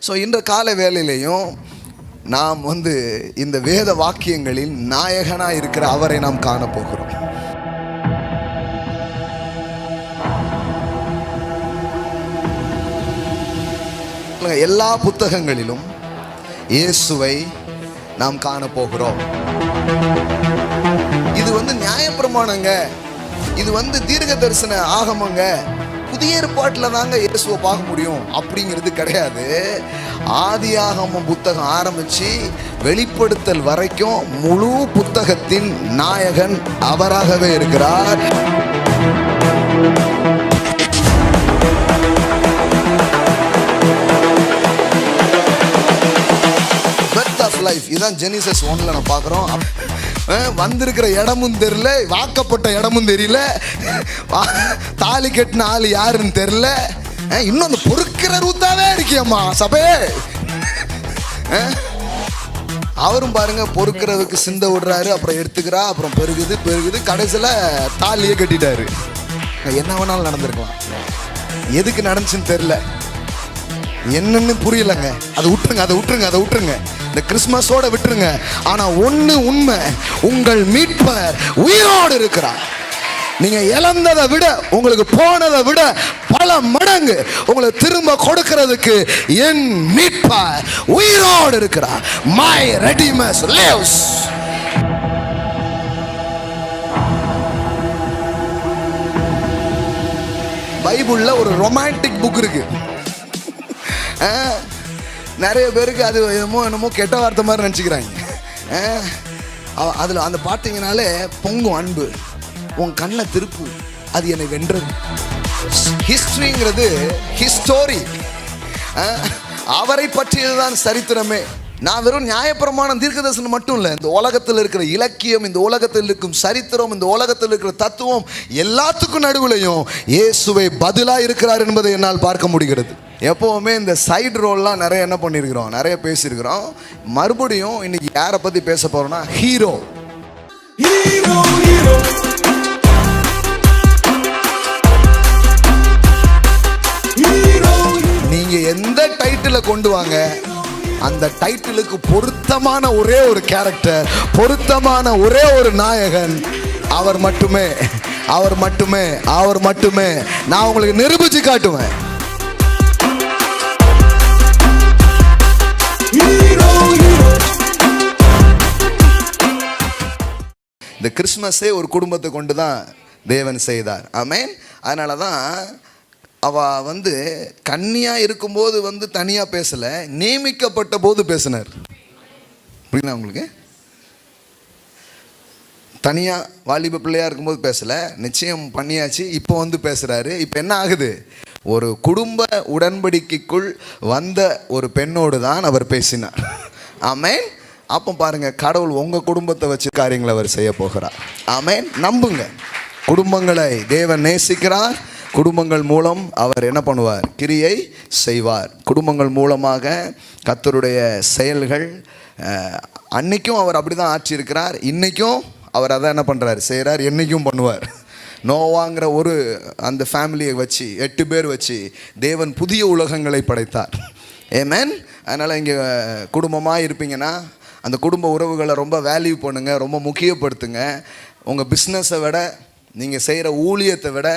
So இன்ற கால வேளையிலையும் நாம் இந்த வேத வாக்கியங்களில் நாயகனாக இருக்கிற அவரை நாம் காணப்போகிறோம். எல்லா புத்தகங்களிலும் இயேசுவை நாம் காணப்போகிறோம். இது நியாயப்பிரமாணங்க, இது தீர்க்க தரிசன ஆகமங்க, புதிய ஏற்பாட்டில் தாங்க இயேசுவை பார்க்க முடியும் அப்படிங்கிறது கிடையாது. ஆதியாகமம் புத்தகம் ஆரம்பித்து வெளிப்படுத்தல் வரைக்கும் முழு புத்தகத்தின் நாயகன் அவராகவே இருக்கிறார். லைஃப் இதான் ஜெனிசஸ் 1ல் நான் பார்க்குறோம். வந்திருக்கிற இடமும் தெரியல, வாக்கப்பட்ட இடமும் தெரியல, தாலி கட்டின ஆள் யாருன்னு தெரியல. இன்னும் அந்த பொறுக்கிற ரூத்தாவே இருக்கியம்மா சபே. அவரும் பாருங்க பொறுக்கிறதுக்கு சிந்த விடுறாரு, அப்புறம் எடுத்துக்கிறா, அப்புறம் பெருகுது கடைசியில் தாலியே கட்டிட்டாரு. என்ன வேணாலும் நடந்திருக்கலாம், எதுக்கு நடந்துச்சுன்னு தெரியல, என்னன்னு புரியலங்க. அதை விட்டுருங்க. இந்த கிறிஸ்மஸோட விட்டுருங்க. ஆனா ஒண்ணு உண்மை, உங்கள் மீட்பர் உயிரோடு இருக்கிறார். நீங்க இழந்ததை விட, உங்களுக்கு போனதை விட பல மடங்கு உங்களுக்கு திரும்ப கொடுக்கிறதுக்கு என் மீட்பர் உயிரோடு இருக்கிறார். My Redeemer lives. பைபிள்ல ஒரு ரொமான்டிக் புக் இருக்கு. நிறைய பேருக்கு அது என்னமோ கெட்ட வார்த்தை மாதிரி நினச்சிக்கிறாங்க. அதில் அந்த பார்த்தீங்கனாலே பொங்கும் அன்பு, உன் கண்ணை திருப்பு, அது என்னை வென்றது. ஹிஸ்ட்ரிங்கிறது ஹிஸ்டோரி, அவரை பற்றியதுதான் சரித்திரமே. நான் வெறும் நியாயப்பிரமாணம் தீர்க்கதரிசனம் மட்டும் இல்லை, இந்த உலகத்தில் இருக்கிற இலக்கியம், இந்த உலகத்தில் இருக்கும் சரித்திரம், இந்த உலகத்தில் இருக்கிற தத்துவம் எல்லாத்துக்கும் நடுவுலையும் இயேசுவை பதிலாக இருக்கிறார் என்பதை என்னால் பார்க்க முடிகிறது. எப்போவுமே இந்த சைடு ரோல்லாம் நிறைய என்ன பண்ணியிருக்கிறோம், நிறைய பேசியிருக்கிறோம். மறுபடியும் இன்னைக்கு யாரை பற்றி பேச போகிறோம்னா ஹீரோ. நீங்கள் எந்த டைட்டில் கொண்டு வாங்க, அந்த டைட்டிலுக்கு பொருத்தமான ஒரே ஒரு கேரக்டர், பொருத்தமான ஒரே ஒரு நாயகன், அவர் மட்டுமே. நான் உங்களுக்கு நிரூபிச்சு காட்டுவேன். இந்த கிறிஸ்மஸே ஒரு குடும்பத்தை கொண்டு தான் தேவன் செய்தார். ஆமென். அதனால தான் அவ கன்னியா இருக்கும்போது தனியாக பேசலை, நியமிக்கப்பட்ட போது பேசினார். புரியுதா உங்களுக்கு? தனியாக வாலிப பிள்ளையாக இருக்கும்போது பேசலை, நிச்சயம் பண்ணியாச்சு, இப்போ பேசுகிறாரு. இப்போ என்ன ஆகுது, ஒரு குடும்ப உடன்படிக்கைக்குள் வந்த ஒரு பெண்ணோடு தான் அவர் பேசினார். ஆமென். அப்போ பாருங்க, கடவுள் உங்கள் குடும்பத்தை வச்சு காரியங்களை அவர் செய்ய போகிறார். ஆமென். நம்புங்க, குடும்பங்களை தேவன் நேசிக்கிறார். குடும்பங்கள் மூலம் அவர் என்ன பண்ணுவார், கிரியை செய்வார். குடும்பங்கள் மூலமாக கர்த்தருடைய செயல்கள், அன்னைக்கும் அவர் அப்படி தான் ஆற்றியிருக்கிறார், இன்னைக்கும் அவர் அதான் என்ன பண்ணுறார், செய்கிறார், என்னைக்கும் பண்ணுவார். நோவாங்கிற அந்த ஃபேமிலியை வச்சு 8 பேர் வச்சு தேவன் புதிய உலகங்களை படைத்தார். ஆமென். அதனால் இங்கே குடும்பமாக இருப்பீங்கன்னா அந்த குடும்ப உறவுகளை ரொம்ப வேல்யூ பண்ணுங்க, ரொம்ப முக்கியப்படுத்துங்க. உங்கள் பிஸ்னஸை விட, நீங்கள் செய்கிற ஊழியத்தை விட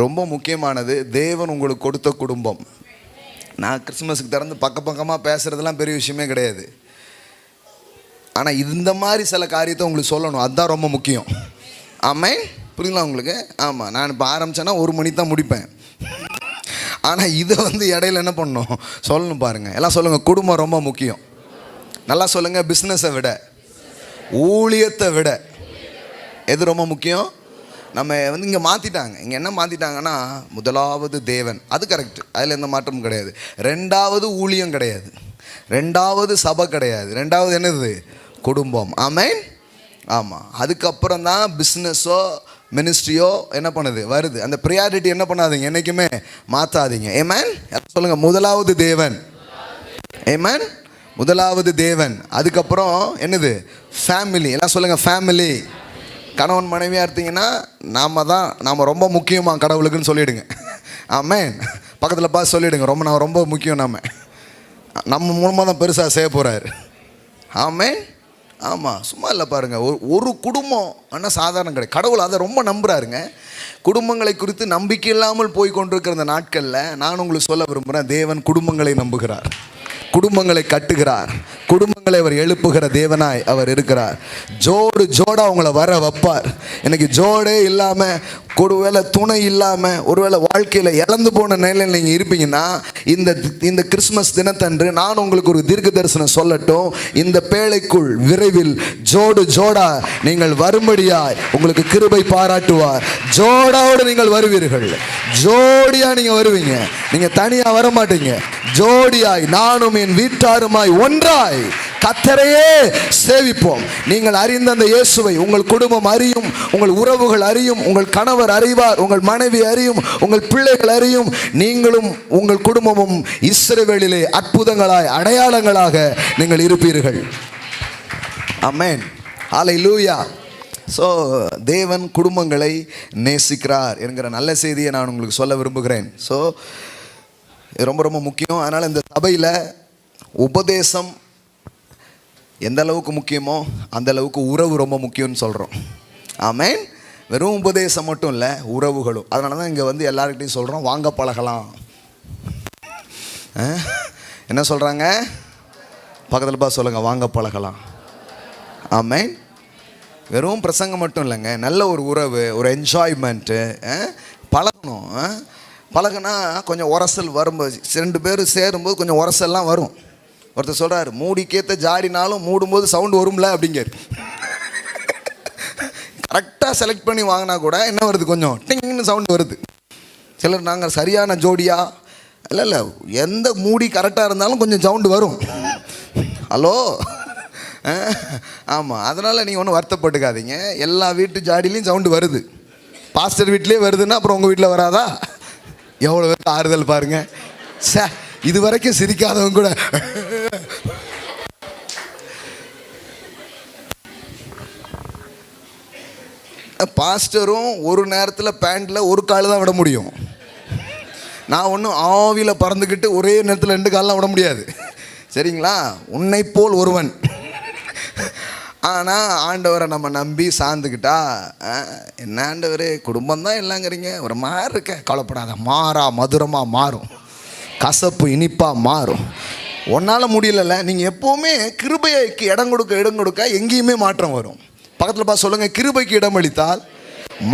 ரொம்ப முக்கியமானது தேவன் உங்களுக்கு கொடுத்த குடும்பம். நான் கிறிஸ்மஸுக்கு திறந்து பக்கமாக பேசுகிறதுலாம் பெரிய விஷயமே கிடையாது. ஆனால் இந்த மாதிரி சில காரியத்தை உங்களுக்கு சொல்லணும், அதுதான் ரொம்ப முக்கியம். ஆமென். புரியுங்களா உங்களுக்கு? ஆமாம், நான் இப்போ ஆரம்பித்தேன்னா 1 மணி தான் முடிப்பேன். ஆனால் இதை இடையில என்ன பண்ணணும், சொல்லணும். பாருங்கள், எல்லாம் சொல்லுங்கள், குடும்பம் ரொம்ப முக்கியம். நல்லா சொல்லுங்கள், பிஸ்னஸை விட, ஊழியத்தை விட எது ரொம்ப முக்கியம்? நம்ம இங்கே மாற்றிட்டாங்க. இங்கே என்ன மாற்றிட்டாங்கன்னா, முதலாவது தேவன், அது கரெக்டு, அதில் எந்த மாற்றமும் கிடையாது. 2வது ஊழியம் கிடையாது, 2வது சபை கிடையாது, 2வது என்னது, குடும்பம். ஆமென். ஆமாம். அதுக்கப்புறம் தான் பிஸ்னஸோ மினிஸ்ட்ரியோ என்ன பண்ணுது, வருது. அந்த ப்ரியாரிட்டி என்ன பண்ணாதீங்க, என்றைக்குமே மாற்றாதீங்க. ஆமென். சொல்லுங்கள், முதலாவது தேவன். ஆமென். முதலாவது தேவன். அதுக்கப்புறம் என்னது, ஃபேமிலி. எல்லாம் சொல்லுங்கள், ஃபேமிலி. கணவன் மனைவியாக இருந்தீங்கன்னா நாம் ரொம்ப முக்கியமாக கடவுளுக்குன்னு சொல்லிவிடுங்க. ஆமென். பக்கத்தில் பார்த்து சொல்லிவிடுங்க, நான் ரொம்ப முக்கியம். நம்ம மூலமாக தான் பெருசாக செய்ய போகிறாரு. ஆமென். ஆமாம், சும்மா இல்லை பாருங்கள். ஒரு குடும்பம் ஆனால் சாதாரணம் கிடையாது. கடவுள் அதை ரொம்ப நம்புகிறாருங்க. குடும்பங்களை குறித்து நம்பிக்கை இல்லாமல் போய் கொண்டிருக்கிற இந்த நாட்களில் நான் உங்களுக்கு சொல்ல விரும்புகிறேன், தேவன் குடும்பங்களை நம்புகிறார், குடும்பங்களை கட்டுகிறார், குடும்பங்களை அவர் எழுப்புகிற தேவனாய் அவர் இருக்கிறார். ஜோடு ஜோடாக அவங்கள வர வைப்பார். எனக்கு ஜோடே இல்லாமல், ஒருவேளை துணை இல்லாமல், ஒருவேளை வாழ்க்கையில் இழந்து போன நிலையில் நீங்கள் இருப்பீங்கன்னா இந்த கிறிஸ்மஸ் தினத்தன்று நான் உங்களுக்கு ஒரு தீர்க்க தரிசனம் சொல்லட்டும். இந்த பேழைக்குள் விரைவில் ஜோடு ஜோடா நீங்கள் வரும்படியாய் உங்களுக்கு கிருபை பாராட்டுவார். ஜோடாவோடு நீங்கள் வருவீர்கள், ஜோடியாக நீங்கள் வருவீங்க. நீங்கள் தனியாக வர மாட்டீங்க. ஜோடியாய் நானும் என் வீட்டாருமாய் ஒன்றாய் கர்த்தரையே சேவிப்போம். நீங்கள் அறிந்த அந்த இயேசுவை உங்கள் குடும்பம் அறியும், உங்கள் உறவுகள் அறியும், உங்கள் கணவர் அறிவார், உங்கள் மனைவி அறியும், உங்கள் பிள்ளைகள் அறியும். நீங்களும் உங்கள் குடும்பமும் இஸ்ரவேலிலே அற்புதங்களாய் அடையாளங்களாக நீங்கள் இருப்பீர்கள். ஆமென். ஹல்லேலூயா. ஸோ தேவன் குடும்பங்களை நேசிக்கிறார் என்கிற நல்ல செய்தியை நான் உங்களுக்கு சொல்ல விரும்புகிறேன். ஸோ ரொம்ப ரொம்ப முக்கியம். அதனால் இந்த சபையில் உபதேசம் எந்த அளவுக்கு முக்கியமோ அந்த அளவுக்கு உறவு ரொம்ப முக்கியம்னு சொல்கிறோம். ஆமென். வெறும் உபதேசம் மட்டும் இல்லை, உறவுகளும். அதனால தான் இங்கே வந்து எல்லாருக்கிட்டையும் சொல்கிறோம், வாங்க பழகலாம். என்ன சொல்கிறாங்க? பக்கத்தில் பார்த்து சொல்லுங்கள், வாங்க பழகலாம். ஆமென். வெறும் பிரசங்கம் மட்டும் இல்லைங்க, நல்ல ஒரு உறவு, ஒரு என்ஜாய்மெண்ட்டு, பழகணும். பழகுனா கொஞ்சம் உரசல் வரும்போது, 2 பேர் சேரும்போது கொஞ்சம் உரசல்லாம் வரும். ஒருத்தர் சொல்கிறார், மூடிக்கேற்ற ஜாடினாலும் மூடும்போது சவுண்டு வரும்ல அப்படிங்கிறார். கரெக்டாக செலக்ட் பண்ணி வாங்கினா கூட என்ன வருது, கொஞ்சம் டிங்னு சவுண்டு வருது. சிலர் நாங்கள் சரியான ஜோடியா இல்லை எந்த மூடி கரெக்டாக இருந்தாலும் கொஞ்சம் சவுண்டு வரும். ஹலோ. ஆமாம். அதனால் நீங்கள் ஒன்றும் வருத்தப்பட்டுக்காதீங்க. எல்லா வீட்டு ஜாடிலையும் சவுண்டு வருது. பாஸ்டர் வீட்டிலே வருதுன்னா அப்புறம் உங்கள் வீட்டில் வராதா? எவ்வளோ பேருக்கு ஆறுதல் பாருங்க. இது வரைக்கும் சிரிக்காதவங்க கூட பாஸ்டரும் ஒரு நேரத்தில் பேண்டில் ஒரு கால் தான் விட முடியும். நான் ஒன்றும் ஆவியில் பறந்துக்கிட்டு ஒரே நேரத்தில் 2 கால்லாம் விட முடியாது. சரிங்களா? உன்னை போல் ஒருவன். ஆனால் ஆண்டவரை நம்ம நம்பி சார்ந்துக்கிட்டா, என்ன ஆண்டவரே குடும்பம் தான் இல்லைங்கிறீங்க, ஒரு மாதிரி இருக்க, கவலைப்படாத, மாறா மதுரமாக மாறும், கசப்பு இனிப்பாக மாறும். ஒன்றால் முடியல. நீங்கள் எப்போவுமே கிருபைக்கு இடம் கொடுக்க எங்கேயுமே மாற்றம் வரும். பக்கத்தில் பார்த்து சொல்லுங்கள், கிருபைக்கு இடம் அளித்தால்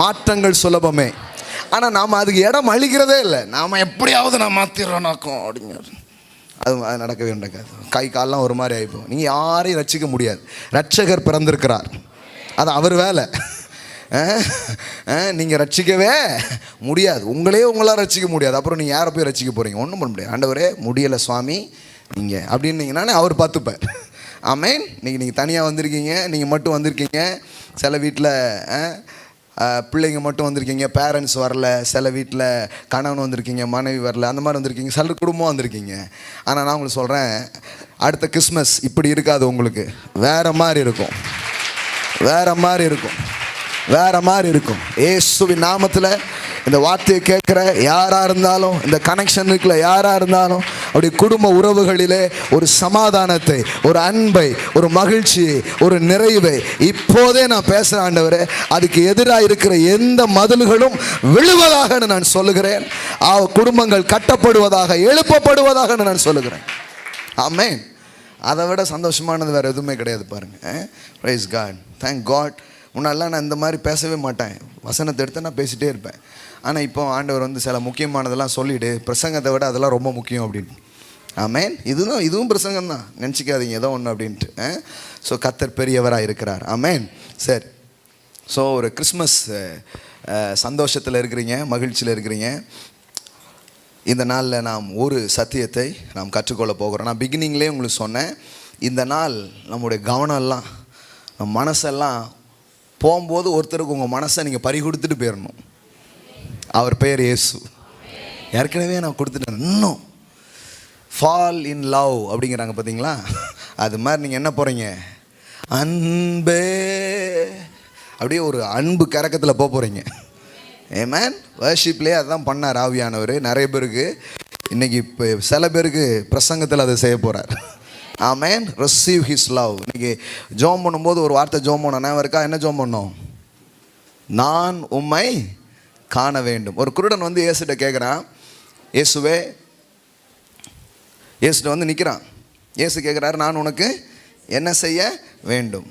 மாற்றங்கள் சுலபமே. ஆனால் நாம் அதுக்கு இடம் அளிக்கிறதே இல்லை. நாம் எப்படியாவது நான் மாற்றிடுறோன்னாக்கும் அப்படிங்கிறது. அது நடக்கவே நடக்காது. கை காலெலாம் ஒரு மாதிரி ஆகிப்போம். நீங்கள் யாரையும் ரட்சிக்க முடியாது. ரட்சகர் பிறந்திருக்கிறார், அது அவர் வேலை. நீங்கள் ரட்சிக்கவே முடியாது. உங்களால் ரட்சிக்க முடியாது. அப்புறம் நீங்கள் யாரை போய் ரட்சிக்க போகிறீங்க? ஒன்றும் பண்ண முடியாது. ஆண்டவரே முடியலை சுவாமி நீங்கள் அப்படின்னீங்கன்னானே அவர் பார்த்துப்பார். ஆமென். நீங்கள் தனியாக வந்திருக்கீங்க, நீங்கள் மட்டும் வந்திருக்கீங்க. சில வீட்டில் பிள்ளைங்க மட்டும் வந்திருக்கீங்க, பேரண்ட்ஸ் வரல. சில வீட்டில் கணவன் வந்திருக்கீங்க, மனைவி வரல, அந்த மாதிரி வந்திருக்கீங்க. சில குடும்பம் வந்திருக்கீங்க. ஆனால் நான் உங்களுக்கு சொல்கிறேன், அடுத்த கிறிஸ்மஸ் இப்படி இருக்காது. உங்களுக்கு வேறு மாதிரி இருக்கும், வேறு மாதிரி இருக்கும், வேறு மாதிரி இருக்கும். இயேசுவின் நாமத்தில் இந்த வார்த்தையை கேட்குற யாராக இருந்தாலும், இந்த கனெக்ஷன் இருக்குல்ல யாராக இருந்தாலும், அப்படி குடும்ப உறவுகளிலே ஒரு சமாதானத்தை, ஒரு அன்பை, ஒரு மகிழ்ச்சியை, ஒரு நிறைவை இப்போதே நான் பேசுகிறேன். ஆண்டவரே, அதுக்கு எதிராக இருக்கிற எந்த மதில்களும் விழுவதாக நான் சொல்லுகிறேன். குடும்பங்கள் கட்டப்படுவதாக, எழுப்பப்படுவதாக நான் சொல்லுகிறேன். ஆமென். அதை விட சந்தோஷமானது வேறு எதுவுமே கிடையாது. பாருங்கள். Praise God, thank God. முன்னெல்லாம் நான் இந்த மாதிரி பேசவே மாட்டேன். வசனத்தை எடுத்து நான் பேசிகிட்டே இருப்பேன். ஆனால் இப்போ ஆண்டவர் வந்து சில முக்கியமானதெல்லாம் சொல்லிவிடு, பிரசங்கத்தை விட அதெல்லாம் ரொம்ப முக்கியம் அப்படின்னு. ஆமென். இதுவும் பிரசங்கம் தான், நினச்சிக்காதீங்க ஏதோ ஒன்று அப்படின்ட்டு. ஸோ கர்த்தர் பெரியவராக இருக்கிறார். ஆமென். சரி. ஸோ ஒரு கிறிஸ்மஸ் சந்தோஷத்தில் இருக்கிறீங்க, மகிழ்ச்சியில் இருக்கிறீங்க. இந்த நாளில் நாம் ஒரு சத்தியத்தை நாம் கற்றுக்கொள்ள போகிறோம். நான் பிகினிங்லேயே உங்களுக்கு சொன்னேன், இந்த நாள் நம்முடைய கவனம்லாம், நம்ம மனசெல்லாம் போகும்போது ஒருத்தருக்கு உங்கள் மனசை நீங்கள் பறி கொடுத்துட்டு போயிடணும். அவர் பெயர் இயேசு. ஏற்கனவே நான் கொடுத்துட்டேன். இன்னும் ஃபால் இன் லவ் அப்படிங்கிறாங்க பார்த்தீங்களா? அது மாதிரி நீங்கள் என்ன போகிறீங்க, அன்பே அப்படியே ஒரு அன்பு கரக்கத்தில் போகிறீங்க. ஆமென். வர்ஷிப்லேயே அதுதான் பண்ணார் ஆவியானவர். நிறைய பேருக்கு இன்னைக்கு இப்போ சில பேருக்கு பிரசங்கத்தில் அதை செய்ய போகிறார். ஆமென். Receive his love. இன்னைக்கு ஜோம் பண்ணும்போது ஒரு வார்த்தை ஜோம் பண்ணணும் இருக்கா? என்ன ஜோம் பண்ணோம்? நான் உம்மை காண வேண்டும். ஒரு குருடன் வந்து இயேசுகிட்ட கேட்குறான், இயேசுவே, இயேசுகிட்ட வந்து நிற்கிறான். இயேசு கேட்குறாரு, நான் உனக்கு என்ன செய்ய வேண்டும்?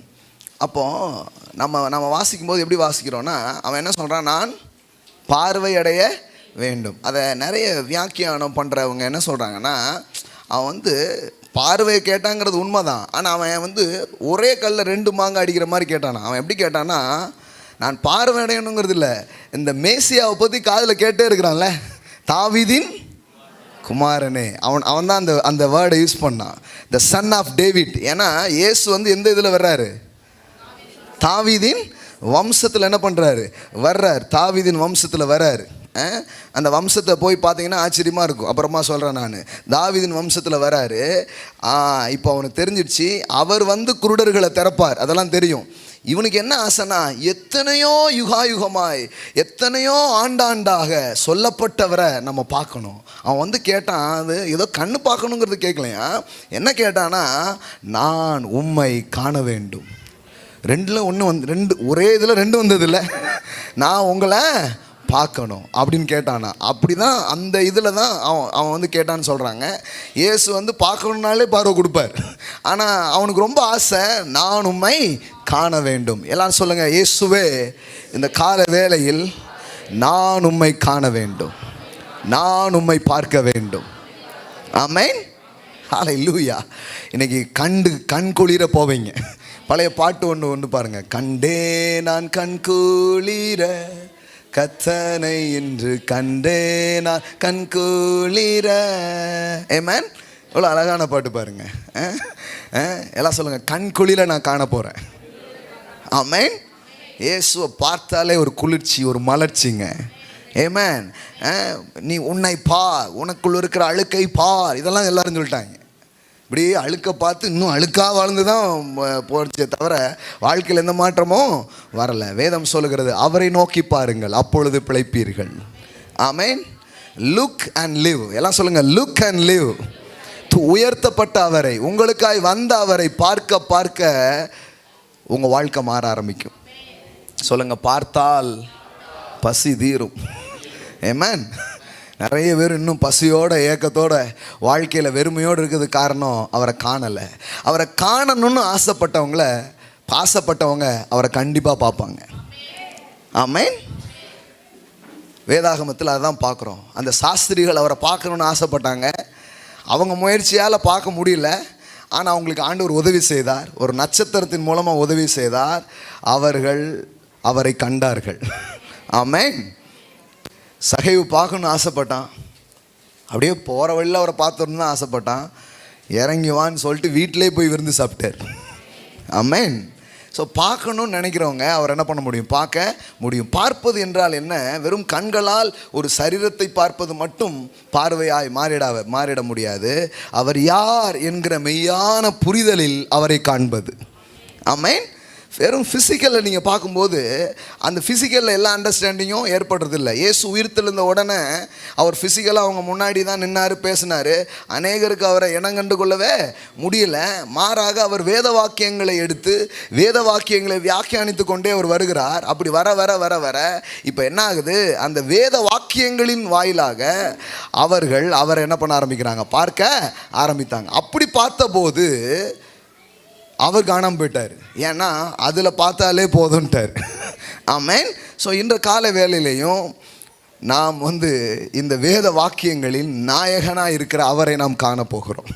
அப்போது நம்ம வாசிக்கும்போது எப்படி வாசிக்கிறோன்னா, அவன் என்ன சொல்கிறான்? நான் பார்வையடைய வேண்டும். அதை நிறைய வியாக்கியானம் பண்ணுறவங்க என்ன சொல்கிறாங்கன்னா, அவன் வந்து பார்வையை கேட்டாங்கிறது உண்மைதான். ஆனால் அவன் வந்து ஒரே கல்லில் 2 மாங்காய் அடிக்கிற மாதிரி கேட்டானா. அவன் எப்படி கேட்டான்னா, நான் பார்வை அடையணுங்கிறது இல்லை, இந்த மேசியாவை பற்றி காதில் கேட்டே இருக்கிறான்ல, தாவீதின் குமாரனே. அவன் தான் அந்த வேர்டை யூஸ் பண்ணான், த சன் ஆஃப் டேவிட். ஏன்னா இயேசு வந்து எந்த இதில் வர்றாரு? தாவீதின் வம்சத்தில் என்ன பண்ணுறாரு? வர்றார். தாவீதின் வம்சத்தில் வர்றாரு. அந்த வம்சத்தை போய் பார்த்தீங்கன்னா ஆச்சரியமாக இருக்கும். அப்புறமா சொல்கிறேன் நான். தாவீதின் வம்சத்தில் வராரு. இப்போ அவனுக்கு தெரிஞ்சிடுச்சு, அவர் வந்து குருடர்களை திறப்பார், அதெல்லாம் தெரியும். இவனுக்கு என்ன ஆசைனா, எத்தனையோ யுகாயுகமாய் எத்தனையோ ஆண்டாண்டாக சொல்லப்பட்டவரை நம்ம பார்க்கணும். அவன் வந்து கேட்டான், அது ஏதோ கண்ணு பார்க்கணுங்கிறது கேட்கலையா, என்ன கேட்டானா, நான் உம்மை காண வேண்டும். 2ல் 1 வந்து 2 ஒரே இதில் 2 வந்ததில்லை, நான் உங்களை பார்க்கணும் அப்படின்னு கேட்டானா. அப்படி தான் அந்த இதில் தான் அவன் வந்து கேட்டான்னு சொல்கிறாங்க. இயேசு வந்து பார்க்கணுன்னாலே பார்வை கொடுப்பார். ஆனால் அவனுக்கு ரொம்ப ஆசை, நான் உம்மை காண வேண்டும். எல்லாரும் சொல்லுங்கள், இயேசுவே, இந்த கால வேளையில் நான் உம்மை காண வேண்டும், நான் உம்மை பார்க்க வேண்டும். ஆமென். ஹல்லேலூயா. இன்னைக்கு கண் குளிர போவீங்க. பழைய பாட்டு ஒன்று பாருங்கள். கண்டே நான் கண் குளிர கத்தனை என்று கண்டே நான் கண் குளிர. ஆமென். எவ்வளோ அழகான பாட்டு பாருங்க. எல்லாம் சொல்லுங்க, கண் குளிர நான் காண போகிறேன். ஆமென். இயேசுவை பார்த்தாலே ஒரு குளிர்ச்சி, ஒரு மலர்ச்சிங்க. ஆமென். நீ உன்னை பார், உனக்குள்ள இருக்கிற அழுக்கை பார், இதெல்லாம் எல்லாரும் சொல்லிட்டாங்க. இப்படி அழுக்க பார்த்து இன்னும் அழுக்காக வாழ்ந்து தான் போச்சே தவிர வாழ்க்கையில் எந்த மாற்றமும் வரலை. வேதம் சொல்லுகிறது, அவரை நோக்கி பாருங்கள், அப்பொழுது பிழைப்பீர்கள். ஆமென். Look and live. எல்லாம் சொல்லுங்கள், லுக் அண்ட் லிவ். உயர்த்தப்பட்ட அவரை, உங்களுக்காய் வந்த அவரை பார்க்க பார்க்க உங்கள் வாழ்க்கை மாற ஆரம்பிக்கும். சொல்லுங்கள், பார்த்தால் பசி தீரும். ஆமென். நிறைய பேர் இன்னும் பசியோட ஏக்கத்தோட வாழ்க்கையில் வெறுமையோடு இருக்கிறது காரணம், அவரை காணலை. அவரை காணணும்னு ஆசைப்பட்டவங்க அவரை கண்டிப்பாக பார்ப்பாங்க. ஆமென். வேதாகமத்தில் அதுதான் பார்க்குறோம். அந்த சாஸ்திரிகள் அவரை பார்க்கணுன்னு ஆசைப்பட்டாங்க. அவங்க முயற்சியால் பார்க்க முடியல. ஆனால் அவங்களுக்கு ஆண்டவர் உதவி செய்தார். ஒரு நட்சத்திரத்தின் மூலமாக உதவி செய்தார். அவர்கள் அவரை கண்டார்கள். ஆமென். சகைவு பார்க்கணுன்னு ஆசைப்பட்டான். அப்படியே போகிற வழியில் அவரை பார்த்துருந்து தான் ஆசைப்பட்டான். இறங்கிவான்னு சொல்லிட்டு வீட்டிலே போய் விருந்து சாப்பிட்டார். ஆமென். ஸோ பார்க்கணுன்னு நினைக்கிறவங்க அவர் என்ன பண்ண முடியும்? பார்க்க முடியும். பார்ப்பது என்றால் என்ன? வெறும் கண்களால் ஒரு சரீரத்தை பார்ப்பது மட்டும் பார்வையாய் மாறிட முடியாது. அவர் யார் என்கிற மெய்யான புரிதலில் அவரை காண்பது. ஆமென். வெறும் ஃபிசிக்கலில் நீங்கள் பார்க்கும்போது அந்த ஃபிசிக்கலில் எல்லா அண்டர்ஸ்டாண்டிங்கும் ஏற்படுறதில்லை. இயேசு உயிர்த்தெழுந்த உடனே அவர் ஃபிசிக்கலாக அவங்க முன்னாடி தான் நின்னார், பேசினார். அநேகருக்கு அவரை இனங்கண்டு கொள்ளவே முடியல. மாறாக அவர் வேத வாக்கியங்களை எடுத்து வேத வாக்கியங்களை வியாக்கியானித்து கொண்டே அவர் வருகிறார். அப்படி வர வர வர வர இப்போ என்ன ஆகுது? அந்த வேத வாக்கியங்களின் வாயிலாக அவரை என்ன பண்ண ஆரம்பிக்கிறாங்க? பார்க்க ஆரம்பித்தாங்க. அப்படி பார்த்தபோது அவர் காணாமல் போயிட்டார். ஏன்னா அதில் பார்த்தாலே போதுன்ட்டார். ஆமென். ஸோ இந்த கால வேளையிலையும் நாம் இந்த வேத வாக்கியங்களின் நாயகனாக இருக்கிற அவரை நாம் காணப்போகிறோம்.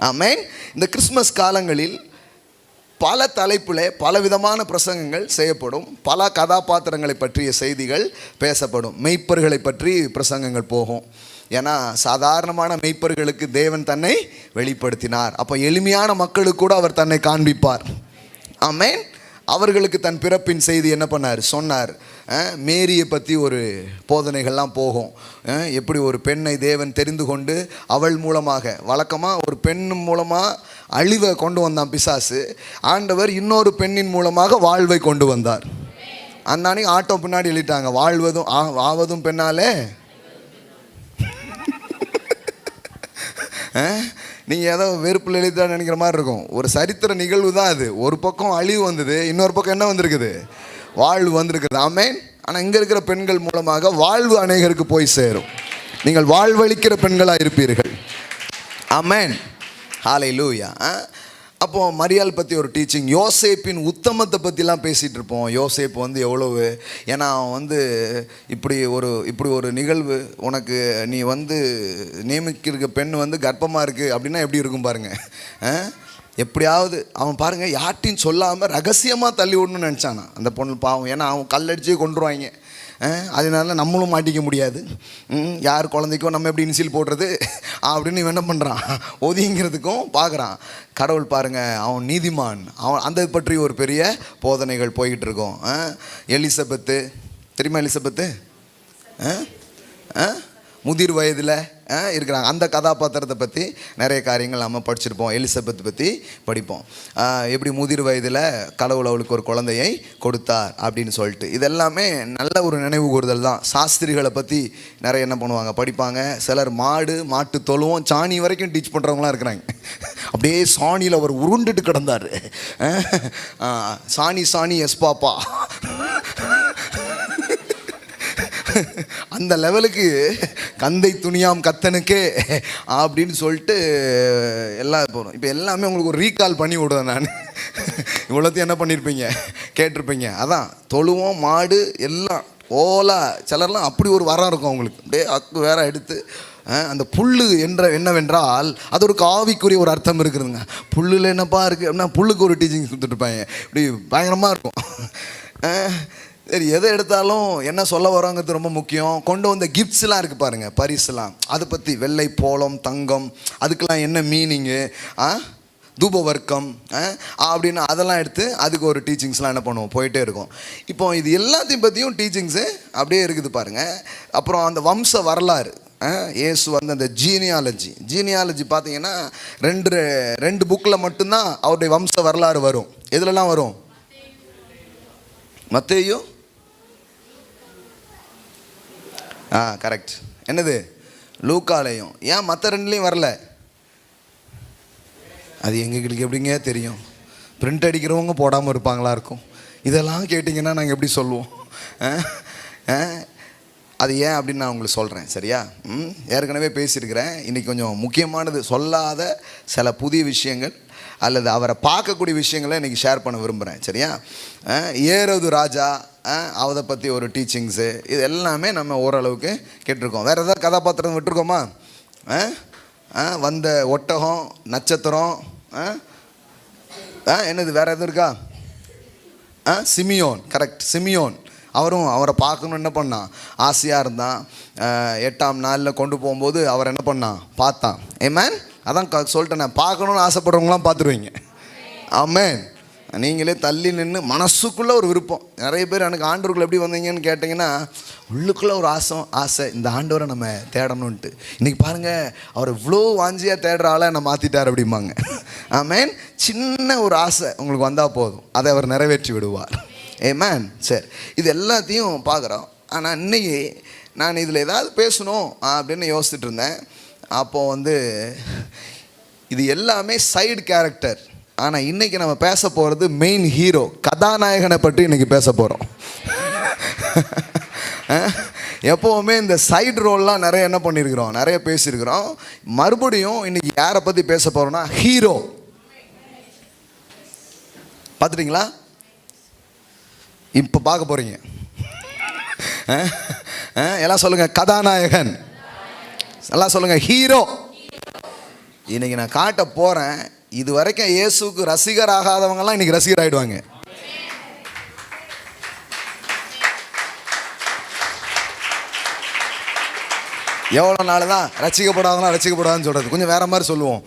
ஆமென். இந்த கிறிஸ்மஸ் காலங்களில் பல தலைப்பில் பலவிதமான பிரசங்கங்கள் செய்யப்படும். பல கதாபாத்திரங்களை பற்றிய செய்திகள் பேசப்படும். மெய்ப்பர்களை பற்றி பிரசங்கங்கள் போகும். ஏன்னா சாதாரணமான மெய்ப்பர்களுக்கு தேவன் தன்னை வெளிப்படுத்தினார். அப்போ எளிமையான மக்களுக்கு கூட அவர் தன்னை காண்பிப்பார். ஆமென். அவர்களுக்கு தன் பிறப்பின் செய்தி என்ன பண்ணார்? சொன்னார். மேரியை பற்றி ஒரு போதனைகள்லாம் போகும். எப்படி ஒரு பெண்ணை தேவன் தெரிந்து கொண்டு அவள் மூலமாக, வழக்கமாக ஒரு பெண் மூலமாக அழிவை கொண்டு வந்தான் பிசாசு. ஆண்டவர் இன்னொரு பெண்ணின் மூலமாக வாழ்வை கொண்டு வந்தார். அந்த அன்னைக்கு ஆட்டோ பின்னாடி எழுதிட்டாங்க, வாழ்வதும் ஆவதும் பெண்ணாலே. நீங்கள் ஏதோ வெறுப்பில் எழுதிதான் நினைக்கிற மாதிரி இருக்கும். ஒரு சரித்திர நிகழ்வு தான் அது. ஒரு பக்கம் அழிவு வந்தது, இன்னொரு பக்கம் என்ன வந்திருக்குது? வாழ்வு வந்திருக்குது. ஆமேன். ஆனால் இங்கே இருக்கிற பெண்கள் மூலமாக வாழ்வு அநேகருக்கு போய் சேரும். நீங்கள் வாழ்வளிக்கிற பெண்களாக இருப்பீர்கள். ஆமேன். ஹல்லேலூயா. அப்போது மரியாள் பற்றி ஒரு டீச்சிங், யோசேப்பின் உத்தமத்தை பற்றிலாம் பேசிகிட்டு இருப்போம். யோசேப்பு வந்து எவ்வளவு, ஏன்னா அவன் இப்படி ஒரு நிகழ்வு, உனக்கு நீ வந்து நியமிக்கிற பெண் வந்து கர்ப்பமாக இருக்குது அப்படின்னா எப்படி இருக்கும் பாருங்கள். எப்படியாவது அவன் பாருங்கள் யார்ட்டையும் சொல்லாமல் ரகசியமாக தள்ளி விடணும்னு நினச்சானா அந்த பொண்ணு பாவம். ஏன்னா அவன் கல்லடிச்சே கொண்டுருவாங்க. அதனால நம்மளும் மாட்டிக்க முடியாது. யார் குழந்தைக்கோ நம்ம எப்படி இன்சில் போடுறது அப்படின்னு இவன் என்ன பண்ணுறான், ஒதுங்கிறதுக்கும் பார்க்குறான். கடவுள் பாருங்கள், அவன் நீதிமான். அவன் அந்த பற்றி ஒரு பெரிய போதனைகள் போய்கிட்டு இருக்கோம். எலிசபெத்து தெரியுமா? எலிசபெத்து முதிர் வயதில் இருக்கிறாங்க. அந்த கதாபாத்திரத்தை பற்றி நிறைய காரியங்கள் நம்ம படிச்சிருப்போம். எலிசபெத் பற்றி படிப்போம். எப்படி முதிர் வயதில் கடவுள் அவளுக்கு ஒரு குழந்தையை கொடுத்தார் அப்படின்னு சொல்லிட்டு, இதெல்லாமே நல்ல ஒரு நினைவு கூறுதல் தான். சாஸ்திரிகளை பற்றி நிறைய என்ன பண்ணுவாங்க, படிப்பாங்க. சிலர் மாட்டு தொழுவோம் சாணி வரைக்கும் டீச் பண்ணுறவங்களாம் இருக்கிறாங்க. அப்படியே சாணியில் அவர் உருண்டுட்டு கிடந்தார். சாணி எஸ் பாப்பா அந்த லெவலுக்கு கந்தை துணியாம் கத்தனுக்கே அப்படின்னு சொல்லிட்டு எல்லாம் போகிறோம். இப்போ எல்லாமே உங்களுக்கு ஒரு ரீகால் பண்ணி விடுவேன் நான். இவ்வளோத்தையும் என்ன பண்ணியிருப்பீங்க, கேட்டிருப்பீங்க. அதான் தொழுவோம் மாடு எல்லாம் ஓலா. சிலர்லாம் அப்படி ஒரு வரம் இருக்கும் அவங்களுக்கு. அப்படியே அக்கு வேற எடுத்து அந்த புல் என்னவென்றால் அது ஒரு காவிக்குரிய ஒரு அர்த்தம் இருக்குதுங்க. புல்லில் என்னப்பா இருக்குது அப்படின்னா புல்லுக்கு ஒரு டீச்சிங் கொடுத்துட்ருப்பாங்க. இப்படி பயங்கரமாக இருக்கும். சரி, எதை எடுத்தாலும் என்ன சொல்ல வரோங்கிறது ரொம்ப முக்கியம். கொண்டு வந்த கிஃப்ட்ஸ்லாம் இருக்குது பாருங்கள், பரிசுலாம். அதை பற்றி வெள்ளை போலம் தங்கம் அதுக்கெல்லாம் என்ன மீனிங்கு, தூப வர்க்கம் அப்படின்னு அதெல்லாம் எடுத்து அதுக்கு ஒரு டீச்சிங்ஸ்லாம் என்ன பண்ணுவோம், போயிட்டே இருக்கும். இப்போ இது எல்லாத்தையும் பற்றியும் டீச்சிங்ஸு அப்படியே இருக்குது பாருங்கள். அப்புறம் அந்த வம்ச வரலாறு, இயேசு வந்து அந்த ஜீனியாலஜி பார்த்தீங்கன்னா ரெண்டு புக்கில் மட்டும்தான் அவருடைய வம்ச வரலாறு வரும். எதுலலாம் வரும்? மத்தேயு கரெக்ட். என்னது? லூக்காலையும். ஏன் மற்ற ரெண்டுலேயும் வரல? அது எங்களுக்கு எப்படிங்க தெரியும்? பிரிண்ட் அடிக்கிறவங்க போடாமல் இருப்பாங்களா இருக்கும். இதெல்லாம் கேட்டிங்கன்னா நாங்கள் எப்படி சொல்லுவோம்? அது ஏன் அப்படின்னு நான் உங்களுக்கு சொல்கிறேன், சரியா? ஏற்கனவே பேசியிருக்கிறேன். இன்றைக்கி கொஞ்சம் முக்கியமானது, சொல்லாத சில புதிய விஷயங்கள் அல்லது அவரை பார்க்கக்கூடிய விஷயங்களை இன்றைக்கி ஷேர் பண்ண விரும்புகிறேன், சரியா? ஏரோது ராஜா, அதை பற்றி ஒரு டீச்சிங்ஸு, இது எல்லாமே நம்ம ஓரளவுக்கு கேட்டிருக்கோம். வேறு ஏதாவது கதாபாத்திரம் விட்டுருக்கோமா? வந்த ஒட்டகம், நட்சத்திரம், என்னது வேறு எதுவும் இருக்கா? Simeon, correct. சிமியோன் அவரை பார்க்கணுன்னு என்ன பண்ணான், ஆசையாக இருந்தான். 8ஆம் நாளில் கொண்டு போகும்போது அவர் என்ன பண்ணான், பார்த்தான். ஏமேன். அதான் சொல்லிட்டேன், நான் பார்க்கணுன்னு ஆசைப்படுறவங்களாம் பார்த்துருவீங்க. ஆமேன். நீங்களே தள்ளி நின்று மனசுக்குள்ளே ஒரு விருப்பம். நிறைய பேர் எனக்கு ஆண்டவர்கள் எப்படி வந்தீங்கன்னு கேட்டிங்கன்னா, உள்ளுக்குள்ளே ஒரு ஆசை இந்த ஆண்டவரை நம்ம தேடணுன்ட்டு. இன்றைக்கி பாருங்கள், அவர் இவ்வளோ வாஞ்சியாக தேடுற ஆளை நான் மாற்றிட்டார் அப்படிம்பாங்க. ஆமேன். சின்ன ஒரு ஆசை உங்களுக்கு வந்தால் போதும், அதை அவர் நிறைவேற்றி விடுவார். ஏமேன். சரி, இது எல்லாத்தையும் பார்க்குறோம். ஆனால் இன்றைக்கி நான் இதில் ஏதாவது பேசணும் அப்படின்னு யோசிச்சுட்டு இருந்தேன். அப்போது வந்து இது எல்லாமே சைடு கேரக்டர். ஆனால் இன்றைக்கி நம்ம பேச போகிறது மெயின் ஹீரோ, கதாநாயகனை பற்றி இன்றைக்கி பேச போகிறோம். எப்போவுமே இந்த சைடு ரோல்லாம் நிறைய என்ன பண்ணியிருக்கிறோம், நிறைய பேசியிருக்கிறோம். மறுபடியும் இன்றைக்கி யாரை பற்றி பேச போகிறோம்னா ஹீரோ. பார்த்துட்டிங்களா? இப்போ பார்க்க போகிறீங்க. எல்லாம் சொல்லுங்கள் கதாநாயகன், எல்லாம் சொல்லுங்கள் ஹீரோ. இன்றைக்கி நான் காட்ட போகிறேன். இது வரைக்கும் இயேசுக்கு ரசிகர் ஆகாதவங்கலாம் இன்றைக்கி ரசிகர் ஆகிடுவாங்க. எவ்வளோ நாள் தான் ரசிக்கப்படாதுன்னு சொல்கிறது, கொஞ்சம் வேறு மாதிரி சொல்லுவோம்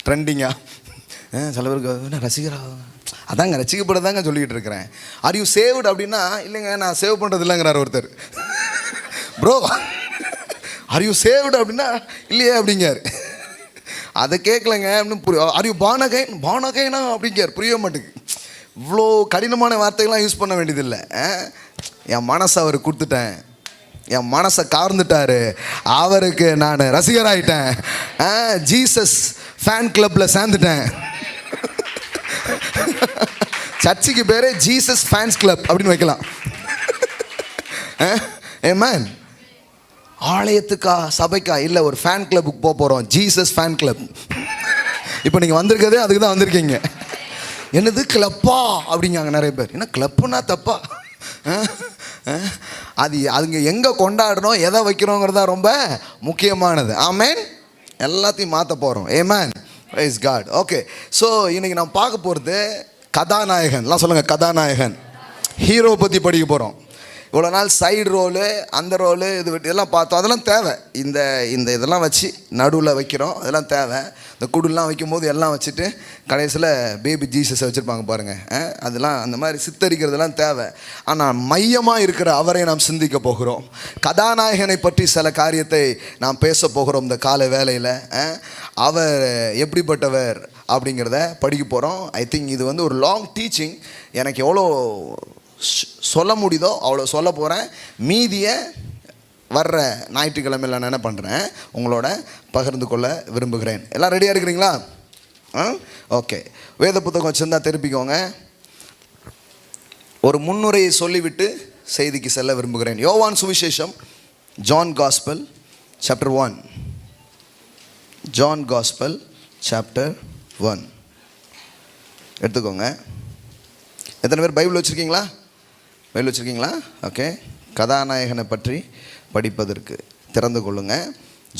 ட்ரெண்டிங்காக. சில பேருக்கு ரசிகர் ஆகாதவங்க அதாங்க ரசிக்கப்படாதாங்க சொல்லிக்கிட்டு இருக்கிறேன். ஆர் யூ சேவ்டு அப்படின்னா, இல்லைங்க நான் சேவ் பண்ணுறது இல்லைங்கிறார் ஒருத்தர். ப்ரோ ஆர் யூ சேவ்டு அப்படின்னா இல்லையே அப்படிங்கார். அதை கேட்கலங்க அப்படின்னு. ஆர் யூ பானகைனா அப்படிங்கார். புரிய மாட்டேங்குது. இவ்வளோ கடினமான வார்த்தைகள்லாம் யூஸ் பண்ண வேண்டியதில்லை. என் மனசை அவர் கொடுத்துட்டேன். என் மனசை கார்ந்துட்டாரு, அவருக்கு நான் ரசிகராயிட்டேன், ஜீசஸ் ஃபேன் கிளப்பில் சேர்ந்துட்டேன். சர்ச்சுக்கு பேர் ஜீசஸ் ஃபேன்ஸ் கிளப் அப்படின்னு வைக்கலாம். ஆமென். ஆலயத்துக்கா சபைக்கா இல்லை, ஒரு ஃபேன் கிளப்புக்கு போக போகிறோம், ஜீசஸ் ஃபேன் கிளப். இப்போ நீங்கள் வந்திருக்கதே அதுக்கு தான் வந்திருக்கீங்க. என்னது கிளப்பா அப்படிங்காங்க நிறைய பேர். என்ன கிளப்புனா தப்பா? அதுங்க எங்கே கொண்டாடணும், எதை வைக்கிறோங்கிறது தான் ரொம்ப முக்கியமானது. ஆமென். எல்லாத்தையும் மாற்ற போகிறோம். Amen. Praise God. Okay, so இன்றைக்கி நான் பார்க்க போகிறது கதாநாயகன்லாம் சொல்லுங்கள். கதாநாயகன், ஹீரோ பற்றி படிக்க போகிறோம். இவ்வளோ நாள் சைடு ரோலு, அந்த ரோலு, இதெல்லாம் பார்த்தோம். அதெல்லாம் தேவை. இந்த இந்த இதெல்லாம் வச்சு நடுவில் வைக்கிறோம், அதெல்லாம் தேவை. இந்த குடுலாம் வைக்கும்போது எல்லாம் வச்சுட்டு கடைசியில் பேபி ஜீசஸை வச்சுருப்பாங்க பாருங்கள். அதெல்லாம் அந்த மாதிரி சித்தரிக்கிறதெல்லாம் தேவை. ஆனால் மையமாக இருக்கிற அவரை நாம் சிந்திக்க போகிறோம். கதாநாயகனை பற்றி சில காரியத்தை நாம் பேச போகிறோம் இந்த கால வேளையில். அவர் எப்படிப்பட்டவர் அப்படிங்கிறத படிக்க போகிறோம். ஐ திங்க் இது வந்து ஒரு லாங் டீச்சிங். எனக்கு எவ்வளோ சொல்ல முடியுதோ அவ்வளோ சொல்ல போகிறேன். மீதியை வர்ற ஞாயிற்றுக்கிழமையில் நான் என்ன பண்ணுறேன், உங்களோட பகிர்ந்து கொள்ள விரும்புகிறேன். எல்லாம் ரெடியாக இருக்கிறீங்களா? ஓகே. வேத புத்தகம் வச்சுருந்தா திருப்பிக்கோங்க. ஒரு முன்னுரையை சொல்லிவிட்டு செய்திக்கு செல்ல விரும்புகிறேன். யோவான் சுவிசேஷம், John gospel chapter 1. John gospel chapter 1 எடுத்துக்கோங்க. எத்தனை பேர் பைபிள் வச்சுருக்கீங்களா? பைபிள் வச்சுருக்கீங்களா? ஓகே. கதாநாயகனை பற்றி படிப்பதற்கு திறந்து கொள்ளுங்க.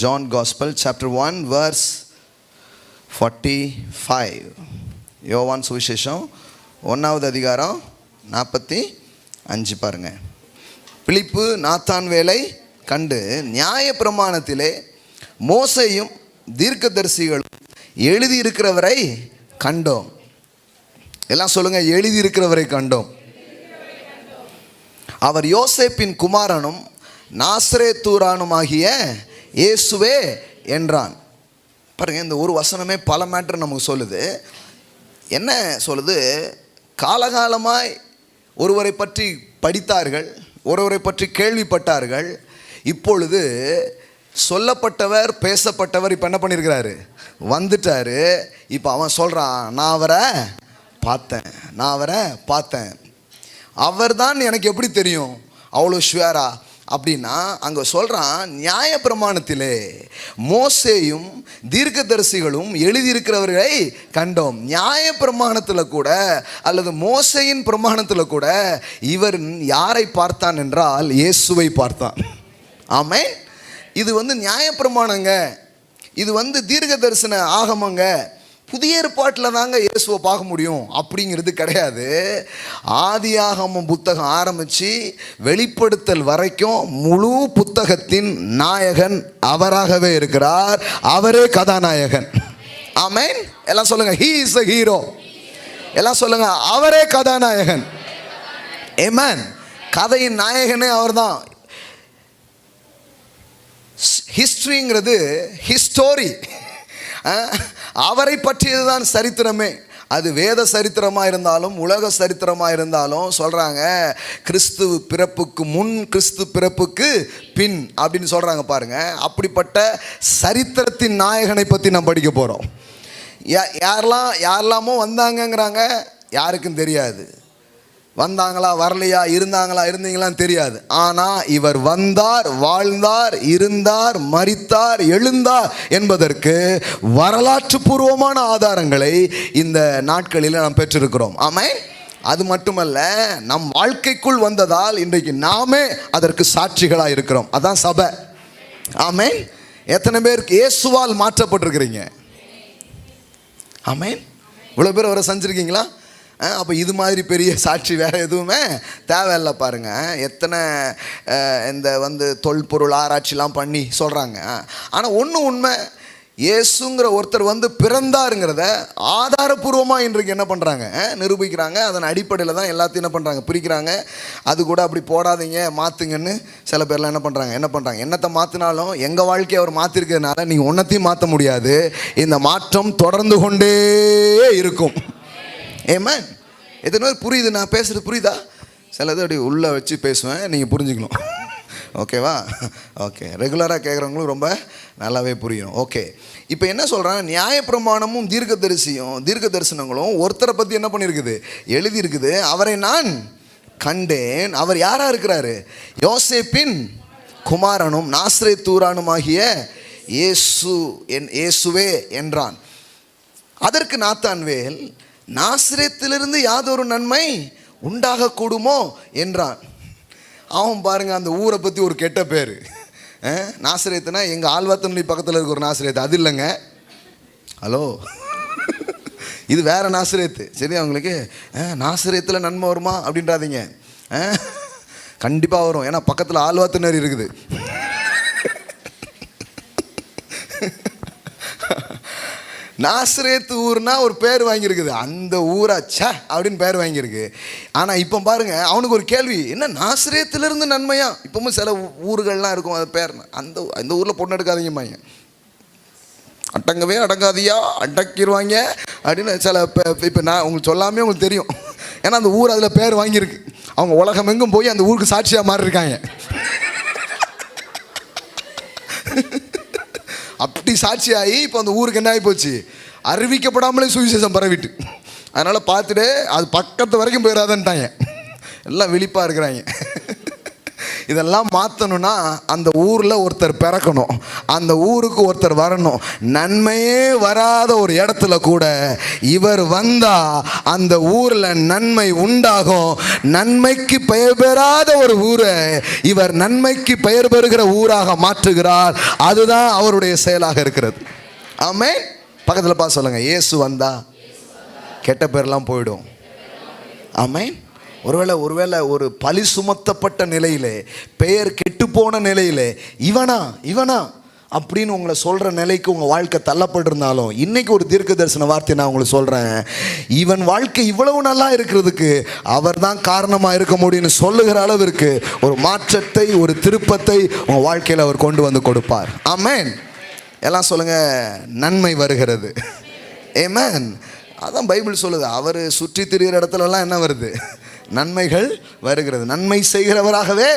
John gospel chapter 1 verse 45. யோவான் சுவிசேஷம் 1வது அதிகாரம் 45 பாருங்க. பிலிப்பு நாத்தான்வேலை கண்டு, நியாய பிரமாணத்திலே மோசேயும் தீர்க்கதரிசிகளும் எழுதியிருக்கிறவரை கண்டோம். எல்லாம் சொல்லுங்க, எழுதியிருக்கிறவரை கண்டோம். அவர் யோசேப்பின் குமாரனும் நாசரேத்தூரானுமாகிய இயேசுவே என்றான். பாருங்க, இந்த ஒரு வசனமே பல மேட்டர் நமக்கு சொல்லுது. என்ன சொல்லுது? காலகாலமாய் ஒருவரை பற்றி படித்தார்கள், ஒருவரை பற்றி கேள்விப்பட்டார்கள். இப்பொழுது சொல்லப்பட்டவர், பேசப்பட்டவர் இப்போ என்ன பண்ணியிருக்கிறாரு? வந்துட்டாரு. இப்போ அவன் சொல்கிறான், நான் அவரை பார்த்தேன், நான் அவரை பார்த்தேன். அவர் தான் எனக்கு எப்படி தெரியும் அவ்வளோ ஷுவரா அப்படின்னா, அங்கே சொல்கிறான், நியாய பிரமாணத்திலே மோசேயும் தீர்க்கதரிசிகளும் எழுதியிருக்கிறவர்களை கண்டோம். நியாய பிரமாணத்தில் கூட அல்லது மோசேயின் பிரமாணத்தில் கூட இவர் யாரை பார்த்தான் என்றால் இயேசுவை பார்த்தான். ஆமென். இது வந்து நியாய பிரமாணங்க, இது வந்து தீர்க்க தரிசன ஆகமங்க. புதிய ஏற்பாட்டில் தாங்க இயேசுவை பார்க்க முடியும் அப்படிங்கிறது கிடையாது. ஆதியாகமம் புத்தகம் ஆரம்பித்து வெளிப்படுத்தல் வரைக்கும் முழு புத்தகத்தின் நாயகன் அவராகவே இருக்கிறார். அவரே கதாநாயகன். ஆமென். எல்லாம் சொல்லுங்க, he is the hero. எல்லாம் சொல்லுங்க, அவரே கதாநாயகன். ஆமென். கதையின் நாயகனே அவர்தான். ஹிஸ்டரிங்கிறது ஹிஸ்டோரி, அவரை பற்றியது தான் சரித்திரமே. அது வேத சரித்திரமாக இருந்தாலும் உலக சரித்திரமாக இருந்தாலும் சொல்கிறாங்க, கிறிஸ்து பிறப்புக்கு முன், கிறிஸ்து பிறப்புக்கு பின் அப்படின்னு சொல்கிறாங்க பாருங்க. அப்படிப்பட்ட சரித்திரத்தின் நாயகனை பற்றி நாம் படிக்க போகிறோம். யாரெல்லாமோ வந்தாங்கங்கிறாங்க, யாருக்கும் தெரியாது. வந்தாங்களா வரலையா, இருந்தாங்களா இருந்தீங்களான்னு தெரியாது. ஆனால் இவர் வந்தார், வாழ்ந்தார், இருந்தார், மரித்தார், எழுந்தார் என்பதற்கு வரலாற்று பூர்வமான ஆதாரங்களை இந்த நாட்களில் நாம் பெற்றிருக்கிறோம். ஆமென். அது மட்டுமல்ல, நம் வாழ்க்கைக்குள் வந்ததால் இன்றைக்கு நாமே அதற்கு சாட்சிகளாக இருக்கிறோம். அதான் சபை. ஆமென். எத்தனை பேருக்கு இயேசுவால் மாற்றப்பட்டிருக்கிறீங்க? ஆமென். இவ்வளோ பேர் அவரை செஞ்சுருக்கீங்களா? அப்போ இது மாதிரி பெரிய சாட்சி வேறு எதுவுமே தேவையில்லை. பாருங்கள், எத்தனை இந்த வந்து தொல்பொருள் ஆராய்ச்சிலாம் பண்ணி சொல்கிறாங்க. ஆனால் ஒன்று உண்மை, இயேசுங்கிற ஒருத்தர் வந்து பிறந்தாருங்கிறத ஆதாரபூர்வமாக இன்றைக்கு என்ன பண்ணுறாங்க, நிரூபிக்கிறாங்க. அதன் அடிப்படையில் தான் எல்லாத்தையும் என்ன பண்ணுறாங்க, பிரிக்கிறாங்க. அது கூட அப்படி போடாதீங்க, மாற்றுங்கன்னு சில பேர்லாம் என்ன பண்ணுறாங்க, என்னத்தை மாற்றினாலும் எங்கள் வாழ்க்கையை அவர் மாற்றிருக்கிறதுனால நீங்கள் ஒன்றத்தையும் மாற்ற முடியாது. இந்த மாற்றம் தொடர்ந்து கொண்டே இருக்கும். ஆமென். எத்தனை பேர் புரியுது நான் பேசுகிறது? புரியுதா? சிலது அப்படி உள்ளே வச்சு பேசுவேன், நீங்கள் புரிஞ்சுக்கணும். ஓகேவா? ஓகே, ரெகுலராக கேட்குறவங்களும் ரொம்ப நல்லாவே புரியும். ஓகே, இப்போ என்ன சொல்கிறான், நியாயப்பிரமாணமும் தீர்க்க தரிசனங்களும் ஒருத்தரை பற்றி என்ன பண்ணியிருக்குது, எழுதியிருக்குது. அவரை நான் கண்டேன். அவர் யாராக இருக்கிறாரு? யோசேப்பின் குமாரனும் நாசரேத்தூரானுமாகிய இயேசுவே என்றான். அதற்கு நாத்தான்வேல், நாசரேத்திலிருந்து யாதொரு நன்மை உண்டாகக்கூடுமோ என்றான். அவன் பாருங்க, அந்த ஊரை பற்றி ஒரு கெட்ட பேர். நாசரேத்துனா எங்கள் ஆழ்வாத்தன்லி பக்கத்தில் இருக்க ஒரு நாசரேத்து, அது இல்லைங்க. ஹலோ, இது வேற நாசரேத்து. சரி, அவங்களுக்கு நாசரேத்தில் நன்மை வருமா அப்படின்றாதீங்க. கண்டிப்பாக வரும், ஏன்னா பக்கத்தில் ஆழ்வாத்தினர் இருக்குது. நாசரேத்து ஊர்னா ஒரு பேர் வாங்கியிருக்குது, அந்த ஊரா சே அப்படின்னு பேர் வாங்கியிருக்கு. ஆனால் இப்போ பாருங்க, அவனுக்கு ஒரு கேள்வி, என்ன நாசரேத்திலிருந்து நன்மையா? இப்பவும் சில ஊர்கள்லாம் இருக்கும் அது பேர், அந்த ஊரில் பொண்ணு எடுக்காதீங்கம்மாங்க, அடங்கவே அடங்காதியா, அடக்கிடுவாங்க அப்படின்னு சில. இப்போ நான் உங்களுக்கு சொல்லாமே உங்களுக்கு தெரியும், ஏன்னா அந்த ஊர் அதில் பேர் வாங்கியிருக்கு. அவங்க உலகம் எங்கும் போய் அந்த ஊருக்கு சாட்சியாக மாறி இருக்காங்க. அப்படி சாட்சியாகி இப்போ அந்த ஊருக்கு என்ன ஆகி போச்சு, அறிவிக்கப்படாமலே சுவிசேஷம் பரவிட்டு. அதனால் பார்த்துட்டு அது பக்கத்து வரைக்கும் போயிடாதன்ட்டாங்க, எல்லாம் விழிப்பாக இருக்கிறாங்க. இதெல்லாம் மாற்றணும்னா அந்த ஊரில் ஒருத்தர் பிறக்கணும், அந்த ஊருக்கு ஒருத்தர் வரணும். நன்மையே வராத ஒரு இடத்துல கூட இவர் வந்தால் அந்த ஊரில் நன்மை உண்டாகும். நன்மைக்கு பெயர் பெறாத ஒரு ஊரை இவர் நன்மைக்கு பெயர் பெறுகிற ஊராக மாற்றுகிறார். அதுதான் அவருடைய செயலாக இருக்கிறது. ஆமென். பக்கத்தில் பார்த்து சொல்லுங்க, இயேசு வந்தா கெட்ட பேர்லாம் போயிடும். ஆமென். ஒருவேளை ஒரு பழி சுமத்தப்பட்ட நிலையிலே, பெயர் கெட்டுப்போன நிலையிலே, இவனா அப்படின்னு உங்களை சொல்கிற நிலைக்கு உங்கள் வாழ்க்கை தள்ளப்பட்டிருந்தாலும், இன்றைக்கி ஒரு தீர்க்க தரிசன வார்த்தை நான் உங்களுக்கு சொல்கிறேன். இவன் வாழ்க்கை இவ்வளவு நல்லா இருக்கிறதுக்கு அவர் தான் காரணமாக இருக்க முடியும்னு சொல்லுகிற அளவிற்கு ஒரு மாற்றத்தை, ஒரு திருப்பத்தை உங்கள் வாழ்க்கையில் அவர் கொண்டு வந்து கொடுப்பார். ஆமென். எல்லாம் சொல்லுங்கள், நன்மை வருகிறது. ஆமென். அதான் பைபிள் சொல்லுது, அவர் சுற்றி திரிகிற இடத்துலலாம் என்ன வருது, நன்மைகள் வருகிறது. நன்மை செய்கிறவராகவே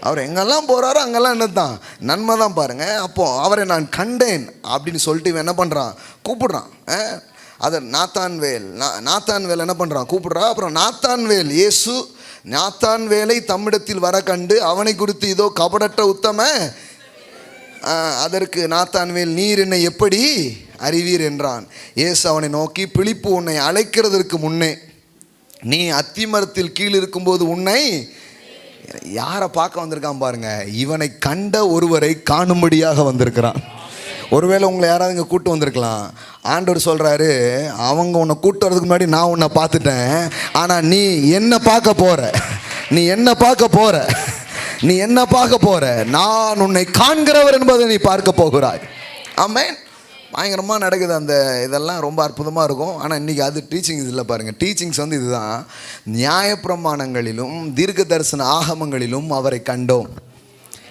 அவர் எங்கெல்லாம் போகிறாரோ அங்கெல்லாம் என்ன தான், நன்மை தான். பாருங்கள், அப்போது அவரை நான் கண்டேன் அப்படின்னு சொல்லிட்டு இவன் என்ன பண்ணுறான், கூப்பிடுறான். அதை நாத்தான்வேல் என்ன பண்ணுறான், கூப்பிடுறான். அப்புறம் நாத்தான்வேல், இயேசு நாத்தான்வேலை தம்மிடத்தில் வர கண்டு அவனை குறித்து இதோ கபடற்ற உத்தம. அதற்கு நாத்தான்வேல், நீர் என்னை எப்படி அறிவீர் என்றான். இயேசு அவனை நோக்கி, பிலிப்பு உன்னை அழைக்கிறதற்கு முன்னே நீ அத்திமரத்தில் கீழ் இருக்கும்போது உன்னை. யாரை பார்க்க வந்திருக்கான் பாருங்க, இவனை கண்ட ஒருவரை காணும்படியாக வந்திருக்கிறான். ஒருவேளை உங்களை யாராவது இங்கே கூட்டு வந்திருக்கலாம். ஆண்டவர் சொல்கிறாரு, அவங்க உன்னை கூட்டு வரதுக்கு முன்னாடி நான் உன்னை பார்த்துட்டேன், ஆனால் நீ என்ன பார்க்க போற, நான் உன்னை காண்கிறவர் என்பதை நீ பார்க்க போகிறாய். ஆமென். பயங்கரமாக நடக்குது அந்த இதெல்லாம், ரொம்ப அற்புதமாக இருக்கும். ஆனால் இன்றைக்கி அது டீச்சிங்ஸ் இல்லை. பாருங்கள், டீச்சிங்ஸ் வந்து இதுதான். நியாயப்பிரமாணங்களிலும் தீர்க்க தரிசன ஆகமங்களிலும் அவரை கண்டோம்.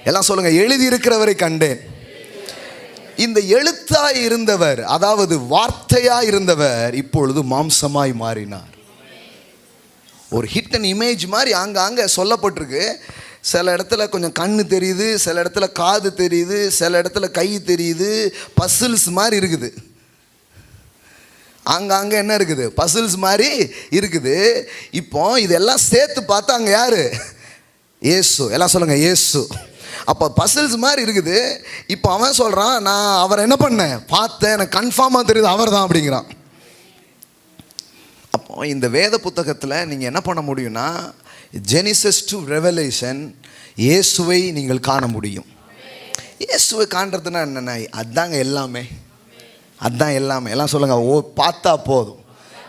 எல்லாம் சொல்லுங்கள், எழுதியிருக்கிறவரை கண்டேன். இந்த எழுத்தாய் இருந்தவர், அதாவது வார்த்தையாக இருந்தவர், இப்பொழுது மாம்சமாய் மாறினார். ஒரு ஹிட் அண்ட் இமேஜ் மாதிரி அங்கே சொல்லப்பட்டிருக்கு. சில இடத்துல கொஞ்சம் கண்ணு தெரியுது, சில இடத்துல காது தெரியுது, சில இடத்துல கை தெரியுது. பசில்ஸ் மாதிரி இருக்குது. அங்கே என்ன இருக்குது, பசில்ஸ் மாதிரி இருக்குது. இப்போ இதெல்லாம் சேர்த்து பார்த்தா அங்கே யார், இயேசு. எல்லாம் சொல்லுங்கள், இயேசு. அப்போ பசில்ஸ் மாதிரி இருக்குது. இப்போ அவன் சொல்கிறான், நான் அவரை என்ன பண்ணேன், பார்த்தேன், எனக்கு கன்ஃபார்மாக தெரியுது அவர் தான் அப்படிங்கிறான். அப்போ இந்த வேத புத்தகத்தில் நீங்கள் என்ன பண்ண முடியும்னா, ஜெனிசஸ் டு ரெவலேஷன் இயேசுவை நீங்கள் காண முடியும். இயேசுவை காண்றதுன்னா என்னென்ன, அதுதாங்க எல்லாமே. எல்லாம் சொல்லுங்கள், பார்த்தா போதும்.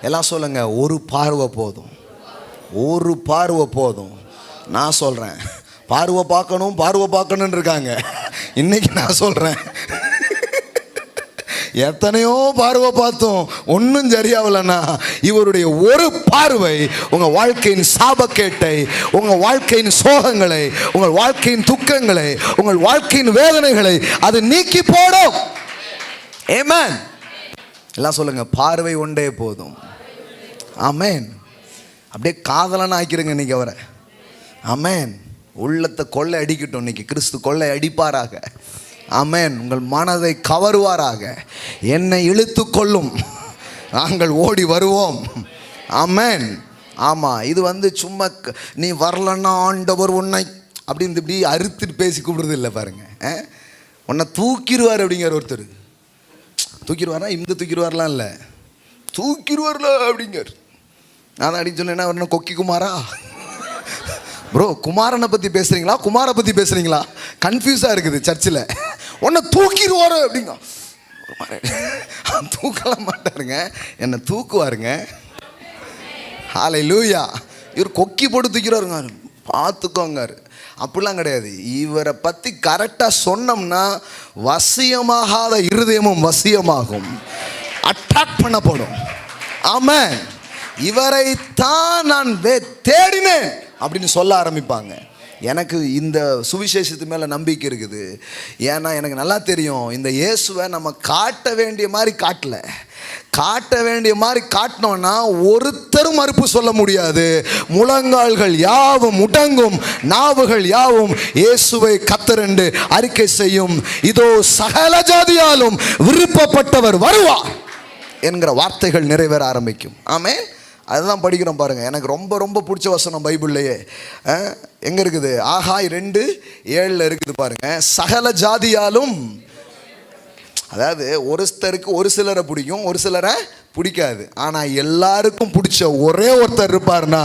எல்லாம் சொல்லுங்கள், ஒரு பார்வை போதும். நான் சொல்கிறேன், பார்வை பார்க்கணுன்னு இருக்காங்க. இன்றைக்கி நான் சொல்கிறேன், எத்தனையோ பார்வை பார்த்தோம், ஒன்றும் சரியாகலன்னா இவருடைய ஒரு பார்வை உங்கள் வாழ்க்கையின் சாபக்கேட்டை, உங்கள் வாழ்க்கையின் சோகங்களை, உங்கள் வாழ்க்கையின் துக்கங்களை, உங்கள் வாழ்க்கையின் வேதனைகளை அது நீக்கி போடும். ஆமென். எல்லாம் சொல்லுங்க, பார்வை ஒன்றே போதும். ஆமென். அப்படியே காதலன்னு ஆக்கிருங்க இன்னைக்கு அவரை. ஆமென். உள்ளத்தை கொள்ளை அடிக்கட்டும். இன்னைக்கு கிறிஸ்து கொள்ளை அடிப்பாராக. ஆமென். உங்கள் மனதை கவருவாராக. என்னை இழுத்து கொள்ளும், நாங்கள் ஓடி வருவோம். ஆமென். ஆமாம், இது சும்மா நீ வரலன்னா ஆண்டவர் உன்னை அப்படின்னு இப்படி அறுத்துட்டு பேசி கூப்பிடுறது இல்லை பாருங்க. உன்னை தூக்கிடுவார் அப்படிங்கிற ஒருத்தர். தூக்கிடுவாரா? இந்த தூக்கிடுவார்லாம் இல்லை, தூக்கிடுவார்ல அப்படிங்கிற. நான் அப்படின்னு சொன்னேன்னா என்ன கொக்கி குமாரா? ப்ரோ, குமாரனை பற்றி பேசுகிறீங்களா குமாரை பற்றி பேசுகிறீங்களா? கன்ஃபியூஸாக இருக்குது சர்ச்சில். உன்னை தூக்கிடுவார் அப்படிங்க. தூக்கலாம் மாட்டாருங்க, என்னை தூக்குவாருங்க. ஹல்லேலூயா. இவர் கொக்கி போட்டு தூக்கிறாருங்க, பார்த்துக்கோங்க. அப்படிலாம் கிடையாது. இவரை பற்றி கரெக்டாக சொன்னோம்னா வசியமாகாத இருதயமும் வசியமாகும், அட்டாக் பண்ணப்படும். ஆமென். இவரைத்தான் நான் தேடினேன் அப்படின்னு சொல்ல ஆரம்பிப்பாங்க. எனக்கு இந்த சுவிசேஷத்து மேலே நம்பிக்கை இருக்குது. ஏன்னா எனக்கு நல்லா தெரியும், இந்த இயேசுவை நம்ம காட்ட வேண்டிய மாதிரி காட்டல. காட்ட வேண்டிய மாதிரி காட்டினோன்னா ஒருத்தரும் மறுப்பு சொல்ல முடியாது. முழங்கால்கள் யாவும் முடங்கும், நாவுகள் யாவும் இயேசுவை கர்த்தர் என்று அறிக்கை செய்யும். இதோ சகல ஜாதியாலும் விருப்பப்பட்டவர் வருவார் என்கிற வார்த்தைகள் நிறைவேற ஆரம்பிக்கும். ஆமென். அதுதான் படிக்கிறோம் பாருங்க. எனக்கு ரொம்ப ரொம்ப பிடிச்ச வசனம் பைபிள்லையே எங்கே இருக்குது? ஆகாய் 2:7 இருக்குது பாருங்க. சகல ஜாதியாலும், அதாவது ஒருத்தருக்கு ஒரு சிலரை பிடிக்கும், ஒரு சிலரை பிடிக்காது. ஆனால் எல்லாருக்கும் பிடிச்ச ஒரே ஒருத்தர் இருப்பார்னா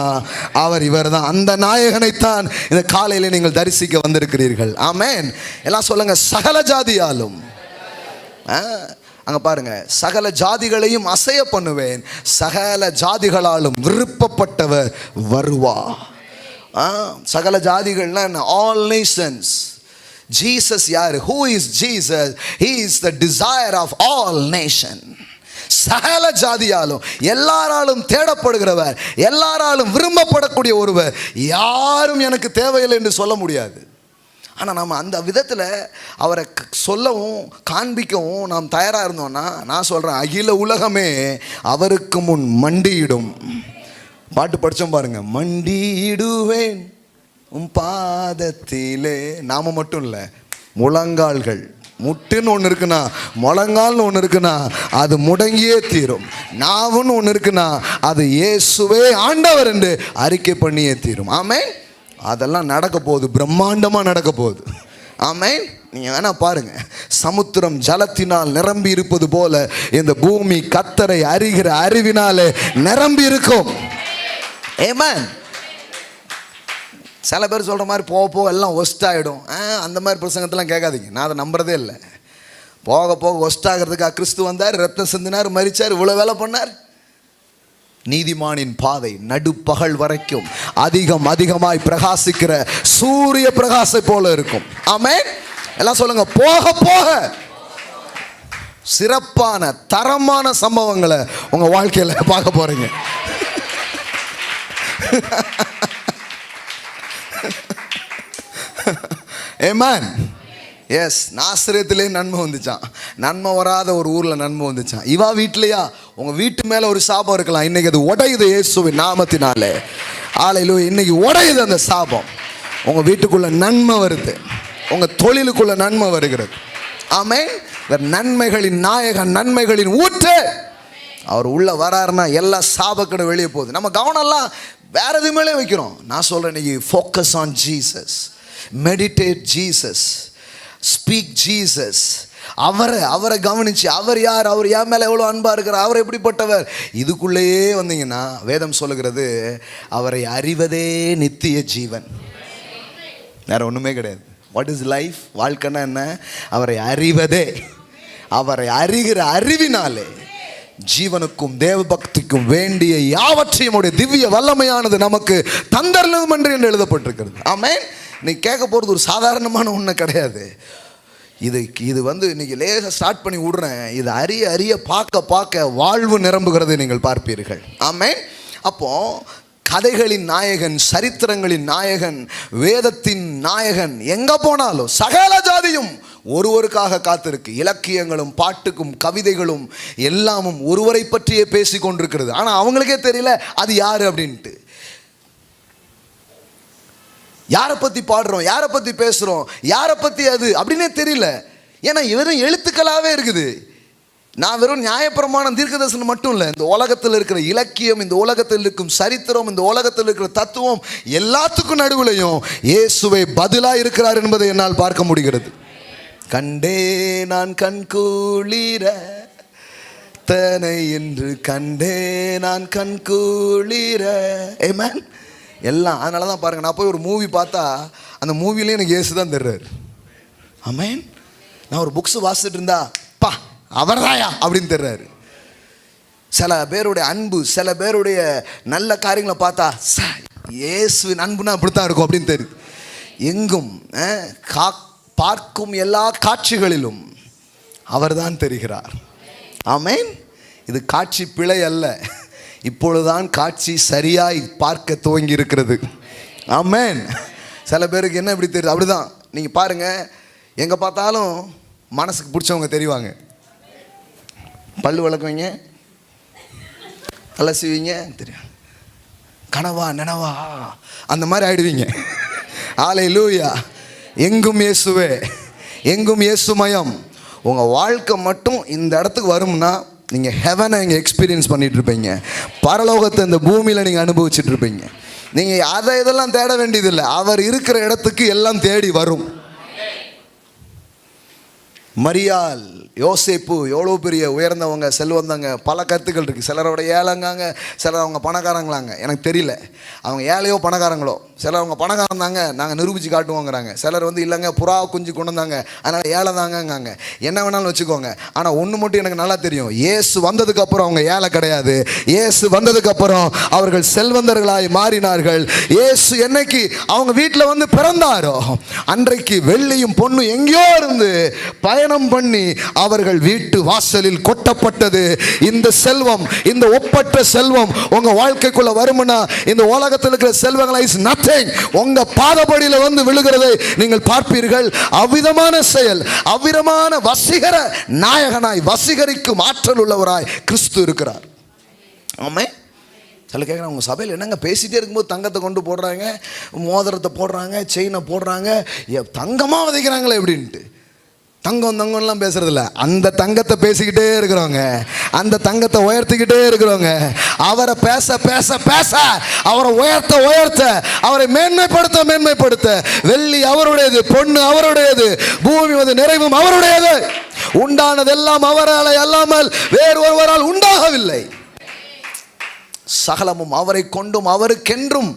அவர் இவர் தான். அந்த நாயகனைத்தான் இந்த காலையில் நீங்கள் தரிசிக்க வந்திருக்கிறீர்கள். ஆமென். எல்லாம் சொல்லுங்க, சகல ஜாதியாலும். அங்கே பாருங்க, சகல ஜாதிகளையும் அசைய பண்ணுவேன், சகல ஜாதிகளாலும் விருப்பப்பட்டவர் வருவா. சகல ஜாதிகள்னா ஆல் நேஷன்ஸ். ஜீசஸ் யாரு? Who is Jesus? He is the desire of all nation. சகல ஜாதியாலும், எல்லாராலும் தேடப்படுகிறவர், எல்லாராலும் விரும்பப்படக்கூடிய ஒருவர். யாரும் எனக்கு தேவையில்லை என்று சொல்ல முடியாது. ஆனால் நம்ம அந்த விதத்தில் அவரை சொல்லவும் காண்பிக்கவும் நாம் தயாராக இருந்தோம்னா, நான் சொல்கிறேன், அகில உலகமே அவருக்கு முன் மண்டியிடும். பாட்டு படித்தோம் பாருங்க, மண்டியிடுவேன் உன் பாதத்திலே. நாம மட்டும் இல்லை, முழங்கால்கள். முட்டுன்னு ஒன்று இருக்குன்னா, முழங்கால்னு ஒன்று இருக்குன்னா அது முடங்கியே தீரும். நாவுன்னு ஒன்று இருக்குன்னா அது இயேசுவே ஆண்டவர் என்று அறிக்கை பண்ணியே தீரும். ஆமென். அதெல்லாம் நடக்க போகுது, பிரம்மாண்டமாக நடக்க போகுது. ஆமென். நீங்கள் வேணா பாருங்க, சமுத்திரம் ஜலத்தினால் நிரம்பி இருப்பது போல இந்த பூமி கர்த்தரை அறிகிற அறிவினாலே நிரம்பி இருக்கும். ஆமென். சில பேர் சொல்கிற மாதிரி போக போக எல்லாம் ஒஸ்ட் ஆகிடும், அந்த மாதிரி பிரசங்கத்தெல்லாம் கேட்காதீங்க. நான் அதை நம்புறதே இல்லை. போக போக ஒஸ்ட் ஆகிறதுக்காக கிறிஸ்து வந்தார், ரத்தம் சிந்தினார், மரிச்சார், இவ்வளோ வேலை பண்ணார். நீதிமானின் பாதை நடுப்பகல் வரைக்கும் அதிகமாய் பிரகாசிக்கிற சூரிய பிரகாசை போல இருக்கும். ஆமென். எல்லாம் சொல்லுங்க, போக போக சிறப்பான தரமான சம்பவங்களை உங்க வாழ்க்கையில பார்க்க போறீங்க. ஆமென். எஸ், நாசரேத்திலே நன்மை வந்துச்சான். நன்மை வராத ஒரு ஊரில் நன்மை வந்துச்சான். இவா வீட்லையா? உங்கள் வீட்டு மேலே ஒரு சாபம் இருக்கலாம், இன்னைக்கு அது உடையுது இயேசுவின் நாமத்தினாலே. ஹல்லேலூயா. இன்னைக்கு உடையுது அந்த சாபம். உங்கள் வீட்டுக்குள்ள நன்மை வருது, உங்கள் தொழிலுக்குள்ள நன்மை வருகிறது. ஆமென். நன்மைகளின் நாயகன், நன்மைகளின் ஊற்று அவர் உள்ள வராருன்னா எல்லா சாபக்கடை வெளியே போகுது. நம்ம கவனம்லாம் வேற எது மேலே வைக்கிறோம். நான் சொல்கிறேன், இன்னைக்கு focus on Jesus, meditate Jesus, speak Jesus. அவரை கவனிச்சு, அவர் யார், அவர் என் மேலே எவ்வளோ அன்பாக இருக்கிறார், அவர் எப்படிப்பட்டவர், இதுக்குள்ளேயே வந்தீங்கன்னா வேதம் சொல்லுகிறது அவரை அறிவதே நித்திய ஜீவன். வேற ஒன்றுமே கிடையாது. What is life? வாழ்க்கைன்னா என்ன? அவரை அறிவதே. அவரை அறிகிற அறிவினாலே ஜீவனுக்கும் தேவ பக்திக்கும் வேண்டிய யாவற்றையும் திவ்ய வல்லமையானது நமக்கு தந்தரலும் என்று எழுதப்பட்டிருக்கிறது. ஆமென். நீ கேட்க போகிறது ஒரு சாதாரணமான ஒன்று கிடையாது. இது இன்னைக்கு லேசாக ஸ்டார்ட் பண்ணி விடுறேன். இது அறிய அறிய பார்க்க வாழ்வு நிரம்புகிறதை நீங்கள் பார்ப்பீர்கள். ஆமென். அப்போ கதைகளின் நாயகன், சரித்திரங்களின் நாயகன், வேதத்தின் நாயகன் எங்கே போனாலும் சகல ஜாதியும் ஒருவருக்காக காத்திருக்கு. இலக்கியங்களும் பாட்டுக்கும் கவிதைகளும் எல்லாமும் ஒருவரை பற்றியே பேசி கொண்டிருக்கிறது. ஆனால் அவங்களுக்கே தெரியல அது யாரு அப்படின்ட்டு. யாரை பற்றி பாடுறோம், யாரை பற்றி பேசுகிறோம், யாரை பற்றி அது அப்படின்னே தெரியல. ஏன்னா வெறும் எழுத்துக்களாகவே இருக்குது. நான் வெறும் நியாயப்பிரமாணம் தீர்க்கதரிசனம் மட்டும் இல்லை, இந்த உலகத்தில் இருக்கிற இலக்கியம், இந்த உலகத்தில் இருக்கும் சரித்திரம், இந்த உலகத்தில் இருக்கிற தத்துவம் எல்லாத்துக்கும் நடுவுலையும் இயேசுவை பதிலாக இருக்கிறார் என்பதை என்னால் பார்க்க முடிகிறது. கண்டே நான் கண்குளிர தனை என்று கண்டே நான் கண்குளிர. ஆமென். எல்லாம் அதனால தான் பாருங்கள், நான் போய் ஒரு மூவி பார்த்தா அந்த மூவிலேயே எனக்கு இயேசு தான் தர்றாரு. ஆமென். நான் ஒரு புக்ஸ் வாசிச்சுட்டு இருந்தா பா அவர்தாயா அப்படின்னு தர்றாரு. சில பேருடைய அன்பு, சில பேருடைய நல்ல காரியங்களை பார்த்தா இயேசுவின் அன்புனா அப்படித்தான் இருக்கும் அப்படின்னு தெரியுது. எங்கும் பார்க்கும் எல்லா காட்சிகளிலும் அவர்தான் தெரிகிறார். ஆமென். இது காட்சி பிழை அல்ல, இப்பொழுதுதான் காட்சி சரியாய் பார்க்க துவங்கி இருக்கிறது. ஆமென். சில பேருக்கு என்ன இப்படி தெரியுது, அப்படிதான். நீங்கள் பாருங்கள், எங்கே பார்த்தாலும் மனசுக்கு பிடிச்சவங்க தெரிவாங்க. பல்லு விளக்குவீங்க, தலை செய்வீங்க, தெரியும், கனவா நினவா அந்த மாதிரி ஆயிடுவீங்க. ஹல்லேலூயா. எங்கும் இயேசுவே, எங்கும் இயேசுமயம். உங்கள் வாழ்க்கை மட்டும் இந்த இடத்துக்கு வரும்னா நீங்கள் ஹெவனை இங்கே எக்ஸ்பீரியன்ஸ் பண்ணிகிட்டு இருப்பீங்க. பரலோகத்தை இந்த பூமியில் நீங்கள் அனுபவிச்சுட்டு இருப்பீங்க. நீங்கள் அதை இதெல்லாம் தேட வேண்டியதில்லை, அவர் இருக்கிற இடத்துக்கு எல்லாம் தேடி வரும். மரியாள், யோசேப்பு எவ்வளோ பெரிய உயர்ந்தவங்க, செல்வந்தங்க, பல கருத்துக்கள் இருக்குது. சிலரோட ஏழைங்காங்க, சிலர் அவங்க பணக்காரங்களாங்க, எனக்கு தெரியல அவங்க ஏழையோ பணக்காரங்களோ. சிலர் அவங்க பணக்காரன் தாங்க, நாங்கள் நிரூபித்து காட்டுவோங்கிறாங்க. சிலர் இல்லைங்க புறா குஞ்சு கொண்டு வந்தாங்க அதனால் ஏழை தாங்கங்காங்க. என்ன வேணாலும் வச்சுக்கோங்க. ஆனால் ஒன்று மட்டும் எனக்கு நல்லா தெரியும், இயேசு வந்ததுக்கப்புறம் அவங்க ஏழை கிடையாது. இயேசு வந்ததுக்கப்புறம் அவர்கள் செல்வந்தர்களாய் மாறினார்கள். இயேசு என்னைக்கு அவங்க வீட்டில் பிறந்தாரோ அன்றைக்கு வெள்ளியும் பொண்ணும் எங்கேயோ இருந்து பயணம் பண்ணி அவர்கள் வீட்டு வாசலில் கொட்டப்பட்டது. இந்த செல்வம், இந்த ஒப்பற்ற செல்வம் உங்க வாழ்க்கைக்குள்ள வரும்னா இந்த உலகத்தில் இருக்கிற செல்வங்கள் இஸ் நத்திங். உங்க பாதபடியில் விழுகிறதை நீங்கள் பார்ப்பீர்கள். அவ்விதமான செயல், அவ்விதமான வசீகர நாயகனாய், வசீகரிக்கும் ஆற்றல் உள்ளவராய் கிறிஸ்து இருக்கிறார். ஆமென். சில கேட்குறாங்க, உங்கள் சபையில் என்னங்க பேசிகிட்டே இருக்கும்போது தங்கத்தை கொண்டு போடுறாங்க, மோதிரத்தை போடுறாங்க, செயினை போடுறாங்க, தங்கமாக விதைக்கிறாங்களே எப்படின்ட்டு. தங்கம் தங்கம்லாம் பேசுறதில்ல, அந்த தங்கத்தை பேசிக்கிட்டே இருக்கிறோங்க, அந்த தங்கத்தை உயர்த்திக்கிட்டே இருக்கிறோங்க. அவரை பேச பேச பேச, அவரை உயர்த்த உயர்த்த, அவரை மேன்மைப்படுத்த மேன்மைப்படுத்த, வெள்ளி அவருடையது, பொண்ணு அவருடையது, பூமி நிறைவும் அவருடையது. உண்டானதெல்லாம் அவரால் அல்லாமல் வேறு ஒருவரால் உண்டாகவில்லை. சகலமும் அவரை கொண்டும் அவருக்கென்றும்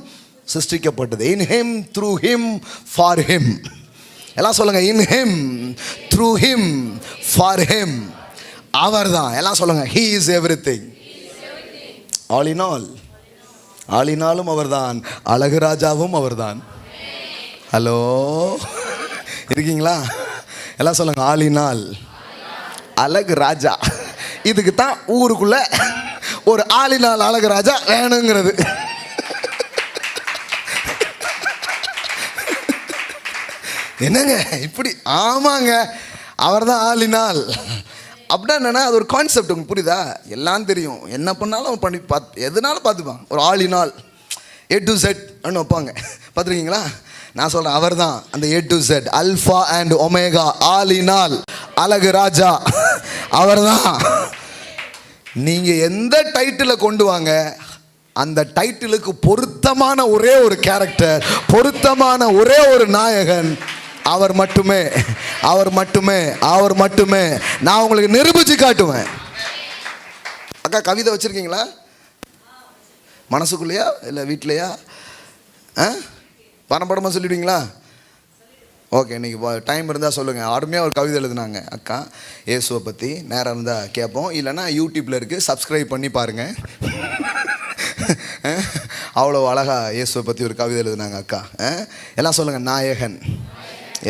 சிருஷ்டிக்கப்பட்டது. In him, through him, for him. எல்லாம் சொல்லுங்க, in him, through him, for him. அவர் தான். எல்லாம் சொல்லுங்க, he is everything, all in all. All in ஆலும் அவர் தான், அழகு ராஜாவும் அவர் தான். ஹலோ, இருக்கீங்களா? எல்லாம் சொல்லுங்க, ஆல் இன் ஆல், அழகு ராஜா. இதுக்கு தான் ஊருக்குள்ள ஒரு ஆளினால் அழகு ராஜா வேணுங்கிறது. என்னங்க இப்படி? ஆமாங்க, அவர் தான் ஆளினால். அப்படின்னா என்னன்னா, அது ஒரு கான்செப்ட். உங்களுக்கு புரியுதா? எல்லாம் தெரியும், என்ன பண்ணாலும் பண்ணி எதுனாலும் பார்த்துப்பாங்க. ஒரு ஆளினால் A to Z ன்னு வைப்பாங்க, பார்த்துருக்கீங்களா? நான் சொல்கிறேன், அவர் தான் அந்த A to Z, alpha and omega, ஆளினால் அழகு ராஜா அவர் தான். நீங்கள் எந்த டைட்டிலை கொண்டு வாங்க, அந்த டைட்டிலுக்கு பொருத்தமான ஒரே ஒரு கேரக்டர், பொருத்தமான ஒரே ஒரு நாயகன் அவர் மட்டுமே, அவர் மட்டுமே, அவர் மட்டுமே. நான் உங்களுக்கு நிரூபிச்சு காட்டுவேன். அக்கா, கவிதை வச்சிருக்கீங்களா மனசுக்குள்ளேயா இல்லை வீட்லையா? பணப்படமாக சொல்லிடுவீங்களா? ஓகே, இன்றைக்கி டைம் இருந்தால் சொல்லுங்கள். அருமையாக ஒரு கவிதை எழுதுனாங்க அக்கா, இயேசுவை பற்றி. நேரம் இருந்தால் கேட்போம், இல்லைன்னா யூடியூப்பில் இருக்குது, சப்ஸ்கிரைப் பண்ணி பாருங்கள். அவ்வளோ அழகாக இயேசுவை பற்றி ஒரு கவிதை எழுதுனாங்க அக்கா. எல்லாம் சொல்லுங்கள், நாயகன்,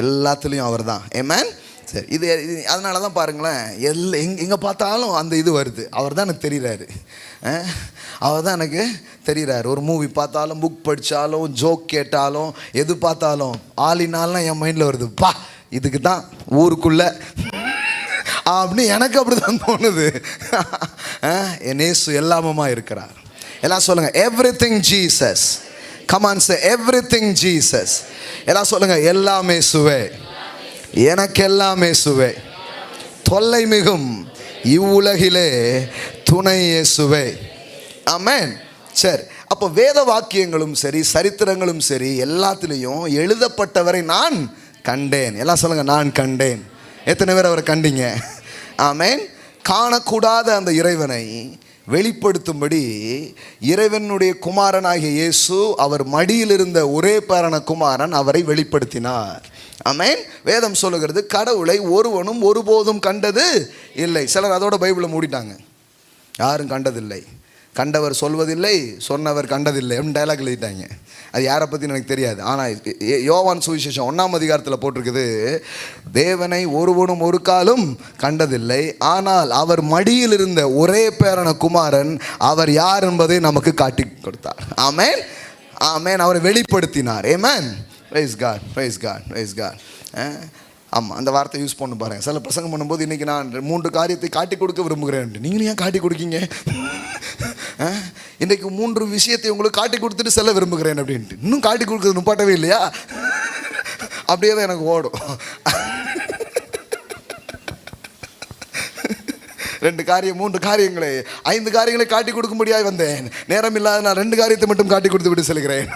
எல்லாத்துலேயும் அவர் தான். ஆமென். சரி, இது அதனால தான் பாருங்களேன், எங்கே பார்த்தாலும் அந்த இது வருது. அவர் தான் எனக்கு தெரிகிறாரு, அவர் தான் எனக்கு தெரிகிறார். ஒரு மூவி பார்த்தாலும், புக் படித்தாலும், ஜோக் கேட்டாலும், எது பார்த்தாலும் ஆளினாலாம் என் மைண்டில் வருது. பா, இதுக்கு தான் ஊருக்குள்ளே அப்படின்னு எனக்கு அப்படி தான் தோணுது. என் இயேசு எல்லாமுமா இருக்கிறார். எல்லாம் சொல்லுங்கள், everything Jesus Come on, say everything Jesus. எல்லாம் சொல்லுங்க, எல்லாமே சுவே, எனக்கு எல்லாமே சுவே, தொல்லை மிகும் இவ்வுலகிலே துணை இயேசுவே. ஆமென். சரி, அப்போ வேத வாக்கியங்களும் சரி சரித்திரங்களும் சரி எல்லாத்துலேயும் எழுதப்பட்டவரை நான் கண்டேன். எல்லாம் சொல்லுங்க, நான் கண்டேன். எத்தனை பேர் அவரை கண்டீங்க? ஆமென். காணக்கூடாத அந்த இறைவனை வெளிப்படுத்தும்படி இறைவனுடைய குமாரனாகிய இயேசு, அவர் மடியில் இருந்த ஒரே பேரான குமாரன், அவரை வெளிப்படுத்தினார். ஆமென். வேதம் சொல்லுகிறது, கடவுளை ஒருவனும் ஒருபோதும் கண்டது இல்லை. சிலர் அதோட பைபிளை மூடிட்டாங்க. யாரும் கண்டதில்லை, கண்டவர் சொல்வதில்லை, சொன்னவர் கண்டதில்லை அப்படின்னு டைலாக் எழுதிட்டாங்க. அது யாரை பற்றி எனக்கு தெரியாது. ஆனால் யோவான் சுவிசேஷம் 1ஆம் அதிகாரத்தில் போட்டிருக்குது, தேவனை ஒருவனும் ஒரு காலும் கண்டதில்லை, ஆனால் அவர் மடியில் இருந்த ஒரே பேரான குமாரன் அவர் யார் என்பதை நமக்கு காட்டி கொடுத்தார். ஆமென், ஆமென். அவரை வெளிப்படுத்தினார். Amen. Praise God, praise God, praise God. ஆமாம், அந்த வார்த்தை யூஸ் பண்ண பாருங்க. சில பிரசங்கம் பண்ணும்போது இன்றைக்கி நான் 3 காரியத்தை காட்டி கொடுக்க விரும்புகிறேன். நீங்களும் ஏன் காட்டி கொடுக்கீங்க? இன்றைக்கு 3 விஷயத்தை உங்களுக்கு காட்டி கொடுத்துட்டு செல்ல விரும்புகிறேன் அப்படின்ட்டு. இன்னும் காட்டி கொடுக்குறது நுப்பாட்டவே இல்லையா? அப்படியே தான் எனக்கு ஓடும். 2 காரியம் 3 காரியங்களை 5 காரியங்களை காட்டி கொடுக்கும்படியாக வந்தேன். நேரம் இல்லாத நான் 2 காரியத்தை மட்டும் காட்டி கொடுத்து விட்டு செல்கிறேன்.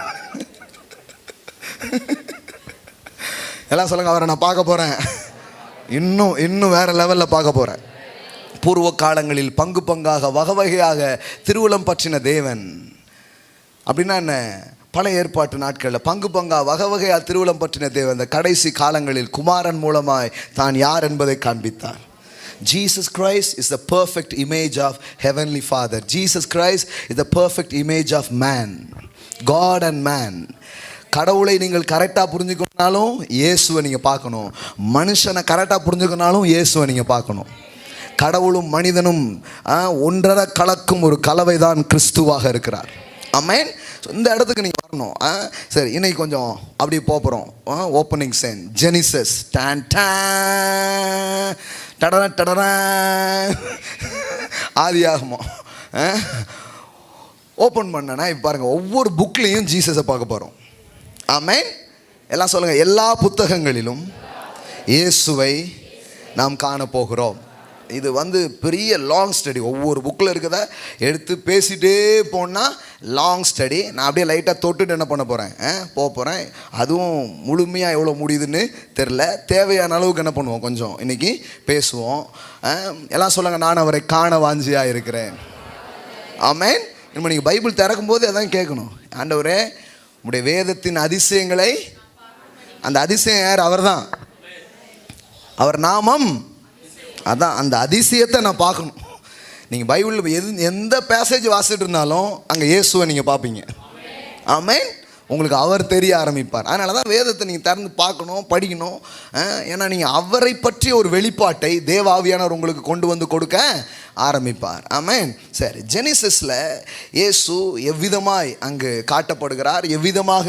எல்லாம் சொல்லுங்க, அவரை நான் பார்க்க போகிறேன். இன்னும் வேறு லெவலில் பார்க்க போகிறேன். பூர்வ காலங்களில் பங்கு பங்காக வகை வகையாக திருவுளம் பற்றின தேவன் அப்படின்னா என்ன? பழைய ஏற்பாட்டு நாட்களில் பங்கு பங்காக வகை வகையாக திருவுளம் பற்றின தேவன் இந்த கடைசி காலங்களில் குமாரன் மூலமாய் தான் யார் என்பதை காண்பித்தார். Jesus Christ is the perfect image of Heavenly Father. Jesus Christ is the perfect image of man, God and man. கடவுளை நீங்கள் கரெக்டாக புரிஞ்சுக்கணுனாலும் இயேசுவை நீங்கள் பார்க்கணும். மனுஷனை கரெக்டாக புரிஞ்சுக்கணுனாலும் இயேசுவை நீங்கள் பார்க்கணும். கடவுளும் மனிதனும் ஒன்றரை கலக்கும் ஒரு கலவை தான் கிறிஸ்துவாக இருக்கிறார். ஆமென். இந்த இடத்துக்கு நீங்கள் வரணும். சரி, இன்னைக்கு கொஞ்சம் அப்படி போகிறோம். ஓப்பனிங் சைன் ஜெனிசஸ் டான் டடர டடர ஆதியாகமம் ஓப்பன் பண்ணனா இப்போ பாருங்கள், ஒவ்வொரு புக்லேயும் ஜீசஸை பார்க்க போகிறோம். ஆமென். எல்லாம் சொல்லுங்கள், எல்லா புத்தகங்களிலும் இயேசுவை நாம் காண போகிறோம். இது பெரிய லாங் ஸ்டடி. ஒவ்வொரு புக்கில் இருக்கிறத எடுத்து பேசிகிட்டே போனால் லாங் ஸ்டடி. நான் அப்படியே லைட்டாக தொட்டுட்டு என்ன பண்ண போகிறேன், போகிறேன். அதுவும் முழுமையாக எவ்வளோ முடியுதுன்னு தெரில. தேவையான அளவுக்கு என்ன பண்ணுவோம், கொஞ்சம் இன்றைக்கி பேசுவோம். எல்லாம் சொல்லுங்கள், நான் அவரை காண வாஞ்சியாக இருக்கிறேன். ஆமென். நம்ம நீங்கள் பைபிள் திறக்கும்போது அதான் கேட்கணும், ஆண்டவரே உடைய வேதத்தின் அதிசயங்களை. அந்த அதிசயம் யார்? அவர் தான். அவர் நாமம் அதான். அந்த அதிசயத்தை நான் பார்க்கணும். நீங்கள் பைபிளில் எந்த பேசேஜ் வாசிட்டு இருந்தாலும் அங்கே இயேசுவை நீங்கள் பார்ப்பீங்க. ஆமென். உங்களுக்கு அவர் தெரிய ஆரம்பிப்பார். அதனால தான் வேதத்தை நீங்கள் திறந்து பார்க்கணும், படிக்கணும். ஏன்னா நீங்கள் அவரை பற்றிய ஒரு வெளிப்பாட்டை தேவாவியானவர் உங்களுக்கு கொண்டு வந்து கொடுக்க ஆரம்பிப்பார். ஆமென். சரி, ஜெனிசஸில் இயேசு எவ்விதமாய் அங்கு காட்டப்படுகிறார், எவ்விதமாக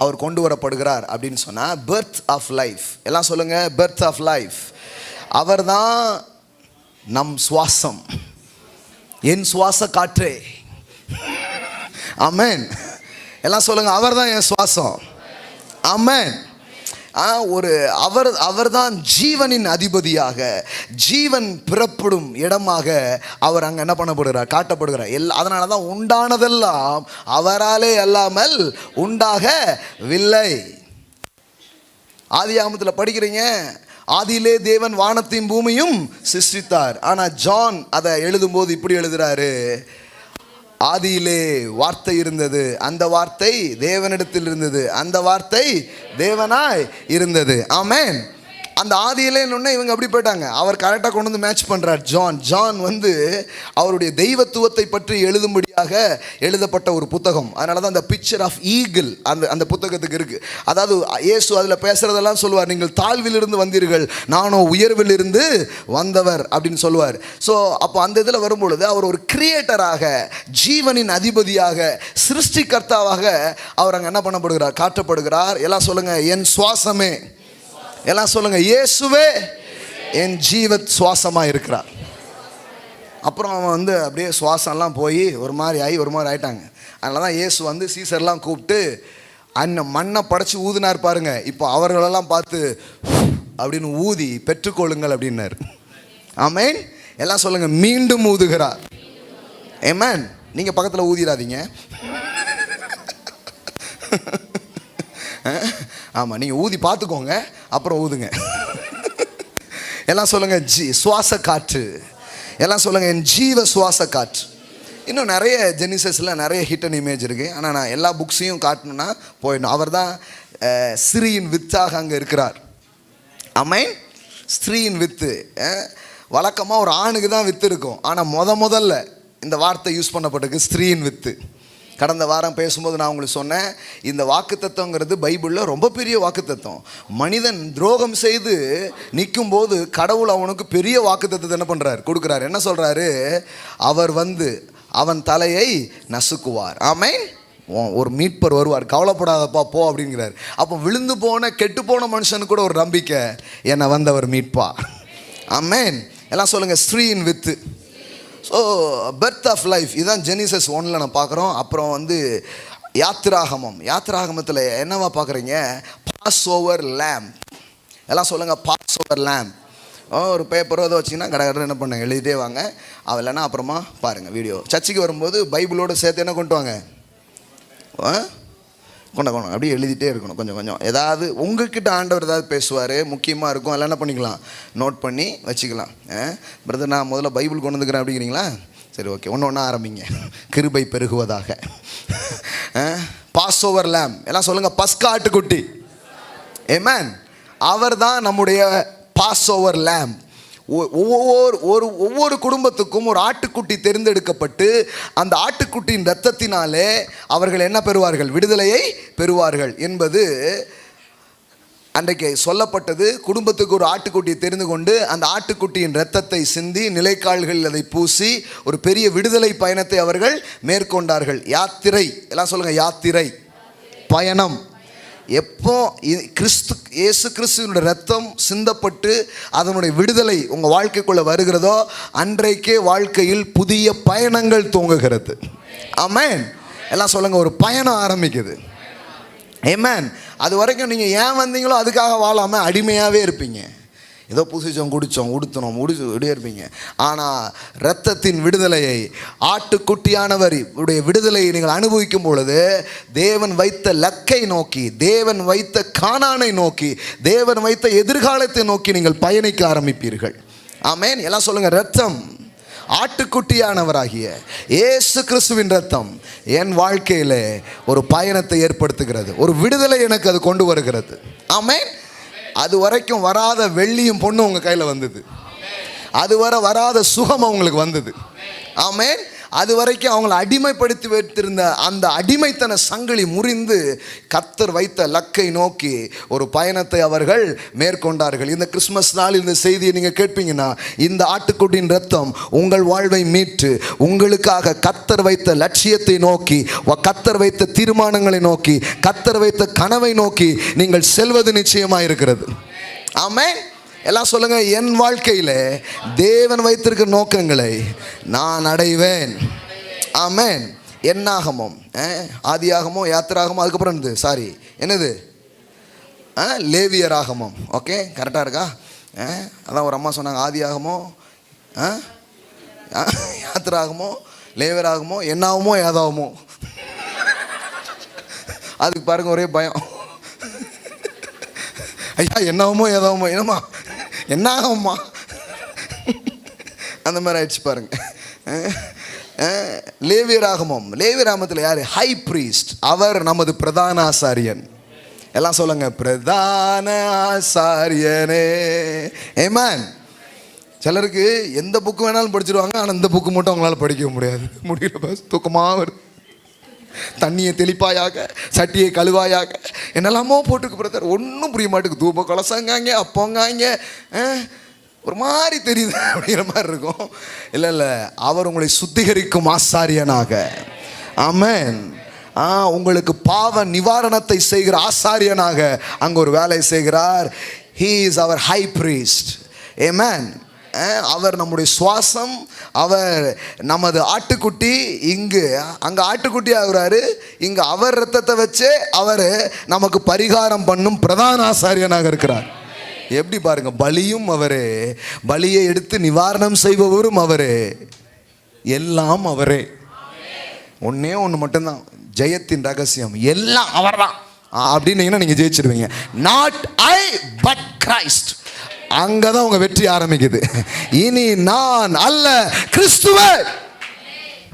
அவர் கொண்டு வரப்படுகிறார் அப்படின்னு சொன்னால், பர்த் ஆஃப் லைஃப். எல்லாம் சொல்லுங்கள், பர்த் ஆஃப் லைஃப். அவர் தான் நம் சுவாசம், என் சுவாச காற்றே. ஆமென். எல்லாம் சொல்லுங்கள், அவர் தான் என் சுவாசம். ஆமென். அவர் தான் ஜீவனின் அதிபதியாக, ஜீவன் பிறப்படும் இடமாக அவர் அங்கே என்ன பண்ணப்படுகிறார், காட்டப்படுகிறார். அதனால தான் உண்டானதெல்லாம் அவராலே அல்லாமல் உண்டாகவில்லை. ஆதியாகமத்தில் படிக்கிறீங்க, ஆதியிலே தேவன் வானத்தையும் பூமியும் சிருஷ்டித்தார். ஆனால் ஜான் அதை எழுதும்போது இப்படி எழுதுறாரு, ஆதியிலே வார்த்தை இருந்தது, அந்த வார்த்தை தேவனிடத்தில் இருந்தது, அந்த வார்த்தை தேவனாய் இருந்தது. ஆமென். அந்த ஆதியிலே இவங்க அப்படி போயிட்டாங்க. அவர் கரெக்டாக கொண்டு வந்து மேட்ச் பண்ணுறார். ஜான் அவருடைய தெய்வத்துவத்தை பற்றி எழுதும்படியாக எழுதப்பட்ட ஒரு புத்தகம். அதனால தான் அந்த பிக்சர் ஆஃப் ஈகிள் அந்த புத்தகத்துக்கு இருக்குது. அதாவது இயேசு அதில் பேசுகிறதெல்லாம் சொல்லுவார், நீங்கள் தாழ்விலிருந்து வந்தீர்கள், நானோ உயர்வில் இருந்து வந்தவர் அப்படின்னு சொல்லுவார். ஸோ அப்போ அந்த இதில் வரும்பொழுது அவர் ஒரு கிரியேட்டராக, ஜீவனின் அதிபதியாக, சிருஷ்டிகர்த்தாவாக அவர் அங்கே என்ன பண்ணப்படுகிறார், காட்டப்படுகிறார். எல்லாம் சொல்லுங்கள், என் சுவாசமே. எல்லாம் சொல்லுங்க, இயேசுவே என் ஜீவ சுவாசமாக இருக்கிறார். அப்புறம் அவன் வந்து அப்படியே சுவாசம்லாம் போய் ஒரு மாதிரி ஆயிட்டாங்க. அதனால தான் இயேசு வந்து சீசர்லாம் கூப்பிட்டு மண்ணை படைச்சி ஊதினார் பாருங்க. இப்போ அவர்களெல்லாம் பார்த்து அப்படின்னு ஊதி பெற்றுக்கொள்ளுங்கள் அப்படின்னாரு. ஆமென். எல்லாம் சொல்லுங்க, மீண்டும் ஊதுகிறார். ஆமென். நீங்க பக்கத்தில் ஊதிடாதீங்க. ஆமாம், நீங்கள் ஊதி பார்த்துக்கோங்க, அப்புறம் ஊதுங்க. எல்லாம் சொல்லுங்க, சுவாச காற்று. எல்லாம் சொல்லுங்க, என் ஜீவ சுவாச காற்று. இன்னும் நிறைய ஜெனிசஸில் நிறைய ஹிட்டன் இமேஜ் இருக்குது. ஆனால் நான் எல்லா புக்ஸையும் காட்டணுன்னா போயிடணும். அவர் தான் ஸ்திரீயின் வித்தாக அங்கே இருக்கிறார். ஆமென். ஸ்திரீயின் வித்து. வழக்கமாக ஒரு ஆணுக்கு தான் வித்து இருக்கும். ஆனால் முதல்ல இந்த வார்த்தை யூஸ் பண்ணப்பட்டிருக்கு, ஸ்திரீயின் வித்து. கடந்த வாரம் பேசும்போது நான் உங்களுக்கு சொன்னேன், இந்த வாக்குத்தத்தங்கிறது பைபிளில் ரொம்ப பெரிய வாக்குத்தத்தம். மனிதன் துரோகம் செய்து நிற்கும்போது கடவுள் அவனுக்கு பெரிய வாக்குத்தத்தத்தை என்ன பண்ணுறாரு, கொடுக்குறாரு. என்ன சொல்கிறாரு, அவர் வந்து அவன் தலையை நசுக்குவார். ஆமென். ஒரு மீட்பர் வருவார், கவலைப்படாதப்பா போ அப்படிங்கிறார். அப்போ விழுந்து போன கெட்டு போன மனுஷனுக்கு கூட ஒரு நம்பிக்கை, என்னை வந்தவர் மீட்பா. ஆமென். எல்லாம் சொல்லுங்கள், ஸ்திரீயின் with. So birth of life, இதுதான் ஜெனிசஸ் 1 நான் பார்க்குறோம். அப்புறம் வந்து யாத்திராகமத்தில் என்னவா பார்க்குறீங்க, பாஸ் ஓவர் லேம்ப். எல்லாம் சொல்லுங்கள், பாஸ் ஓவர் லேம்ப். ஒரு பேப்பரோ அதை வச்சிங்கன்னா கடை என்ன பண்ணுங்க, எழுதிட்டே வாங்க. இல்லைன்னா அப்புறமா பாருங்கள் வீடியோ. சர்ச்சுக்கு வரும்போது பைபிளோடு சேர்த்து என்ன கொண்டு வாங்க, கொண்டு அப்படியே எழுதிட்டே இருக்கணும். கொஞ்சம் ஏதாவது உங்ககிட்ட ஆண்டவர் ஏதாவது பேசுவார், முக்கியமாக இருக்கும், அதெல்லாம் என்ன பண்ணிக்கலாம், நோட் பண்ணி வச்சுக்கலாம். பிரதர், நான் முதல்ல பைபிள் கொண்டு வந்துக்கிறேன் அப்படிங்கிறீங்களா? சரி, ஓகே, ஒன்று ஆரம்பிங்க. கிருபை பெருகுவதாக. Pass over லேம். எல்லாம் சொல்லுங்கள், பஸ்கா ஆட்டுக்குட்டி. ஆமென். அவர் தான் நம்முடைய பாஸ் ஓவர் லேம். ஒவ்வொரு குடும்பத்துக்கும் ஒரு ஆட்டுக்குட்டி தேர்ந்தெடுக்கப்பட்டு அந்த ஆட்டுக்குட்டியின் இரத்தத்தினாலே அவர்கள் என்ன பெறுவார்கள், விடுதலையை பெறுவார்கள் என்பது அன்றைக்கு சொல்லப்பட்டது. குடும்பத்துக்கு ஒரு ஆட்டுக்குட்டியை தெரிந்து கொண்டு அந்த ஆட்டுக்குட்டியின் இரத்தத்தை சிந்தி நிலைக்கால்களில் அதை பூசி ஒரு பெரிய விடுதலை பயணத்தை அவர்கள் மேற்கொண்டார்கள். யாத்திரை. எல்லாம் சொல்லுங்கள், யாத்திரை, பயணம். எப்போ இயேசு கிறிஸ்துவினுடைய ரத்தம் சிந்தப்பட்டு அதனுடைய விடுதலை உங்கள் வாழ்க்கைக்குள்ளே வருகிறதோ அன்றைக்கே வாழ்க்கையில் புதிய பயணங்கள் துவங்குகிறது. ஆமென். எல்லாம் சொல்லுங்கள், ஒரு பயணம் ஆரம்பிக்குது. ஆமென். அது வரைக்கும் நீங்கள் ஏன் வந்தீங்களோ அதுக்காக வாழாமல் அடிமையாகவே இருப்பீங்க. ஏதோ புசிச்சோம், குடித்தோம், உடுத்தினோம், இப்படியே இருப்பீங்க. ஆனால் இரத்தத்தின் விடுதலையை, ஆட்டுக்குட்டியானவர் உடைய விடுதலையை நீங்கள் அனுபவிக்கும் பொழுது தேவன் வைத்த லக்கை நோக்கி, தேவன் வைத்த கானானை நோக்கி, தேவன் வைத்த எதிர்காலத்தை நோக்கி நீங்கள் பயணிக்க ஆரம்பிப்பீர்கள். ஆமென். எல்லாம் சொல்லுங்கள், இரத்தம், ஆட்டுக்குட்டியானவராகிய இயேசு கிறிஸ்துவின் இரத்தம் என் வாழ்க்கையில் ஒரு பயணத்தை ஏற்படுத்துகிறது, ஒரு விடுதலை எனக்கு அது கொண்டு வருகிறது. ஆமென். அது வரைக்கும் வராத வெள்ளியும் பொண்ணும் உங்கள் கையில் வந்தது. அதுவரை வராத சுகம் அவங்களுக்கு வந்தது. ஆமென். அது வரைக்கும் அவங்களை அடிமைப்படுத்தி வைத்திருந்த அந்த அடிமைத்தன சங்கிலி முறிந்து கர்த்தர் வைத்த லக்கை நோக்கி ஒரு பயணத்தை அவர்கள் மேற்கொண்டார்கள். இந்த கிறிஸ்மஸ் நாள் இந்த செய்தியை நீங்கள் கேட்பீங்கன்னா, இந்த ஆட்டுக்குட்டியின் இரத்தம் உங்கள் வாழ்வை மீட்டு உங்களுக்காக கர்த்தர் வைத்த லட்சியத்தை நோக்கி, கர்த்தர் வைத்த தீர்மானங்களை நோக்கி, கர்த்தர் வைத்த கனவை நோக்கி நீங்கள் செல்வது நிச்சயமாக இருக்கிறது. ஆமென். எல்லாம் சொல்லுங்க, என் வாழ்க்கையில் தேவன் வைத்திருக்கிற நோக்கங்களை நான் அடைவேன். ஆமென். என்னாகமம், ஆதியாகமம், யாத்திராகமம், அதுக்கப்புறம் என்னது லேவியராகமம். ஓகே, கரெக்டாக இருக்கா? அதான் ஒரு அம்மா சொன்னாங்க, ஆதியாகமோ, யாத்திராகமோ, லேவியராகமோ, என்னாகுமோ ஏதாகுமோ. அதுக்கு பாருங்க ஒரே பயம். ஐயா என்னாகுமோ ஏதாகுமோ, என்னம்மா என்னாகும்மா, அந்த மாதிரி ஆயிடுச்சு பாருங்க. லேவியராகமம், லேவியராகமத்தில் யார் ஹை பிரீஸ்ட், அவர் நமது பிரதான ஆசாரியன். எல்லாம் சொல்லுங்க, பிரதான ஆசாரியனே. ஆமென். சிலருக்கு எந்த புக்கு வேணாலும் படிச்சிருவாங்க, ஆனால் இந்த புக்கு மட்டும் அவங்களால படிக்க முடியல. தூக்கமாக வருது. தண்ணியை தெளிப்பாயாக, சட்டியை கழுவாயாக, என்னெல்லாமோ போட்டுக்கு பிரதர், ஒன்றும் புரிய மாட்டுக்கு. தூப கலசங்காங்க, அப்போங்காங்க, ஒரு மாதிரி தெரியுது அப்படிங்கிற மாதிரி இருக்கும். இல்லை, அவர் உங்களை சுத்திகரிக்கும் ஆசாரியனாக. ஆமென். உங்களுக்கு பாவ நிவாரணத்தை செய்கிற ஆசாரியனாக அங்கே ஒரு வேலை செய்கிறார். He is our high priest. Amen. அவர் நம்முடைய சுவாசம், அவர் நமது ஆட்டுக்குட்டி. அங்கே ஆட்டுக்குட்டி ஆகுறாரு, இங்கே அவர் ரத்தத்தை வச்சு அவர் நமக்கு பரிகாரம் பண்ணும் பிரதான ஆசாரியனாக இருக்கிறார். எப்படி பாருங்க, பலியும் அவரே, பலியை எடுத்து நிவாரணம் செய்பவரும் அவரே, எல்லாம் அவரே. ஒன்னே ஒன்று மட்டும்தான் ஜெயத்தின் ரகசியம், எல்லாம் அவர் தான் அப்படின்னு நீங்கள் ஜெயிச்சிருவீங்க. Not I but Christ. அங்கதான் உங்க வெற்றி ஆரம்பிக்குது. இனி நான் அல்ல, கிறிஸ்துவே.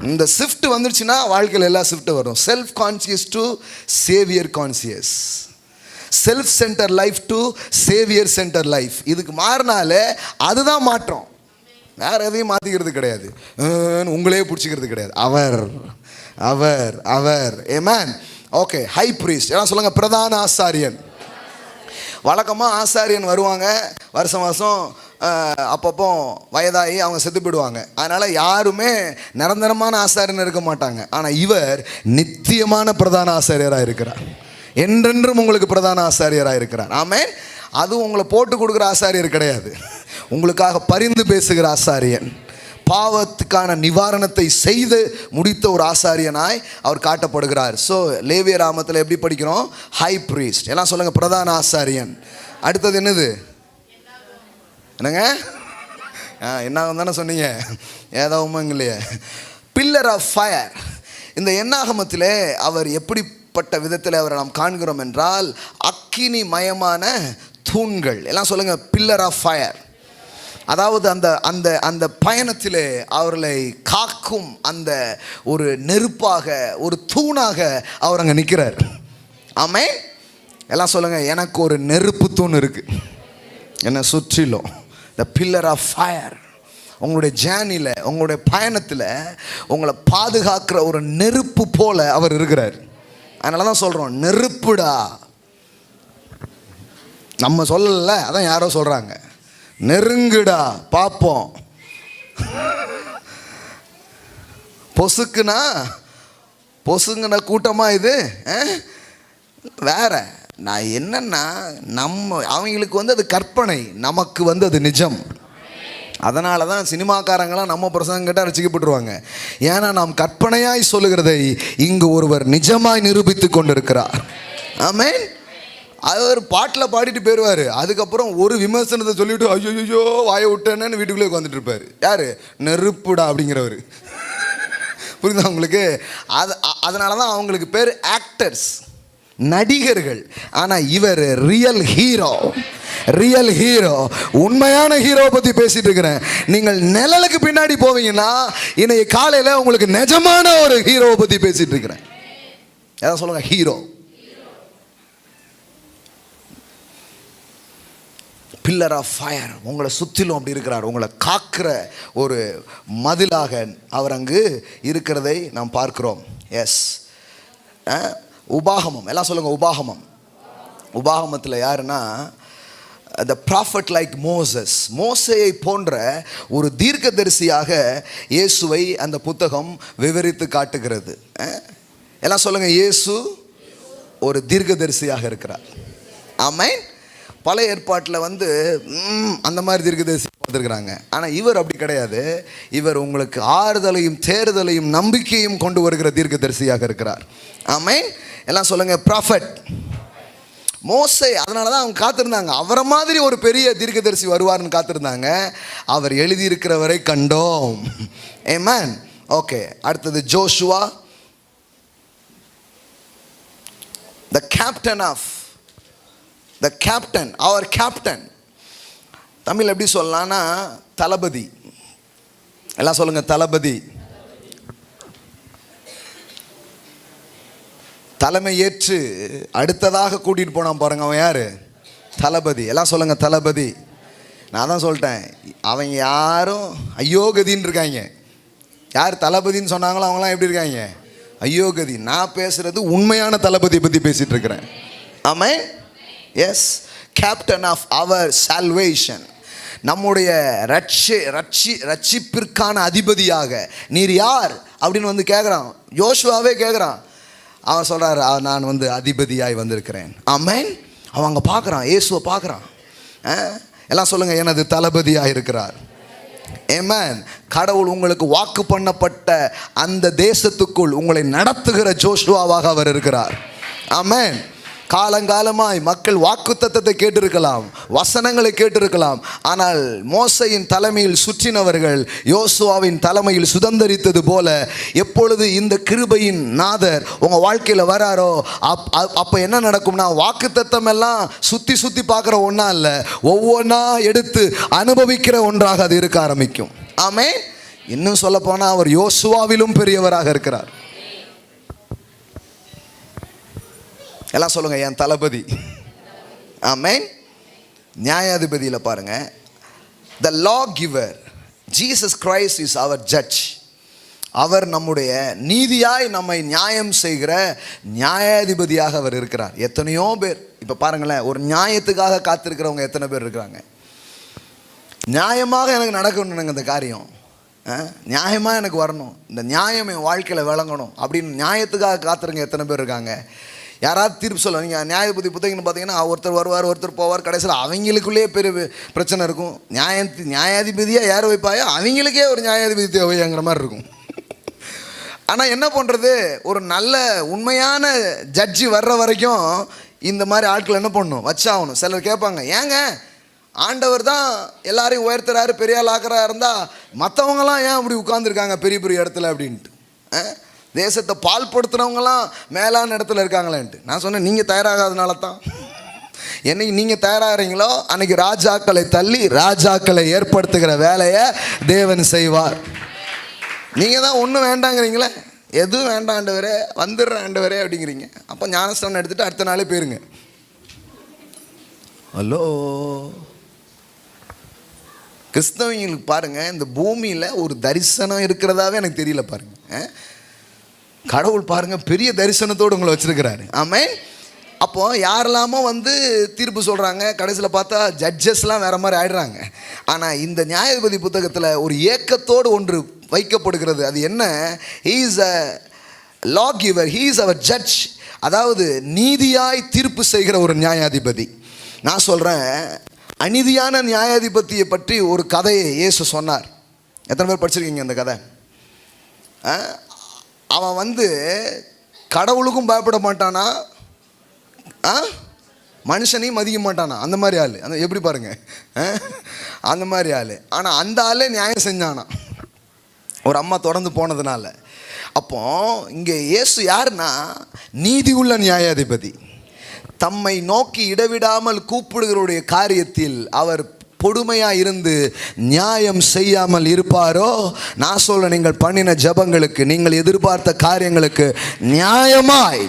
இந்த ஷிஃப்ட் வந்துருச்சுன்னா வாழ்க்கையில் எல்லா ஷிஃப்ட் வரும். Self conscious to Xavier conscious, self centre life to Xavier centre life. இதுக்கு மாறினாலே அதுதான் மாற்றம். வேற எதையும் மாற்றிக்கிறது கிடையாது, உங்களே பிடிச்சிக்கிறது கிடையாது. அவர் அவர் அவர் ஆமென். ஓகே, ஹை பிரீஸ்ட் எல்லாம் சொல்லுங்க, பிரதான ஆசாரியன். வழக்கமாக ஆசாரியன் வருவாங்க, வருஷம் வருஷம் அப்பப்போ வயதாகி அவங்க செத்து போயிடுவாங்க. அதனால் யாருமே நிரந்தரமான ஆசாரியன் இருக்க மாட்டாங்க. ஆனால் இவர் நித்தியமான பிரதான ஆசாரியராக இருக்கிறார், என்றென்றும் உங்களுக்கு பிரதான ஆசாரியராக இருக்கிறார். ஆமென். அதுவும் உங்களை போட்டு கொடுக்குற ஆசாரியர் கிடையாது, உங்களுக்காக பரிந்து பேசுகிற ஆசாரியன், பாவத்துக்கான நிவாரணத்தை செய்து முடித்த ஒரு ஆசாரியனாய் அவர் காட்டப்படுகிறார். ஸோ லேவிய ராமத்தில் எப்படி படிக்கிறோம்? High priest. எல்லாம் சொல்லுங்கள், பிரதான ஆசாரியன். அடுத்தது என்னது? என்னங்க? என்னாகும் தானே சொன்னீங்க, ஏதோ உண்மைங்க இல்லையே. Pillar of fire. இந்த என்னாகமத்திலே அவர் எப்படிப்பட்ட விதத்தில் அவரை நாம் காண்கிறோம் என்றால், அக்கினி மயமான தூண்கள். எல்லாம் சொல்லுங்கள், பில்லர் ஆஃப் ஃபயர். அதாவது அந்த அந்த அந்த பயணத்திலே அவர்களை காக்கும் அந்த ஒரு நெருப்பாக, ஒரு தூணாக அவர் அங்கே நிற்கிறார். ஆமென். எல்லாம் சொல்லுங்கள், எனக்கு ஒரு நெருப்பு தூண் இருக்குது என்னை சுற்றிலும். The pillar of fire. உங்களுடைய ஜேர்னியில், உங்களுடைய பயணத்தில் உங்களை பாதுகாக்கிற ஒரு நெருப்பு போல அவர் இருக்கிறார். அதனால தான் சொல்கிறோம், நெருப்புடா. நம்ம சொல்லலை, அதான் யாரோ சொல்கிறாங்க, நெருங்குடா பார்ப்போம். பொசுங்குன கூட்டமாக இது வேற. நான் என்னன்னா, அவங்களுக்கு வந்து அது கற்பனை, நமக்கு வந்து அது நிஜம். அதனால தான் சினிமாக்காரங்களாம் நம்ம பிரசங்கிட்ட ரசிக்கப்பட்டுருவாங்க. ஏன்னா நாம் கற்பனையாய் சொல்லுகிறதை இங்கு ஒருவர் நிஜமாய் நிரூபித்து கொண்டிருக்கிறார். ஆமென். அவர் பாட்டில் பாடிட்டு போயிடுவார், அதுக்கப்புறம் ஒரு விமர்சனத்தை சொல்லிவிட்டு ஐயோ வாயை விட்டேன்னு வீட்டுக்குள்ளே உட்காந்துட்டு இருப்பார். யார்? நெருப்புடா அப்படிங்கிறவர். புரியுதா உங்களுக்கு? அதனால தான் அவங்களுக்கு பேர் ஆக்டர்ஸ், நடிகர்கள். ஆனால் இவர் ரியல் ஹீரோ, ரியல் ஹீரோ. உண்மையான ஹீரோவை பற்றி பேசிட்டு இருக்கிறேன். நீங்கள் நிழலுக்கு பின்னாடி போவீங்கன்னா இன்னைக்கு காலையில் உங்களுக்கு நிஜமான ஒரு ஹீரோவை பற்றி பேசிட்டு இருக்கிறேன். ஏதாவது சொல்லுங்க, ஹீரோ. Pillar of fire. உங்களை சுற்றிலும் அப்படி இருக்கிறார், உங்களை காக்கிற ஒரு மதிலாக அவர் அங்கு இருக்கிறதை நாம் பார்க்கிறோம். எஸ். உபாகமம். எல்லாம் சொல்லுங்கள், உபாகமம். உபாகமத்தில் யாருன்னா, த ப்ராஃபட் லைக் மோசஸ். மோசையை போன்ற ஒரு தீர்க்கதரிசியாக இயேசுவை அந்த புத்தகம் விவரித்து காட்டுகிறது. எல்லாம் சொல்லுங்கள், இயேசு ஒரு தீர்க்கதரிசியாக இருக்கிறார். ஆமென். பழைய ஏற்பாட்டில் வந்து அந்த மாதிரி தீர்க்கதரிசி பார்த்துருக்குறாங்க. ஆனால் இவர் அப்படி கிடையாது. இவர் உங்களுக்கு ஆறுதலையும் தேறுதலையும் நம்பிக்கையும் கொண்டு வருகிற தீர்க்கதரிசியாக இருக்கிறார். ஆமென். எல்லாம் சொல்லுங்கள், ப்ராஃபட். மோசே, அதனால தான் அவங்க காத்திருந்தாங்க, அவரை மாதிரி ஒரு பெரிய தீர்க்கதரிசி வருவார்னு காத்திருந்தாங்க. அவர் எழுதியிருக்கிறவரை கண்டோம். ஆமென். ஓகே, அடுத்தது Joshua, the captain of the captain, அவர் கேப்டன். தமிழ் எப்படி சொல்லலாம்னா தளபதி. எல்லாம் சொல்லுங்க, தளபதி. தலைமை ஏற்று அடுத்ததாக கூட்டிகிட்டு போனான் பாருங்க, அவன் யார்? தளபதி. எல்லாம் சொல்லுங்க, தளபதி. நான் தான் சொல்லிட்டேன், அவங்க யாரும் ஐயோகதின்னு இருக்காங்க. யார் தளபதின்னு சொன்னாங்களோ அவங்களாம் எப்படி இருக்காங்க? ஐயோகதி. நான் பேசுகிறது உண்மையான தளபதியை பற்றி பேசிகிட்டு இருக்கிறேன். Amen. Yes. Captain of our salvation. நம்முடைய ரட்சிப்பிற்கான அதிபதியாக நீர் யார் அப்படின்னு வந்து கேட்குறான். யோசுவாவே கேட்குறான். அவன் சொல்கிறார், நான் வந்து அதிபதியாய் வந்திருக்கிறேன். ஆமென். அவன் அங்கே பார்க்குறான், இயேசுவை பார்க்குறான். எல்லாம் சொல்லுங்கள், எனது தளபதியாக இருக்கிறார். ஆமென். கடவுள் உங்களுக்கு வாக்கு பண்ணப்பட்ட அந்த தேசத்துக்குள் உங்களை நடத்துகிற ஜோஷுவாவாக அவர் இருக்கிறார். ஆமென். காலங்காலமாய் மக்கள் வாக்குத்தத்தத்தை கேட்டிருக்கலாம், வசனங்களை கேட்டிருக்கலாம். ஆனால் மோசையின் தலைமையில் சுற்றினவர்கள் யோசுவாவின் தலைமையில் சுதந்தரித்தது போல எப்பொழுது இந்த கிருபையின் நாதர் உங்கள் வாழ்க்கையில் வராரோ அப்போ என்ன நடக்கும்னா, வாக்குத்தத்தம் எல்லாம் சுற்றி சுற்றி பார்க்குற ஒன்றா இல்லை, ஒவ்வொன்றா எடுத்து அனுபவிக்கிற ஒன்றாக அது இருக்க ஆரம்பிக்கும். ஆமென். இன்னும் சொல்ல போனால் அவர் யோசுவாவிலும் பெரியவராக இருக்கிறார். எல்லாம் சொல்லுங்க, என் தளபதி. ஆமென். நியாயாதிபதியில் பாருங்க, the law giver Jesus Christ is our judge. அவர் நம்முடைய நீதியாய் நம்மை நியாயம் செய்கிற நியாயாதிபதியாக அவர் இருக்கிறார். எத்தனையோ பேர் இப்போ பாருங்களேன், ஒரு நியாயத்துக்காக காத்திருக்கிறவங்க எத்தனை பேர் இருக்கிறாங்க. நியாயமாக எனக்கு நடக்கணுங்க இந்த காரியம், நியாயமாக எனக்கு வரணும், இந்த நியாயம் என் வாழ்க்கையில் விளங்கணும் அப்படின்னு நியாயத்துக்காக காத்துருங்க எத்தனை பேர் இருக்காங்க. யாராவது தீர்ப்பு சொல்ல, நீங்கள் நியாயாதிபதி புத்தகம்னு பார்த்தீங்கன்னா ஒருத்தர் வருவார், ஒருத்தர் போவார், கடைசியில் அவங்களுக்குள்ளேயே பெரிய பிரச்சனை இருக்கும். நியாயாதிபதியாக யார் வைப்பாயோ அவங்களுக்கே ஒரு நியாயாதிபதி தேவைங்கிற மாதிரி இருக்கும். ஆனால் என்ன பண்ணுறது, ஒரு நல்ல உண்மையான ஜட்ஜி வர்ற வரைக்கும் இந்த மாதிரி ஆட்கள் என்ன பண்ணணும், வச்சாகணும். சிலர் கேட்பாங்க, ஏங்க ஆண்டவர் தான் எல்லாரையும் உயர்த்துறாரு, பெரிய ஆள் ஆக்கிறா இருந்தால் மற்றவங்களாம் ஏன் அப்படி உட்காந்துருக்காங்க பெரிய பெரிய இடத்துல அப்படின்ட்டு, தேசத்தை பால்படுத்துனவங்களாம் மேலான இடத்துல இருக்காங்களேன்ட்டு. நான் சொன்னேன், நீங்கள் தயாராகாதனால தான். என்னைக்கு நீங்கள் தயாராகிறீங்களோ அன்னைக்கு ராஜாக்களை தள்ளி ராஜாக்களை ஏற்படுத்துகிற வேலையை தேவன் செய்வார். நீங்கள் தான் ஒன்றும் வேண்டாங்கிறீங்களே, எதுவும் வேண்டாம் ஆண்டவரே, வந்துடுற ஆண்டவரே அப்படிங்கிறீங்க. அப்போ ஞானஸ்தானம் எடுத்துகிட்டு அடுத்த நாளே போயிருங்க. ஹலோ, கிறிஸ்தவங்களுக்கு பாருங்கள், இந்த பூமியில் ஒரு தரிசனம் இருக்கிறதாவே எனக்கு தெரியல பாருங்கள். கடவுள் பாருங்கள் பெரிய தரிசனத்தோடு உங்களை வச்சுருக்கிறாரு. ஆமென். அப்போது யாரெல்லாமோ வந்து தீர்ப்பு சொல்கிறாங்க, கடைசியில் பார்த்தா ஜட்ஜஸ்லாம் வேறு மாதிரி ஆயிடுறாங்க. ஆனால் இந்த நியாயாதிபதி புத்தகத்தில் ஒரு ஏக்கத்தோடு ஒன்று வைக்கப்படுகிறது. அது என்ன? He is a law giver, he is our judge. அதாவது நீதியாய் தீர்ப்பு செய்கிற ஒரு நியாயாதிபதி. நான் சொல்கிறேன், அநீதியான நியாயாதிபதியை பற்றி ஒரு கதையை இயேசு சொன்னார். எத்தனை பேர் படிச்சிருக்கீங்க அந்த கதை? அவன் வந்து கடவுளுக்கும் பயப்பட மாட்டானா, மனுஷனையும் மதிக்க மாட்டானா, அந்த மாதிரி ஆள். அந்த எப்படி பாருங்க, அந்த மாதிரி ஆள். ஆனால் அந்த ஆளே நியாயம் செஞ்சானா ஒரு அம்மா தொடர்ந்து போனதுனால. அப்போ இங்கே இயேசு யாருன்னா நீதி உள்ள நியாயாதிபதி. தம்மை நோக்கி இடவிடாமல் கூப்பிடுகிறவருடைய காரியத்தில் அவர் பொறுமையாக இருந்து நியாயம் செய்யாமல் இருப்பாரோ, நான் சொல்ல, நீங்கள் பண்ணின ஜபங்களுக்கு, நீங்கள் எதிர்பார்த்த காரியங்களுக்கு நியாயமாய்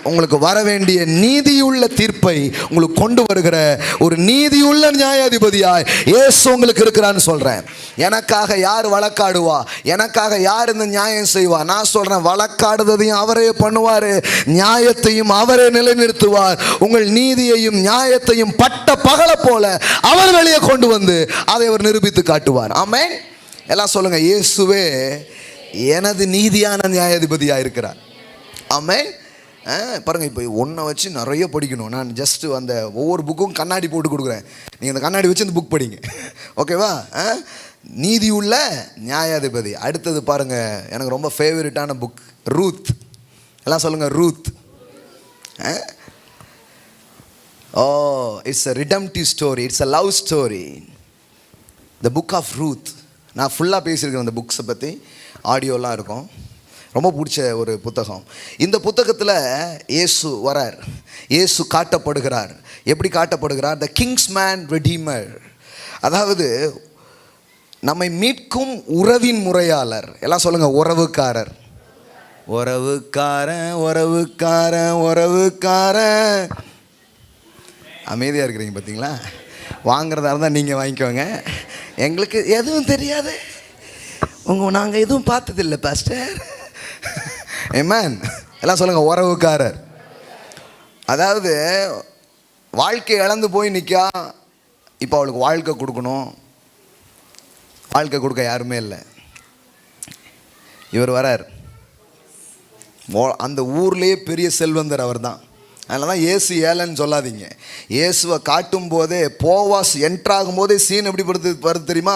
உங்களுக்கு வர வேண்டிய நீதியுள்ள தீர்ப்பை உங்களுக்கு கொண்டு வருகிற ஒரு நீதியுள்ள நியாயாதிபதியாய் இயேசு உங்களுக்கு இருக்கிறான்னு சொல்கிறேன். எனக்காக யார் வழக்காடுவா, எனக்காக யார் இந்த நியாயம் செய்வா? நான் சொல்கிறேன், வழக்காடுவதையும் அவரே பண்ணுவார், நியாயத்தையும் அவரே நிலைநிறுத்துவார். உங்கள் நீதியையும் நியாயத்தையும் பட்ட பகலை போல அவர் வெளியே கொண்டு வந்து அதை அவர் நிரூபித்து காட்டுவார். ஆமென். எல்லாம் சொல்லுங்கள், இயேசுவே எனது நீதியான நியாயாதிபதியாக இருக்கிறார். ஆமென். பாருங்கள், இப்போ ஒன்றை வச்சு நிறைய படிக்கணும். நான் ஜஸ்ட்டு அந்த ஒவ்வொரு புக்கும் கண்ணாடி போட்டு கொடுக்குறேன், நீங்கள் அந்த கண்ணாடி வச்சு அந்த புக் படிங்க, ஓகேவா? நீதி உள்ள நியாயாதிபதி. அடுத்தது பாருங்கள், எனக்கு ரொம்ப ஃபேவரட்டான புக் ரூத். எல்லாம் சொல்லுங்கள், Ruth. It's a redemptive story, it's a love story, the book of Ruth. நான் ஃபுல்லாக பேசியிருக்கிறேன் அந்த புக்ஸை பற்றி, ஆடியோலாம் இருக்கும். ரொம்ப பிடிச்ச ஒரு புத்தகம். இந்த புத்தகத்தில் இயேசு வரார், இயேசு காட்டப்படுகிறார். எப்படி காட்டப்படுகிறார்? த கிங்ஸ் மேன் ரெடீமர். அதாவது நம்மை மீட்கும் உறவின் முறையாளர். எல்லாம் சொல்லுங்கள், உறவுக்காரர். உறவுக்காரன் உறவுக்காரன் உறவுக்காரன். அமைதியாக இருக்கிறீங்க பார்த்தீங்களா? வாங்கிறதா இருந்தால் நீங்கள் வாங்கிக்கோங்க, எங்களுக்கு எதுவும் தெரியாது, நாங்கள் எதுவும் பார்த்ததில்லை பாஸ்டர். ஆமென். எல்லாம் சொல்லுங்கள், உறவுக்காரர். அதாவது வாழ்க்கை இழந்து போய் நிற்கா, இப்போ அவளுக்கு வாழ்க்கை கொடுக்கணும், வாழ்க்கை கொடுக்க யாருமே இல்லை. இவர் வரார், அந்த ஊர்லேயே பெரிய செல்வந்தர் அவர் தான். அதனால தான் இயேசு ஏழைன்னு சொல்லாதீங்க. இயேசுவை காட்டும் போதே போவாஸ் என்ட்ராகும் போதே சீன் எப்படி வருது தெரியுமா?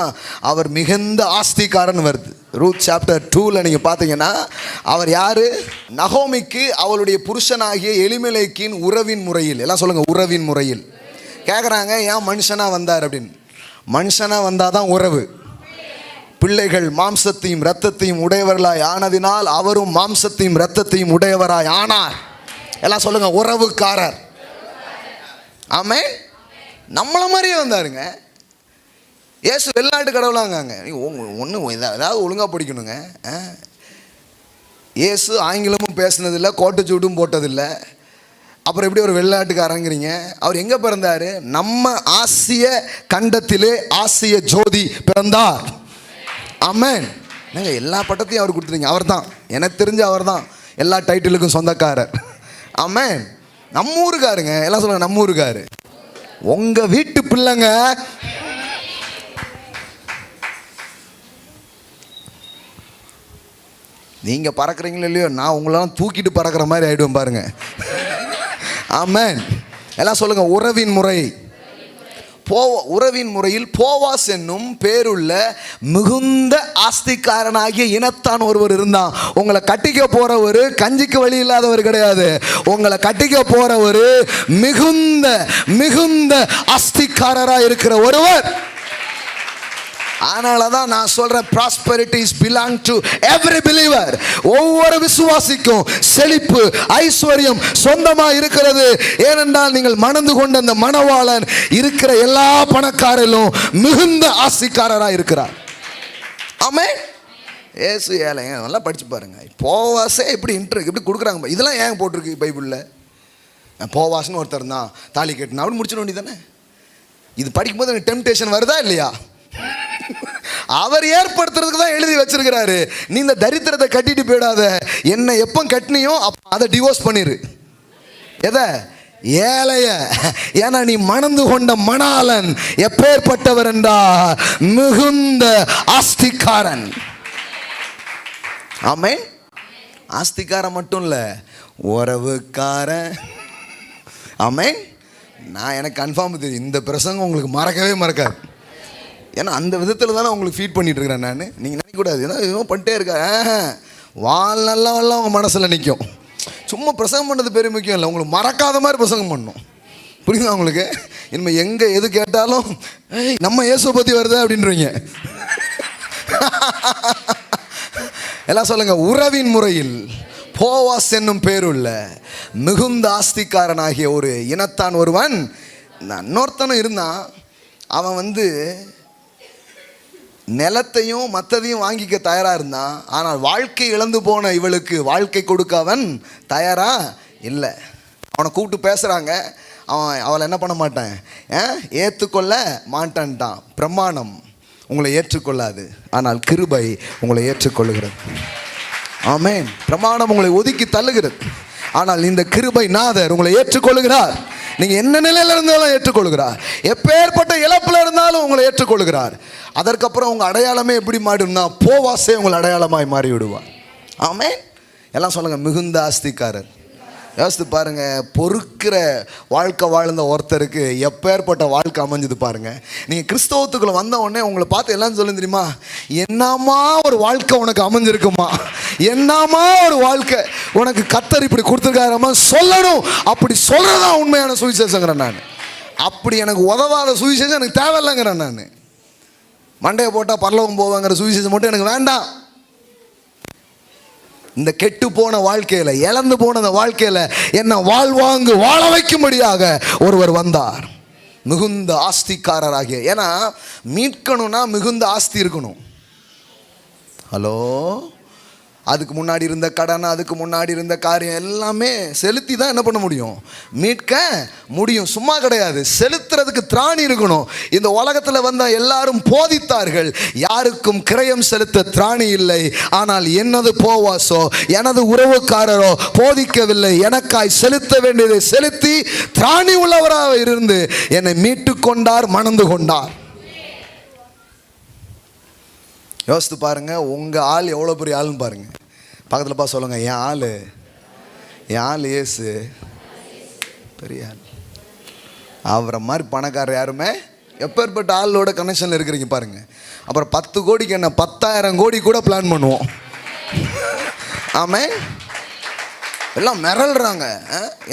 அவர் மிகுந்த ஆஸ்திக்காரன் வருது. ரூத் சாப்டர் 2ல் நீங்கள் பார்த்தீங்கன்னா அவர் யார்? நகோமிக்கு அவளுடைய புருஷனாகிய எலிமெலேக்கின் உறவின் முறையில், எல்லாம் சொல்லுங்கள் உறவின் முறையில். கேட்குறாங்க ஏன் மனுஷனாக வந்தார் அப்படின்னு. மனுஷனாக வந்தால் தான் உறவு. பிள்ளைகள் மாம்சத்தையும் இரத்தத்தையும் உடையவர்களாய் ஆனதினால் அவரும் மாம்சத்தையும் இரத்தத்தையும் உடையவராய் ஆனார். எல்லாம் சொல்லுங்க உறவுக்காரர். ஆமென். நம்மள மாதிரியே வந்தாருங்க. இயேசு வெளிநாட்டு கடவுளாங்க. ஒன்று ஏதாவது ஒழுங்காக படிக்கணுங்க. இயேசு ஆங்கிலமும் பேசினதில்லை, கோட்டு சூட்டும் போட்டதில்லை. அப்புறம் எப்படி ஒரு வெளிநாட்டுக்காரங்கிறீங்க? அவர் எங்கே பிறந்தார்? நம்ம ஆசிய கண்டத்திலே ஆசிய ஜோதி பிறந்தார். ஆமென். நாங்கள் எல்லா பட்டத்தையும் அவர் கொடுத்துருங்க. அவர் தான் எனக்கு தெரிஞ்ச அவர் தான் எல்லா டைட்டிலுக்கும் சொந்தக்காரர். ஆமென். நம்ம ஊருக்காருங்க. எல்லாம் சொல்லுங்க நம்ம ஊருக்காரு. உங்கள் வீட்டு பிள்ளைங்க. நீங்கள் பறக்கிறீங்களோ இல்லையோ, நான் உங்களெல்லாம் தூக்கிட்டு பறக்கிற மாதிரி ஆகிடுவேன் பாருங்க. ஆமென். எல்லாம் சொல்லுங்க உறவின் முறை. உறவின் முறையில் போவாஸ் என்னும் பேருள்ள மிகுந்த ஆஸ்திக்காரனாகிய இனத்தான் ஒருவர் இருந்தான். உங்களை கட்டிக்க போறவர் கஞ்சிக்கு வழி இல்லாதவர் கிடையாது. உங்களை கட்டிக்க போறவர் மிகுந்த மிகுந்த ஆஸ்திக்காரராக இருக்கிற ஒருவர். அதனால தான் நான் சொல்றேன், ப்ராஸ்பெரிட்டிஸ் பிலாங் டு எவ்ரி பிலீவர். ஒவ்வொரு விசுவாசிக்கும் செழிப்பு ஐஸ்வர்யம் சொந்தமாக இருக்கிறது. ஏனென்றால் நீங்கள் மணந்து கொண்ட அந்த மணவாளன் இருக்கிற எல்லா பணக்காரிலும் மிகுந்த ஆஸ்திக்காரராக இருக்கிறார். ஆமென். ஏசு ஏழைங்க. நல்லா படிச்சு பாருங்க. போவாசே எப்படி எப்படி கொடுக்குறாங்க. இதெல்லாம் ஏன் போட்டிருக்கு பைபிளில்? போவாஸ்னு ஒருத்தர் தான் தாலி கட்டினா அப்படி முடிச்சிட வேண்டியதானே. இது படிக்கும்போது எனக்கு டெம்டேஷன் வருதா இல்லையா? அவர் ஏற்படுத்துறதுக்கு தான் எழுதி வச்சிருக்கிறாரு. நீ இந்த தரித்திரத்தை கட்டிட்டு போயிடாத. என்ன எப்போ கட்டினியோ அதை டிவோர்ஸ் பண்ணிரு. எதை? ஏழைய. ஏன்னா நீ மணந்து கொண்ட மணாளன் எப்பேற்பட்டவர் என்றால் மிகுந்த ஆஸ்திக்காரன். ஆமென். ஆஸ்திக்காரன் மட்டும் இல்லை, உறவுக்காரன். ஆமென். நான் எனக்கு கன்ஃபார்ம் தெரியும், இந்த பிரசங்கம் உங்களுக்கு மறக்கவே மறக்காது. ஏன்னா அந்த விதத்தில் தானே உங்களுக்கு ஃபீட் பண்ணிட்டு இருக்கிறேன் நான். நீங்கள் நினைக்கக்கூடாது ஏன்னா எதுவும் பண்ணிட்டே இருக்கா. வாழ்நெல்லாம் உங்கள் மனசில் நிற்கும். சும்மா பிரசங்கம் பண்ணது பெரிய முக்கியம் இல்லை, உங்களுக்கு மறக்காத மாதிரி பிரசங்கம் பண்ணணும். புரியுதா உங்களுக்கு? இனிமேல் எங்கே எது கேட்டாலும் நம்ம இயேசுவை பற்றி வருது அப்படின்றீங்க. எல்லாம் சொல்லுங்க உறவின் முறையில் போவாஸ் என்னும் பேருள்ள மிகுந்த ஆஸ்திக்காரனாகிய ஒரு இனத்தான் ஒருவன். இன்னொருத்தனும் இருந்தான். அவன் நிலத்தையும் மற்றதையும் வாங்கிக்க தயாராக இருந்தான். ஆனால் வாழ்க்கை இழந்து போன இவளுக்கு வாழ்க்கை கொடுக்க அவன் தயாராக இல்லை. அவனை கூப்பிட்டு பேசுகிறாங்க. அவளை என்ன பண்ண மாட்டான், ஏற்றுக்கொள்ள மாட்டான்ட்டான். பிரமாணம் உங்களை ஏற்றுக்கொள்ளாது, ஆனால் கிருபை உங்களை ஏற்றுக்கொள்ளுகிறது. ஆமென். பிரமாணம் உங்களை ஒதுக்கி தள்ளுகிறது, ஆனால் இந்த கிருபை நாதர் உங்களை ஏற்றுக்கொள்ளுகிறார். நீங்கள் என்ன நிலையில் இருந்தாலும் ஏற்றுக்கொள்கிறார். எப்பேற்பட்ட இழப்பில் இருந்தாலும் உங்களை ஏற்றுக்கொள்கிறார். அதற்கப்புறம் உங்கள் அடையாளமே எப்படி மாறிடும்னா போவாசே உங்கள் அடையாளமாய் மாறி விடுவார். ஆமென். எல்லாம் சொல்லுங்கள் மிகுந்த ஆஸ்திக்காரர். யோசித்து பாருங்கள், பொறுக்கிற வாழ்க்கை வாழ்ந்த ஒருத்தருக்கு எப்பேற்பட்ட வாழ்க்கை அமைஞ்சது பாருங்கள். நீங்கள் கிறிஸ்தவத்துக்குள்ளே வந்த உடனே உங்களை பார்த்து எல்லாம் சொல்ல தெரியுமா, என்னமா ஒரு வாழ்க்கை உனக்கு அமைஞ்சிருக்குமா, என்னமா ஒரு வாழ்க்கை உனக்கு கர்த்தர் இப்படி கொடுத்துருக்காரமா சொல்லணும். அப்படி சொல்கிறதான் உண்மையான சுவிசேஷங்கிறேன் நான். அப்படி எனக்கு உதவாத சுவிசேஷம் எனக்கு தேவையில்லைங்கிறேன் நான். மண்டையை போட்டால் பரலோகம் போவாங்கிற சுவிசேஷம் மட்டும் எனக்கு வேண்டாம். இந்த கெட்டு போன வாழ்க்கையில், இழந்து போன அந்த வாழ்க்கையில் என்ன வாழ்வாங்கு வாழ வைக்கும்படியாக ஒருவர் வந்தார், மிகுந்த ஆஸ்திக்காரராகிய. ஏன்னா மீட்கணும்னா மிகுந்த ஆஸ்தி இருக்கணும். ஹலோ, அதுக்கு முன்னாடி இருந்த கடன், அதுக்கு முன்னாடி இருந்த காரியம் எல்லாமே செலுத்தி தான் என்ன பண்ண முடியும், மீட்க முடியும். சும்மா கிடையாது, செலுத்துறதுக்கு திராணி இருக்கணும். இந்த உலகத்தில் வந்த எல்லாரும் போதித்தார்கள், யாருக்கும் கிரயம் செலுத்த திராணி இல்லை. ஆனால் எனது போவாசோ எனது உறவுக்காரரோ போதிக்கவில்லை. எனக்காய் செலுத்த வேண்டியதை செலுத்தி திராணி உள்ளவராக இருந்து என்னை மீட்டு கொண்டார், மணந்து கொண்டார். யோசித்து பாருங்க, உங்கள் ஆள் எவ்வளோ பெரிய ஆளுன்னு பாருங்க. பக்கத்தில் சொல்லுங்க, என் ஆள் இயேசு. பெரிய ஆள். அவரை மாதிரி பணக்காரர் யாருமே எப்பேற்பட்ட ஆளோட கனெக்ஷனில் இருக்கிறீங்க பாருங்க. அப்புறம் 10 கோடிக்கு என்ன 10,000 கோடி கூட பிளான் பண்ணுவோம். ஆமாம், எல்லாம் மிரள்றாங்க.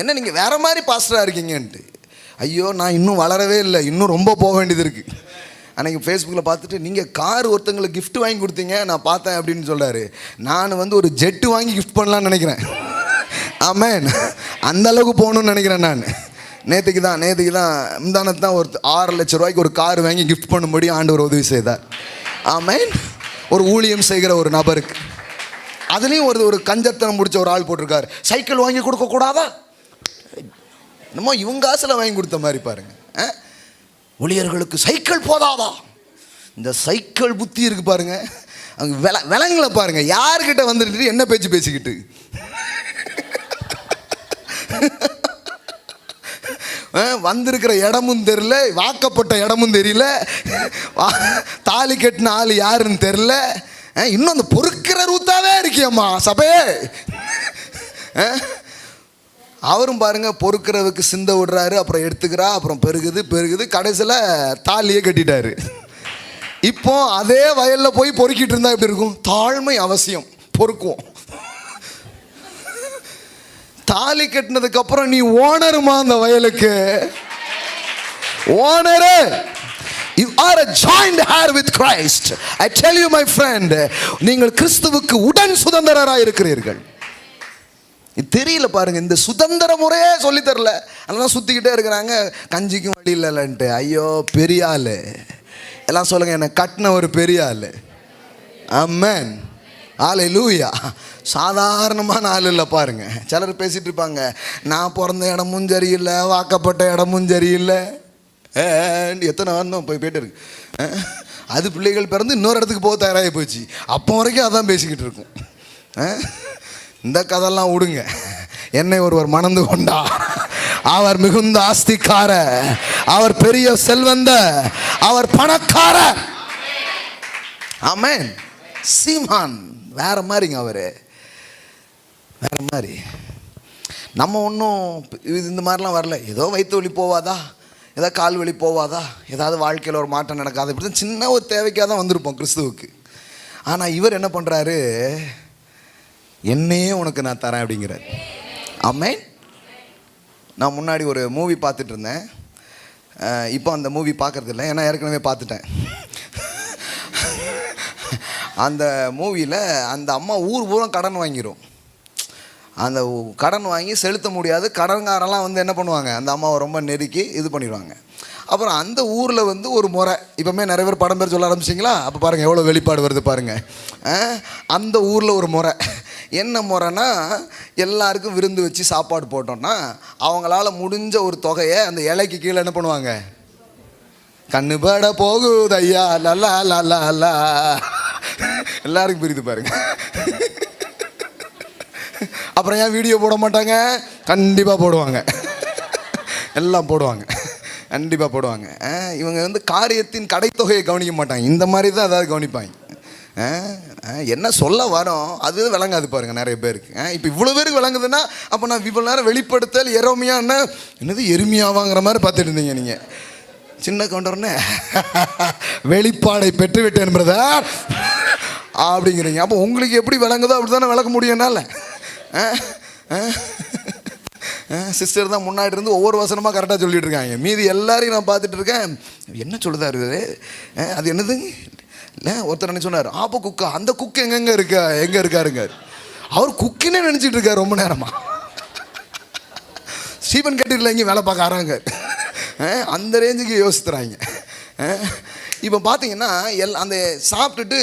என்ன நீங்கள் வேற மாதிரி பாஸ்டராக இருக்கீங்கன்ட்டு. ஐயோ, நான் இன்னும் வளரவே இல்லை, இன்னும் ரொம்ப போக வேண்டியது இருக்குது. அன்றைக்கி ஃபேஸ்புக்கில் பார்த்துட்டு நீங்கள் கார் ஒருத்தங்களுக்கு கிஃப்ட் வாங்கி கொடுத்தீங்க, நான் பார்த்தேன் அப்படின்னு சொல்கிறாரு. நான் வந்து ஒரு ஜெட்டு வாங்கி கிஃப்ட் பண்ணலான்னு நினைக்கிறேன். ஆமேன், அந்த அளவுக்கு போகணுன்னு நினைக்கிறேன் நான். நேற்றுக்கு தான் முந்தானத்து தான் ஒரு 6 லட்ச ரூபாய்க்கு ஒரு கார் வாங்கி கிஃப்ட் பண்ணும்படி ஆண்டவர் உதவி செய்தார். ஆமேன், ஒரு ஊழியம் செய்கிற ஒரு நபருக்கு. அதுலேயும் ஒரு கஞ்சத்தனம் முடிச்ச ஒரு ஆள் போட்டிருக்காரு, சைக்கிள் வாங்கி கொடுக்கக்கூடாதா? என்னமோ இவங்க காசில் வாங்கி கொடுத்த மாதிரி பாருங்க. ஊழியர்களுக்கு சைக்கிள் போதாதா? இந்த சைக்கிள் புத்தி இருக்கு பாருங்க. அங்கே விலங்குல பாருங்க, யாருக்கிட்ட வந்துட்டு என்ன பேச்சு பேசிக்கிட்டு வந்திருக்கிற இடமும் தெரியல, வாக்கப்பட்ட இடமும் தெரியல, தாலி கட்டின ஆள் யாருன்னு தெரியல. இன்னும் அந்த பொறுக்கிற ரூத்தாவே இருக்கியம்மா சபையே. அவரும் பாருங்க பொறுக்கிறதுக்கு சிந்த விடுறாரு, அப்புறம் எடுத்துக்கிறா, அப்புறம் பெருகுது கடைசியில் தாலியே கட்டிட்டாரு. இப்போ அதே வயலில் போய் பொறுக்கிட்டு இருந்தா எப்படி இருக்கும்? தாழ்மை அவசியம், பொறுக்குவோம். தாலி கட்டினதுக்கு அப்புறம் நீ ஓனருமா அந்த வயலுக்கு? Owner. You are a joined heir with Christ. I tell you my friend, நீங்கள் கிறிஸ்துவுக்கு உடன் சுதந்திரராக இருக்கிறீர்கள். தெரியல பாருங்க, இந்த சுதந்திர முறையே சொல்லி தரல. அதெல்லாம் சுற்றிக்கிட்டே இருக்கிறாங்க, கஞ்சிக்கும் வழி இல்லைன்ட்டு. ஐயோ, பெரிய ஆள் எல்லாம் சொல்லுங்க, என்னை கட்டின ஒரு பெரிய ஆள். ஆமென், ஹல்லேலூயா. சாதாரணமான ஆள் இல்லை பாருங்க. சிலர் பேசிகிட்டு இருப்பாங்க, நான் பிறந்த இடமும் சரியில்லை, வாக்கப்பட்ட இடமும் சரியில்லை. எத்தனை வாரம் போயிட்டே இருக்கு. அது பிள்ளைகள் பிறந்து இன்னொரு இடத்துக்கு போக தயாராகி போச்சு. அப்போ வரைக்கும் அதான் பேசிக்கிட்டு இருக்கும். இந்த கதெல்லாம் விடுங்க. என்னை ஒருவர் மணந்து கொண்டா, அவர் மிகுந்த ஆஸ்திக்கார, அவர் பெரிய செல்வந்த, அவர் பணக்கார. ஆமென். சீமான் வேற மாதிரிங்க, அவரு வேற மாதிரி. நம்ம ஒன்றும் இந்த மாதிரிலாம் வரல. ஏதோ வயிற்று வலி போவாதா, ஏதோ கால் வலி போவாதா, ஏதாவது வாழ்க்கையில் ஒரு மாற்றம் நடக்காது, இப்படி தான் சின்ன ஒரு தேவைக்காக தான் வந்திருப்போம் கிறிஸ்துவுக்கு. ஆனால் இவர் என்ன பண்ணுறாரு? என்னையே உனக்கு நான் தரேன் அப்படிங்கிறார். ஆமென். நான் முன்னாடி ஒரு மூவி பார்த்துட்டு இருந்தேன். இப்போ அந்த மூவி பார்க்கறது இல்லை, ஏன்னா ஏற்கனவே பார்த்துட்டேன். அந்த மூவியில் அந்த அம்மா ஊர் பூரா கடன் வாங்கிடும். அந்த கடன் வாங்கி செலுத்த முடியாது. கடன்காரெல்லாம் வந்து என்ன பண்ணுவாங்க, அந்த அம்மாவை ரொம்ப நெருக்கி இது பண்ணிடுவாங்க. அப்புறம் அந்த ஊரில் வந்து ஒரு முறை, இப்போமே நிறைய பேர் படம் பேர் சொல்ல ஆரம்பிச்சிங்களா? அப்போ பாருங்கள் எவ்வளோ வெளிப்பாடு வருது பாருங்கள். அந்த ஊரில் ஒரு முறை என்ன முறைன்னா, எல்லாருக்கும் விருந்து வச்சு சாப்பாடு போட்டோம்னா அவங்களால முடிஞ்ச ஒரு தொகையை அந்த இலைக்கு கீழே என்ன பண்ணுவாங்க, கண்ணுபட போகுது ஐயா லல்லா லல்லா லா. எல்லாருக்கும் புரியுது பாருங்க. அப்புறம் ஏன் வீடியோ போட மாட்டாங்க? கண்டிப்பாக போடுவாங்க, எல்லாம் போடுவாங்க, கண்டிப்பாக போடுவாங்க. இவங்க வந்து காரியத்தின் கடைத்தொகையை கவனிக்க மாட்டாங்க, இந்த மாதிரி தான் அதாவது கவனிப்பாங்க. என்ன சொல்ல வரோம் அது விளங்காது பாருங்க நிறைய பேருக்கு. இப்போ இவ்வளோ பேருக்கு விளங்குதுன்னா அப்போ நான் இவ்வளோ நேரம் வெளிப்படுத்தல் எரோமியா என்னது எருமியாவாங்கிற மாதிரி பார்த்துட்டு இருந்தீங்க நீங்கள். சின்ன கவுண்டர்னு வெளிப்பாடை பெற்றுவிட்டேன் பிரதர் அப்படிங்கிறீங்க. அப்போ உங்களுக்கு எப்படி விளங்குதோ அப்படி தானே விளக்க முடியும்னால. சிஸ்டர் தான் முன்னாடி இருந்து ஒவ்வொரு வசனமாக கரெக்டாக சொல்லிட்டு இருக்காங்க. மீதி எல்லாரையும் நான் பார்த்துட்டு இருக்கேன், என்ன சொல்லுதாரு அது என்னது இல்லை. ஒருத்தர் என்ன சொன்னார், ஆப்போ குக்கா, அந்த குக்கு எங்கே இருக்காருங்க. அவர் குக்கினே நினச்சிட்டு இருக்காரு ரொம்ப நேரமாக. ஸ்டீபன் கேட்டில் இங்கே வேலை பார்க்க ஆறாங்க, அந்த ரேஞ்சுக்கு யோசித்துறாங்க. இப்போ பார்த்தீங்கன்னா அந்த சாப்பிட்டுட்டு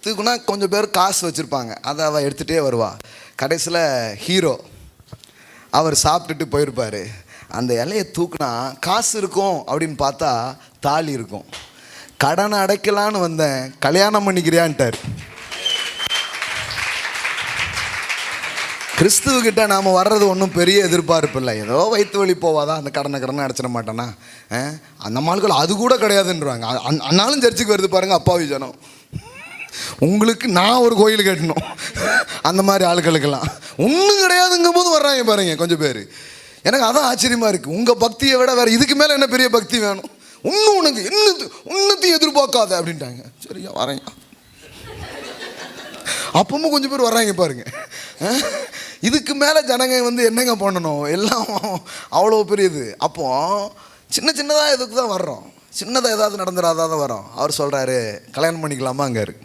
தூக்குனா கொஞ்சம் பேர் காசு வச்சுருப்பாங்க, அதை அவள் எடுத்துகிட்டே வருவா. கடைசியில் ஹீரோ அவர் சாப்பிட்டுட்டு போயிருப்பார். அந்த இலையை தூக்குனா காசு இருக்கும் அப்படின்னு பார்த்தா தாலி இருக்கும். கடனை அடைக்கலான்னு வந்தேன், கல்யாணம் பண்ணிக்கிறியான்ட்டார். கிறிஸ்துவக்கிட்ட நாம் வர்றது ஒன்றும் பெரிய எதிர்பார்ப்பு இல்லை. ஏதோ வயிற்று வலி போவாதா, அந்த கடனை அடைச்சிட மாட்டேன்னா. அந்த மாள்கள் அது கூட கிடையாதுன்றாங்க. அண்ணாலும் சர்ச்சுக்கு வருது பாருங்கள் அப்பாவி ஜனம். உங்களுக்கு நான் ஒரு கோயில் கட்டணும், அந்த மாதிரி ஆளுகளுக்கெல்லாம் ஒன்றும் கிடையாதுங்கும் போது வர்றாங்க பாருங்க கொஞ்சம் பேர். எனக்கு அதான் ஆச்சரியமாக இருக்குது. உங்கள் பக்தியை விட வேறு இதுக்கு மேலே என்ன பெரிய பக்தி வேணும்? இன்னும் உனக்கு இன்னத்தையும் எதிர்பார்க்காத அப்படின்ட்டாங்க. சரியா வரேங்க. அப்பவும் கொஞ்சம் பேர் வர்றாங்க பாருங்க. இதுக்கு மேலே ஜனங்க என்னங்க பண்ணணும்? எல்லாம் அவ்வளோ பெரியது. அப்போ சின்ன சின்னதாக இதுக்கு தான் வர்றோம். சின்னதாக ஏதாவது நடந்துடாதான் வரோம். அவர் சொல்கிறாரு கல்யாணம் பண்ணிக்கலாமா அங்கே இருக்கு.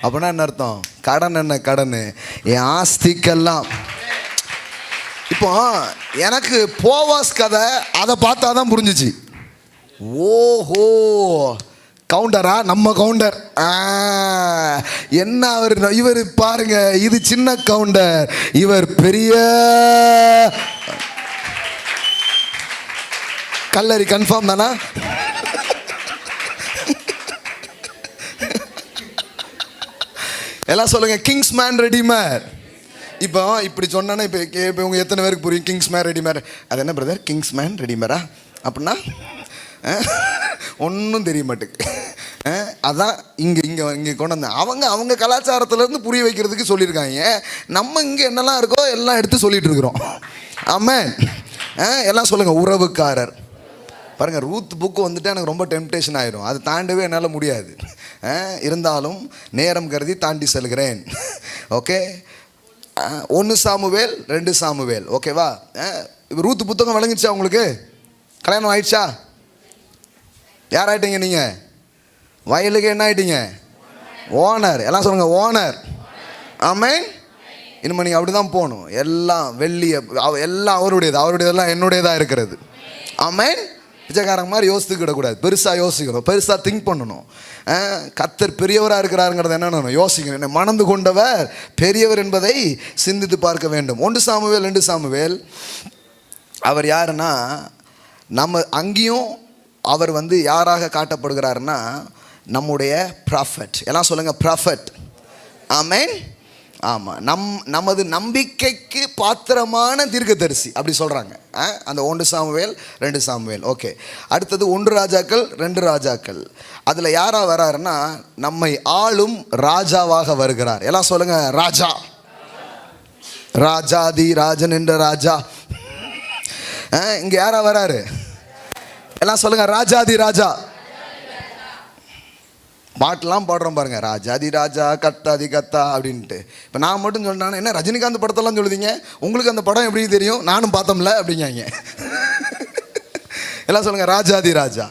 அப்படின்னா என்ன அர்த்தம்? கடன் என்ன கடன்? என் ஆஸ்திக்கெல்லாம். இப்போ எனக்கு போவாஸ் கதை அதை பார்த்தா தான் புரிஞ்சிச்சு. ஓஹோ, கவுண்டரா? நம்ம கவுண்டர் என்ன அவர்? இவர் பாருங்க, இது சின்ன கவுண்டர், இவர் பெரிய கல்லறி. கன்ஃபார்ம் தானா? எல்லாம் சொல்லுங்க, கிங்ஸ் மேன் ரெடிமேட். இப்போ இப்படி சொன்னா இப்போ உங்க எத்தனை பேருக்கு புரியும்? கிங்ஸ் மேன் ரெடிமேட் அது என்ன பிரதர்? கிங்ஸ் மேன் ரெடிமேடா அப்படின்னா ஒன்றும் தெரிய மாட்டேங்குது. அதான் இங்கே கொண்டு வந்தேன். அவங்க கலாச்சாரத்துலேருந்து புரிய வைக்கிறதுக்கு சொல்லியிருக்காங்க. நம்ம இங்கே என்னெல்லாம் இருக்கோ எல்லாம் எடுத்து சொல்லிட்டு இருக்கிறோம். ஆமென். எல்லாம் சொல்லுங்கள், உறவுக்காரர். பாருங்கள், ரூத் புக்கு எனக்கு ரொம்ப டெம்டேஷன் ஆயிரும். அது தாண்டவே என்னால் முடியாது. இருந்தாலும் நேரம் கருதி தாண்டி செல்கிறேன். Okay, 1 Samuel 2 Samuel. ஓகேவா? ரூத் புத்தகம் விளங்கிடுச்சா உங்களுக்கு? கல்யாணம் ஆயிடுச்சா? யார் ஆயிட்டீங்க நீங்கள்? வயலுக்கு என்ன ஆயிட்டீங்க? ஓனர். எல்லாம் சொல்லுங்கள், ஓனர். ஆமென். இனிமே நீங்கள் அப்படி தான் போகணும். எல்லாம் வெள்ளிய எல்லாம் அவருடையதெல்லாம் என்னுடையதாக இருக்கிறது. ஆமென். பிச்சைக்காரங்க மாதிரி யோசித்துக்கிடக்கூடாது. பெருசாக யோசிக்கணும், பெருசாக திங்க் பண்ணணும். கர்த்தர் பெரியவராக இருக்கிறாருங்கிறது என்னென்ன யோசிக்கணும். என்னை மணந்து கொண்டவர் பெரியவர் என்பதை சிந்தித்து பார்க்க வேண்டும். 1 சாமுவேல் 2 சாமுவேல். அவர் யாருன்னா, நம்ம அங்கேயும் அவர் யாராக காட்டப்படுகிறாருன்னா நம்முடைய ப்ராஃபட். எல்லாம் சொல்லுங்கள், ப்ராஃபட். ஆமென். ஆமாம், நமது நம்பிக்கைக்கு பாத்திரமான தீர்க்கதரிசி அப்படி சொல்கிறாங்க. அந்த 1 சாமுவேல் 2 சாமுவேல். ஓகே, அடுத்தது 1 ராஜாக்கள் 2 ராஜாக்கள். அதில் யாராக வராருன்னா நம்மை ஆளும் ராஜாவாக வருகிறார். எல்லாம் சொல்லுங்கள், ராஜா. ராஜாதி ராஜன் என்ற ராஜா. இங்கே யாராக வராரு? எல்லாம் சொல்லுங்கள், ராஜாதி ராஜா. பாட்டெல்லாம் பாடுறோம் பாருங்க, ராஜாதி ராஜா கத்தாதி கத்தா அப்படின்ட்டு. இப்போ நான் மட்டும் சொன்னானே, என்ன ரஜினிகாந்த் படத்தெல்லாம் சொல்லுதீங்க, உங்களுக்கு அந்த படம் எப்படி தெரியும்? நானும் பார்த்தோம்ல அப்படிங்க. எல்லாம் சொல்லுங்க, ராஜாதி ராஜா.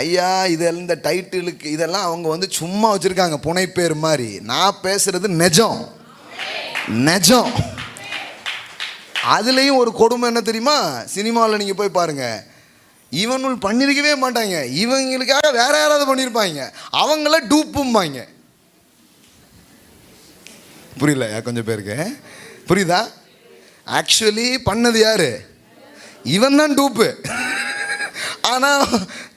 ஐயா, இந்த டைட்டிலுக்கு இதெல்லாம் அவங்க சும்மா வச்சுருக்காங்க, புனைப்பேர் மாதிரி. நான் பேசுறது நிஜம் நிஜம். அதுலேயும் ஒரு கொடுமை என்ன தெரியுமா? சினிமாவில் நீங்கள் போய் பாருங்கள், இவனுள் பண்ணியிருக்கவே மாட்டாங்க, இவங்களுக்காக வேற யாராவது பண்ணியிருப்பாங்க, அவங்கள டூப்பும்பாங்க. புரியல கொஞ்சம் பேருக்கு? புரியுதா? ஆக்சுவலி பண்ணது யாரு? இவன் தான் டூப்பு. ஆனால்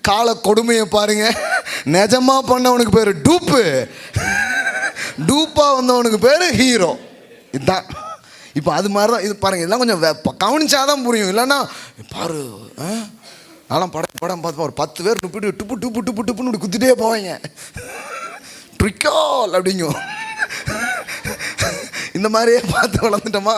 கால கொடுமையை பாருங்க, நிஜமா பண்ணவனுக்கு பேர் டூப்பு, டூப்பா வந்தவனுக்கு பேர் ஹீரோ. இதுதான். இப்போ அது மாதிரி தான் இது. பாருங்க, இதெல்லாம் கொஞ்சம் கவனிச்சாதான் புரியும். இல்லைன்னா பாரு, அதெல்லாம் படம் பார்த்து ஒரு 10 பேர் டுப்பு டுப்பு டுப்பு டுப்பு டுப்புன்னு இப்படி குத்திட்டே போவாங்க. ட்ரிக்கால் அப்படிங்கும். இந்த மாதிரியே பார்த்து வளர்ந்துட்டோமா?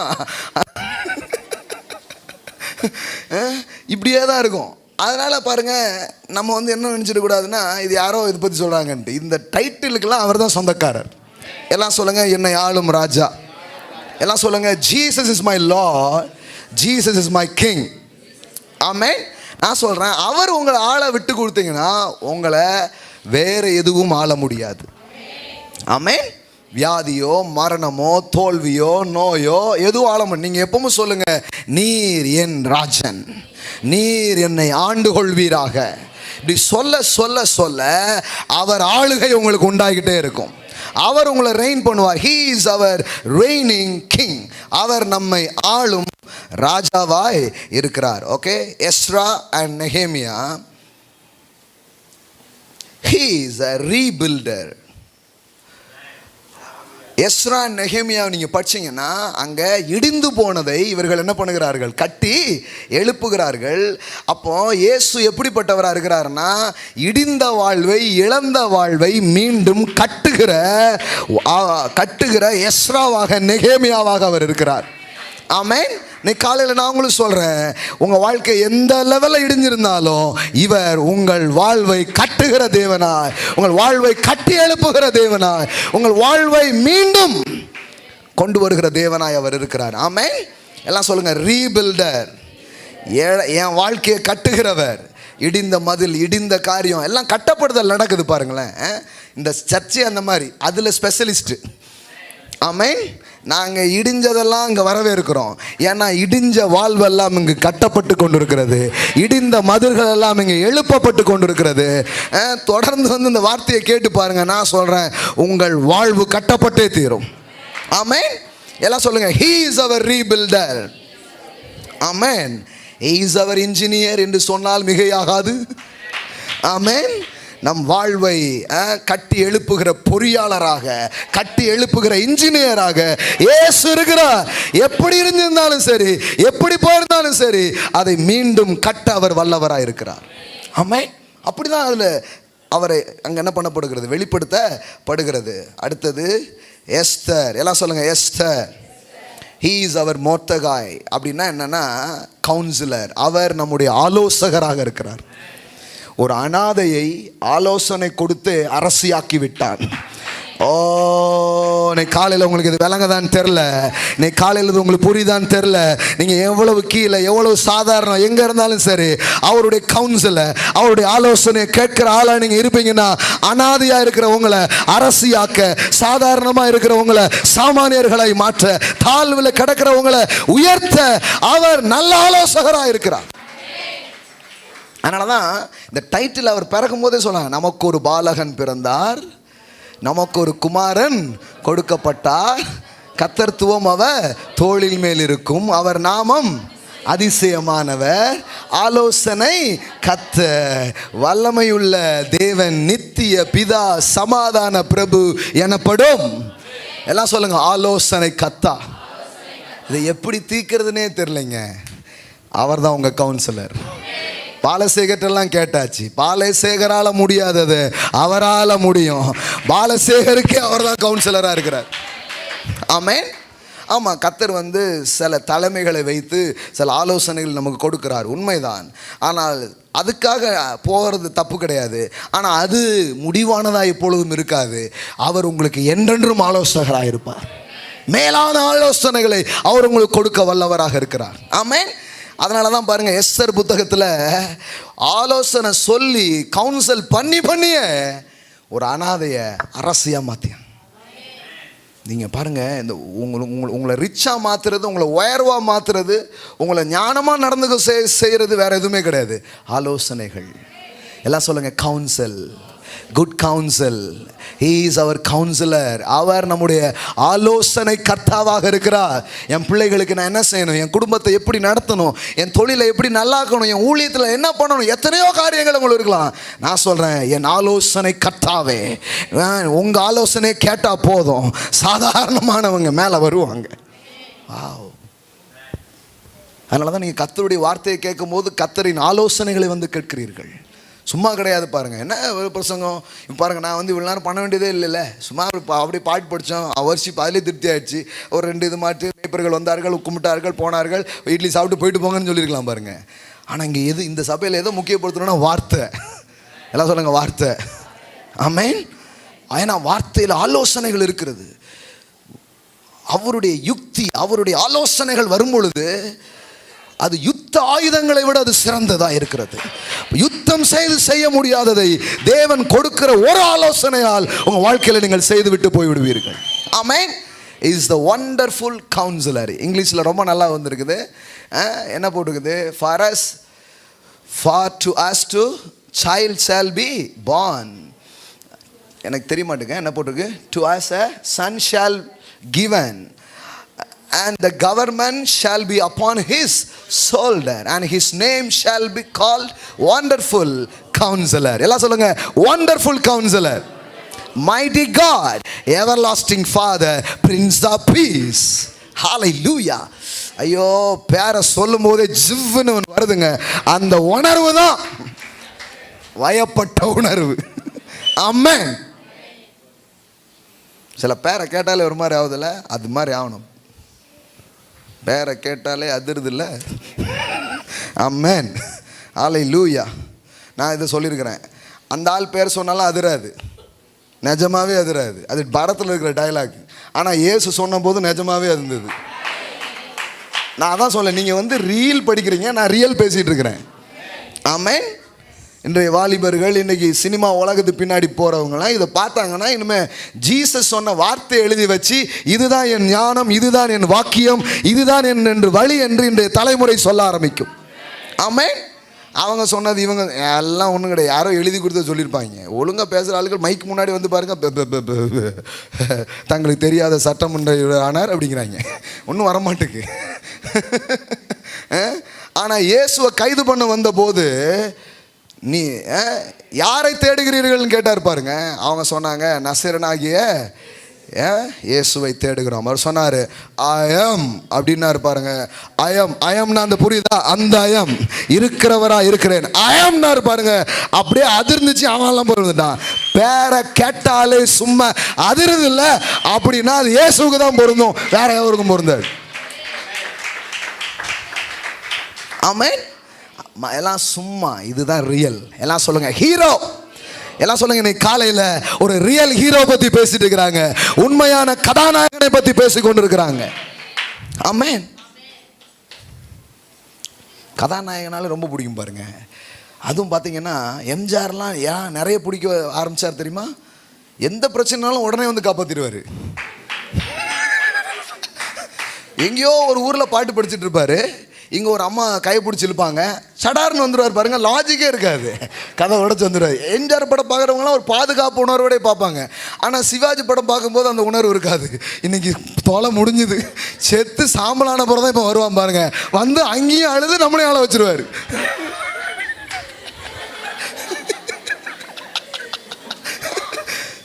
இப்படியே தான் இருக்கும். அதனால் பாருங்கள், நம்ம என்ன நினச்சிடக்கூடாதுன்னா இது யாரோ இதை பற்றி சொல்கிறாங்கன்ட்டு. இந்த டைட்டிலுக்கெல்லாம் அவர் தான் சொந்தக்காரர். எல்லாம் சொல்லுங்கள், என்னை ஆளும் ராஜா. எல்லாம் சொல்லுங்கள், Jesus is my lord, Jesus is my king. Amen. நான் சொல்கிறேன், அவர் உங்களை ஆள விட்டு கொடுத்தீங்கன்னா உங்களை வேறு எதுவும் ஆள முடியாது. ஆமென். வியாதியோ மரணமோ தோல்வியோ நோயோ எதுவும் ஆள முடியும். நீங்கள் எப்பவும் சொல்லுங்கள், நீர் என் ராஜன், நீர் என்னை ஆண்டு கொள்வீராக. இப்படி சொல்ல சொல்ல சொல்ல அவர் ஆளுகை உங்களுக்கு உண்டாகிட்டே இருக்கும். அவர் உங்களை ரெயின் பண்ணுவார். He is our reigning king. அவர் நம்மை ஆளும் ராஜாவாய் இருக்கிறார். Okay, Ezra and Nehemiah, he is a rebuilder. Ezra நெஹேமியாவை நீங்கள் படிச்சீங்கன்னா அங்கே இடிந்து போனதை இவர்கள் என்ன பண்ணுகிறார்கள்? கட்டி எழுப்புகிறார்கள். அப்போ இயேசு எப்படிப்பட்டவராக இருக்கிறாருன்னா, இடிந்த வாழ்வை இழந்த வாழ்வை மீண்டும் கட்டுகிற எஸ்ராவாக நெஹேமியாவாக அவர் இருக்கிறார். ஆமென். நீ காலையில் நான் உங்களுக்கு சொல்றேன், உங்க வாழ்க்கை எந்த லெவலில் இடிஞ்சிருந்தாலும் இவர் உங்கள் வாழ்வை கட்டுகிற தேவனாய், உங்கள் வாழ்வை கட்டி எழுப்புகிற தேவனாய், உங்கள் வாழ்வை மீண்டும் கொண்டு வருகிற தேவனாய் அவர் இருக்கிறார். ஆமென். எல்லாம் சொல்லுங்க, ரீபில்டர். என் வாழ்க்கையை கட்டுகிறவர். இடிந்த மதில், இடிந்த காரியம் எல்லாம் கட்டப்படுதல் நடக்குது பாருங்களேன். இந்த சர்ச்சை அந்த மாதிரி, அதில் ஸ்பெஷலிஸ்ட்டு. ஆமென். நாங்கள் இடிஞ்சதெல்லாம் இங்கே வரவே இருக்கிறோம். ஏன்னா இடிஞ்ச வாழ்வெல்லாம் இங்கு கட்டப்பட்டு கொண்டு இருக்கிறது. இடிந்த மதில்கள் எல்லாம் இங்கே எழுப்பப்பட்டு கொண்டு இருக்கிறது. தொடர்ந்து வந்து இந்த வார்த்தையை கேட்டு பாருங்க. நான் சொல்கிறேன், உங்கள் வாழ்வு கட்டப்பட்டே தீரும். ஆமென். எல்லாம் சொல்லுங்க, he is our rebuilder. Amen. he is our engineer என்று சொன்னால் மிகையாகாது. ஆமென். நம் வாழ்வை கட்டி எழுப்புகிற பொறியாளராக, கட்டி எழுப்புகிற இன்ஜினியராக இயேசு இருக்கிறார். எப்படி இருந்திருந்தாலும் சரி, எப்படி போயிருந்தாலும் சரி, அதை மீண்டும் கட்ட அவர் வல்லவராக இருக்கிறார். ஆமென். அப்படிதான் அதில் அவரை அங்கே என்ன பண்ணப்படுகிறது, வெளிப்படுத்தப்படுகிறது. அடுத்தது எஸ்தர். எல்லாம் சொல்லுங்க, எஸ்தர். he is our மோர்தகாய். அப்படின்னா என்னன்னா கவுன்சிலர். அவர் நம்முடைய ஆலோசகராக இருக்கிறார். ஒரு அனாதையை ஆலோசனை கொடுத்து அரசியாக்கி விட்டான். ஓ, இன்னைக்கு காலையில் உங்களுக்கு இது விளங்கதான் தெரில, இன்னைக்கு காலையில் இது உங்களுக்கு புரியுதான்னு தெரில. நீங்கள் எவ்வளவு கீழே, எவ்வளவு சாதாரணம் எங்கே இருந்தாலும் சரி, அவருடைய கவுன்சிலை, அவருடைய ஆலோசனையை கேட்குற ஆளாக நீங்கள் இருப்பீங்கன்னா, அனாதையாக இருக்கிறவங்களை அரசியாக்க, சாதாரணமாக இருக்கிறவங்களை சாமானியர்களை மாற்ற, தாழ்வில் கிடக்கிறவங்களை உயர்த்த அவர் நல்ல ஆலோசகராக இருக்கிறார். அதனால தான் இந்த டைட்டில் அவர் பிறக்கும் போதே சொன்னாங்க, நமக்கு ஒரு பாலகன் பிறந்தார், நமக்கு ஒரு குமாரன் கொடுக்கப்பட்டார், கர்த்தத்துவம் அவர் தோளில் மேல் இருக்கும், அவர் நாமம் அதிசயமானவர், ஆலோசனை கர்த்தர், வல்லமையுள்ள தேவன், நித்திய பிதா, சமாதான பிரபு எனப்படும். எல்லாம் சொல்லுங்க, ஆலோசனை கர்த்தா. இதை எப்படி தீர்க்கிறதுனே தெரியலைங்க. அவர் தான் உங்கள் கவுன்சிலர். பாலசேகர்ட்டெல்லாம் கேட்டாச்சு, பாலசேகரால் முடியாதது அவரால் முடியும். பாலசேகருக்கே அவர் தான் கவுன்சிலராக இருக்கிறார். ஆமென். ஆமாம், கர்த்தர் வந்து சில தலைமைகளை வைத்து சில ஆலோசனைகள் நமக்கு கொடுக்கிறார், உண்மைதான். ஆனால் அதுக்காக போகிறது தப்பு கிடையாது. ஆனால் அது முடிவானதாக எப்பொழுதும் இருக்காது. அவர் உங்களுக்கு என்றென்றும் ஆலோசகராக இருப்பார். மேலான ஆலோசனைகளை அவர் உங்களுக்கு கொடுக்க வல்லவராக இருக்கிறார். ஆமென். அதனால தான் பாருங்கள், எஸ்தர் புத்தகத்தில் ஆலோசனை சொல்லி கவுன்சில் பண்ணியே ஒரு அனாதைய அரசியாக மாற்றியான். நீங்கள் பாருங்கள், இந்த உங்களை ரிச்சாக மாற்றுறது, உங்களை உயர்வாக மாற்றுறது, உங்களை ஞானமாக நடந்து செய்கிறது வேறு எதுவுமே கிடையாது, ஆலோசனைகள். எல்லாம் சொல்லுங்கள், council. Good council. he is our counselor. அவர் நம்முடைய ஆலோசனை கர்த்தாவாக இருக்கிறார். என் பிள்ளைகளுக்கு நான் என்ன செய்யணும், என் குடும்பத்தை எப்படி நடத்தணும், என் தொழிலை எப்படி நல்லாக்கணும், என் ஊழியத்தில் என்ன பண்ணணும், எத்தனையோ காரியங்கள் உங்களுக்கு இருக்கலாம். நான் சொல்கிறேன், என் ஆலோசனை கர்த்தாவே. உங்கள் ஆலோசனை கேட்டால் போதும், சாதாரணமானவங்க மேலே வருவாங்க. வாவ். அதனால தான் நீங்கள் கர்த்தருடைய வார்த்தையை கேட்கும் போது கர்த்தரின் ஆலோசனைகளை வந்து கேட்கிறீர்கள். சும்மா கிடையாது. பாருங்கள், என்ன ஒரு பிரசங்கம். இப்போ பாருங்கள், நான் வந்து இவ்வளோ நேரம் பண்ண வேண்டியதே இல்லைல்ல, சும்மா அப்படியே பாட்டு படித்தோம், வர்ஷிப் அதிலே திருப்தி ஆயிடுச்சு. ஒரு 2 இது மாட்டு மேய்ப்பர்கள் வந்தார்கள், கும்பிட்டார்கள், போனார்கள், இட்லி சாப்பிட்டு போயிட்டு போங்கன்னு சொல்லியிருக்கலாம் பாருங்கள். ஆனால் இங்கே எது, இந்த சபையில் எதோ முக்கியப்படுத்தணும்னா வார்த்தை. எல்லாம் சொல்லுங்கள், வார்த்தை. ஆமென். ஏன்னா வார்த்தையில் ஆலோசனைகள் இருக்கிறது. அவருடைய யுக்தி, அவருடைய ஆலோசனைகள் வரும் பொழுது அது யுத்த ஆயுதங்களை விட அது சிறந்ததாக இருக்கிறது. யுத்தம் செய்ய முடியாததை தேவன் கொடுக்கிற ஒரு ஆலோசனையால் உங்கள் வாழ்க்கையில் நீங்கள் செய்து விட்டு போய்விடுவீர்கள். Amen. Is the wonderful counsellor. இங்கிலீஷில் ரொம்ப நல்லா வந்திருக்குது. என்ன போட்டுருக்குது, for to us to child shall be born. எனக்கு தெரிய மாட்டேங்க என்ன போட்டிருக்கு. To us a son shall given and the government shall be upon his shoulder and his name shall be called wonderful counselor. எல்லாம் சொல்லுங்க, wonderful counselor, mighty God, everlasting father, prince of peace. hallelujah. ஐயோ, பேரை சொல்லும் போதே ஜிவ்னு வருதுங்க. அந்த உணர்வு தான் வயப்பட்ட உணர்வு. ஆமென். சில பேரை கேட்டாலே ஒரு மாதிரி ஆகுதுல்ல, அது மாதிரி ஆகணும். பேரை கேட்டாலே அதிருது இல்லை? ஆமென், ஹல்லேலூயா. நான் இதை சொல்லியிருக்கிறேன், அந்த ஆள் பேர் சொன்னாலும் அதிராது, நிஜமாவே அதிராது. அது பரத்தில் இருக்கிற டயலாக். ஆனால் இயேசு சொன்ன போது நிஜமாவே இருந்தது. நான் அதான் சொல்ல, நீங்கள் ரீல் படிக்கிறீங்க, நான் ரியல் பேசிகிட்டு இருக்கிறேன். ஆமென். இன்றைய வாலிபர்கள், இன்றைக்கி சினிமா உலகத்துக்கு பின்னாடி போகிறவங்களாம் இதை பார்த்தாங்கன்னா இனிமேல் ஜீசஸ் சொன்ன வார்த்தை எழுதி வச்சு, இதுதான் என் ஞானம், இதுதான் என் வாக்கியம், இதுதான் என் என்று வழி என்று இன்றைய தலைமுறை சொல்ல ஆரம்பிக்கும். ஆமென். அவங்க சொன்னது இவங்க எல்லாம் ஒன்றும் கிடையாது, யாரோ எழுதி கொடுத்த சொல்லியிருப்பாங்க. ஒழுங்காக பேசுகிற ஆளுகள் மைக்கு முன்னாடி பாருங்கள், தங்களுக்கு தெரியாத சட்டமன்ற ஆனார் அப்படிங்கிறாங்க. ஒன்றும் வரமாட்டுக்கு. ஆனால் இயேசுவை கைது பண்ண வந்தபோது நீ யாரை தேடுகிறீர்கள்னு கேட்டார் பாருங்க. அவங்க சொன்னாங்க, நசரனாகிய இயேசுவை தேடுகிறோம். அவர் சொன்னார், அயம் அப்படின்னாரு பாருங்க. அயம்னா அந்த புரியுதா? அந்த அயம் இருக்கிறவரா இருக்கிறேன், அயம்னாரு பாருங்க. அப்படியே அதிர்ந்துச்சு. அவன்லாம் பொருந்துட்டான். பேரை கேட்டாலே சும்மா அதிர்து இல்லை அப்படின்னா அது இயேசுக்கு தான் பொருந்தும், வேற எவருக்கும் பொருந்தாது. ஆமென். எல்லாம் சும்மா, இதுதான் ரியல். எல்லாம் சொல்லுங்க ஹீரோ. எல்லாம் சொல்லுங்க, இன்னைக்கு காலையில் ஒரு ரியல் ஹீரோ பற்றி பேசிட்டு இருக்கிறாங்க, உண்மையான கதாநாயகனை பற்றி பேசி கொண்டு இருக்கிறாங்க. ஆமென். கதாநாயகனால ரொம்ப பிடிக்கும் பாருங்க. அதுவும் பார்த்தீங்கன்னா எம்ஜிஆர்லாம் ஏன் நிறைய பிடிக்க ஆரம்பிச்சார் தெரியுமா? எந்த பிரச்சனைனாலும் உடனே காப்பாற்றிடுவார். எங்கேயோ ஒரு ஊரில் பாட்டு படிச்சுட்டு இருப்பாரு, இங்கே ஒரு அம்மா கையை பிடிச்சி இழுப்பாங்க, சடார்னு வந்துடுவார் பாருங்க. லாஜிக்கே இருக்காது, கதை உடச்சு வந்துடுவார். எம்ஜிஆர் படம் பார்க்குறவங்களாம் ஒரு பாதுகாப்பு உணர்வோடய பார்ப்பாங்க. ஆனால் சிவாஜி படம் பார்க்கும்போது அந்த உணர்வு இருக்காது. இன்னைக்கு தொலை முடிஞ்சுது, செத்து சாம்பலான பிறகு தான் இப்போ வருவான் பாருங்க. அங்கேயும் அழுது நம்மளையும் ஆள வச்சிருவார்.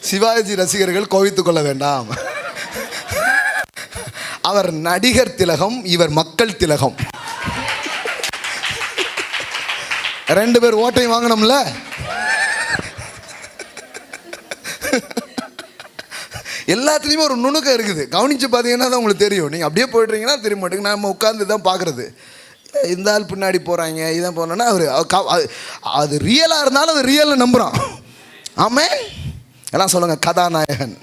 சிவாஜி ரசிகர்கள் கோவித்துக் கொள்ள வேண்டாம். அவர் நடிகர் திலகம், இவர் மக்கள் திலகம். ரெண்டு பேர் ஓட்டையும் வாங்கணும்ல. எல்லாத்துலேயுமே ஒரு நுணுக்கம் இருக்குது. கவனித்து பார்த்தீங்கன்னா தான் உங்களுக்கு தெரியும். நீங்கள் அப்படியே போய்ட்றீங்கன்னா தெரிய மாட்டேங்க. நம்ம உட்காந்து தான் பார்க்குறது, இந்த ஆள் பின்னாடி போகிறாங்க, இதான் போனோன்னா அவர் அது ரியலாக இருந்தாலும் அது ரியலில் நம்புகிறான். ஆமென். எல்லாம் சொல்லுங்கள் கதாநாயகன்.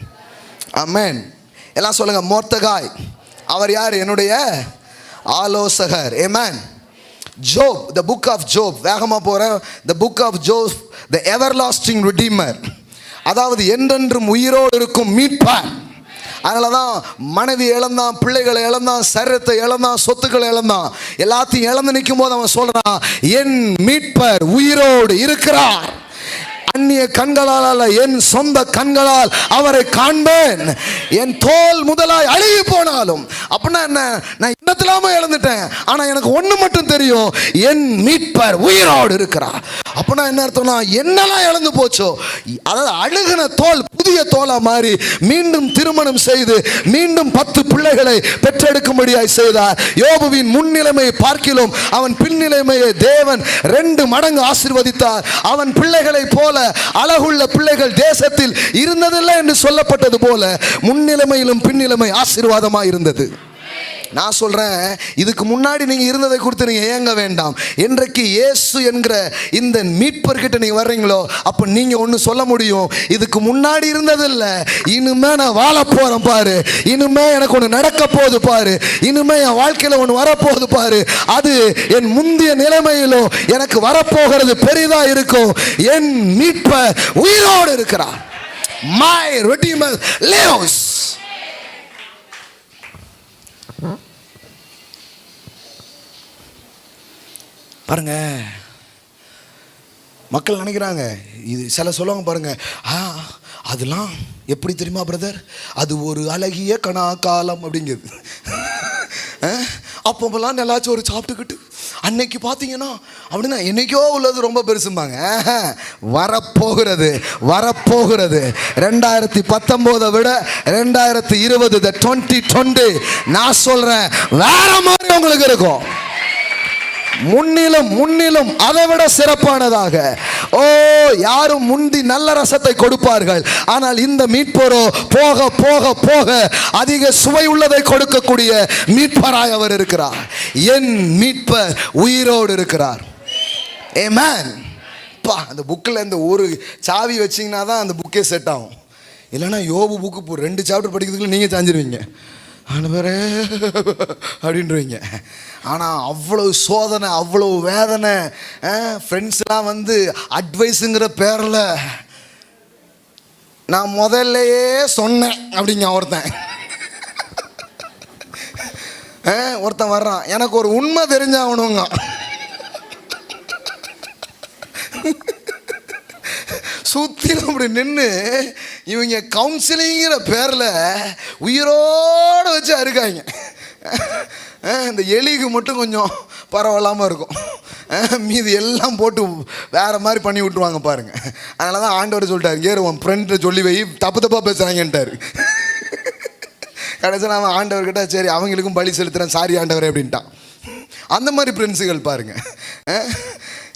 ஆமென். எல்லாம் சொல்லுங்கள் மொர்தெகாய். அவர் யார்? என்னுடைய ஆலோசகர். ஆமென். ஜோப், the book of Job. வேகமாக போகிறேன். the book of Job, the everlasting redeemer. அதாவது என்றென்றும் உயிரோடு இருக்கும் மீட்பர். அதனால தான் மனைவி இழந்தான், பிள்ளைகளை இழந்தான், சரீரத்தை இழந்தான், சொத்துக்களை இழந்தான். எல்லாத்தையும் இழந்து நிற்கும் போது அவன் சொல்கிறான், என் மீட்பர் உயிரோடு இருக்கிறார். அந்நிய கண்களால் அல்ல, என் சொந்த கண்களால் அவரை காண்பேன். என் தோல் முதலாய் அழுகி போனாலும். அப்படின்னா என்ன? நான் இன்னத்திலாம இழந்துட்டேன், ஆனா எனக்கு ஒண்ணு மட்டும் தெரியும், என் மீட்பர் உயிரோடு இருக்கிறார். அப்படின்னா என்ன அர்த்தம்னா, என்னெல்லாம் இழந்து போச்சோ, அதாவது அழுகின தோல் புதிய தோலா மாறி மீண்டும் திருமணம் செய்து மீண்டும் 10 பிள்ளைகளை பெற்றெடுக்கும்படியாய் செய்தார். யோபுவின் முன்னிலைமையை பார்க்கிலும் அவன் பின்னிலைமையை தேவன் 2 மடங்கு ஆசீர்வதித்தார். அவன் பிள்ளைகளை போல அழகுள்ள பிள்ளைகள் தேசத்தில் இருந்ததில்லை என்று சொல்லப்பட்டது போல முன்னிலைமையிலும் பின்னிலைமை ஆசீர்வாதமாக இருந்தது. நான் சொல்றேன், இதுக்கு முன்னாடி நீங்க இருந்ததை குறித்து நீங்க ஏங்க வேண்டாம். என்றைக்கு இயேசு என்கிற இந்த மீட்பர்கிட்ட நீங்க வர்றீங்களோ, அப்ப நீங்க ஒன்னு சொல்ல முடியும், இதுக்கு முன்னாடி இருந்ததில்ல, இனிமே நான் வாழ போறேன் பாரு, இனிமே எனக்கு ஒன்று நடக்க போகுது பாரு, இனிமே என் வாழ்க்கையில ஒன்று வரப்போகுது பாரு, அது என் முந்தைய நிலைமையிலோ எனக்கு வரப்போகிறது பெரிதா இருக்கும். என் மீட்பர் உயிரோடு இருக்கிறார். My Redeemer lives. பாருங்க, மக்கள் நினைக்கிறாங்க, இது சில சொல்லுவாங்க பாருங்க, அதெல்லாம் எப்படி தெரியுமா பிரதர், அது ஒரு அழகிய கணா காலம் அப்படிங்கிறது. அப்போலாம் நல்லாச்சும் ஒரு சாப்பிட்டுக்கிட்டு அன்னைக்கு பார்த்தீங்கன்னா அப்படின்னா என்னைக்கோ உள்ளது ரொம்ப பெருசும்பாங்க. வரப்போகிறது வரப்போகிறது 2019 விட 2020 2020 நான் சொல்றேன் வேற மாதிரி உங்களுக்கு இருக்கும். முன்னிலும் முன்னிலும் அதை விட சிறப்பானதாக. ஓ, யாரும் முந்தி நல்ல ரசத்தை கொடுப்பார்கள், ஆனால் இந்த மீட்பரோ போக போக போக அதிக சுவை உள்ளதை கொடுக்கக்கூடிய மீட்பராய் அவர் இருக்கிறார். என் மீட்பர் உயிரோடு இருக்கிறார். ஆமென். அந்த புக்கில் இந்த ஒரு சாவி வச்சிங்கன்னா தான் அந்த புக்கே செட் ஆகும். இல்லைன்னா யோபு புக்கு 2 சாப்டர் படிக்கிறதுக்குள்ள நீங்கள் சாஞ்சிருவீங்க, ஆண்டவரே அப்படின்றவீங்க. ஆனால் அவ்வளோ சோதனை, அவ்வளோ வேதனை. ஃப்ரெண்ட்ஸ்லாம் வந்து அட்வைஸுங்கிற பேரில் நான் முதல்லையே சொன்னேன் அப்படிங்க ஒருத்தன் வர்றான், எனக்கு ஒரு உண்மை தெரிஞ்சாகணுங்க. சுற்றிலும் அப்படி நின்று இவங்க கவுன்சிலிங்கிற பேரில் உயிரோடு வச்சு அறுக்காங்க. இந்த எலிக்கு மட்டும் கொஞ்சம் பரவாயில்லாமல் இருக்கும், மீது எல்லாம் போட்டு வேறு மாதிரி பண்ணி விட்டுருவாங்க பாருங்க. அதனால தான் ஆண்டவர் சொல்லிட்டாரு, ஏறு உன் ஃப்ரெண்ட்டை சொல்லி வை, தப்பு தப்பாக பேசுகிறாங்கன்ட்டார். கடைசியில் அவன் ஆண்டவர்கிட்ட சரி அவங்களுக்கும் பலி செலுத்துகிறேன், சாரி ஆண்டவரே அப்படின்ட்டான். அந்த மாதிரி ஃப்ரெண்ட்ஸுகள் பாருங்கள்.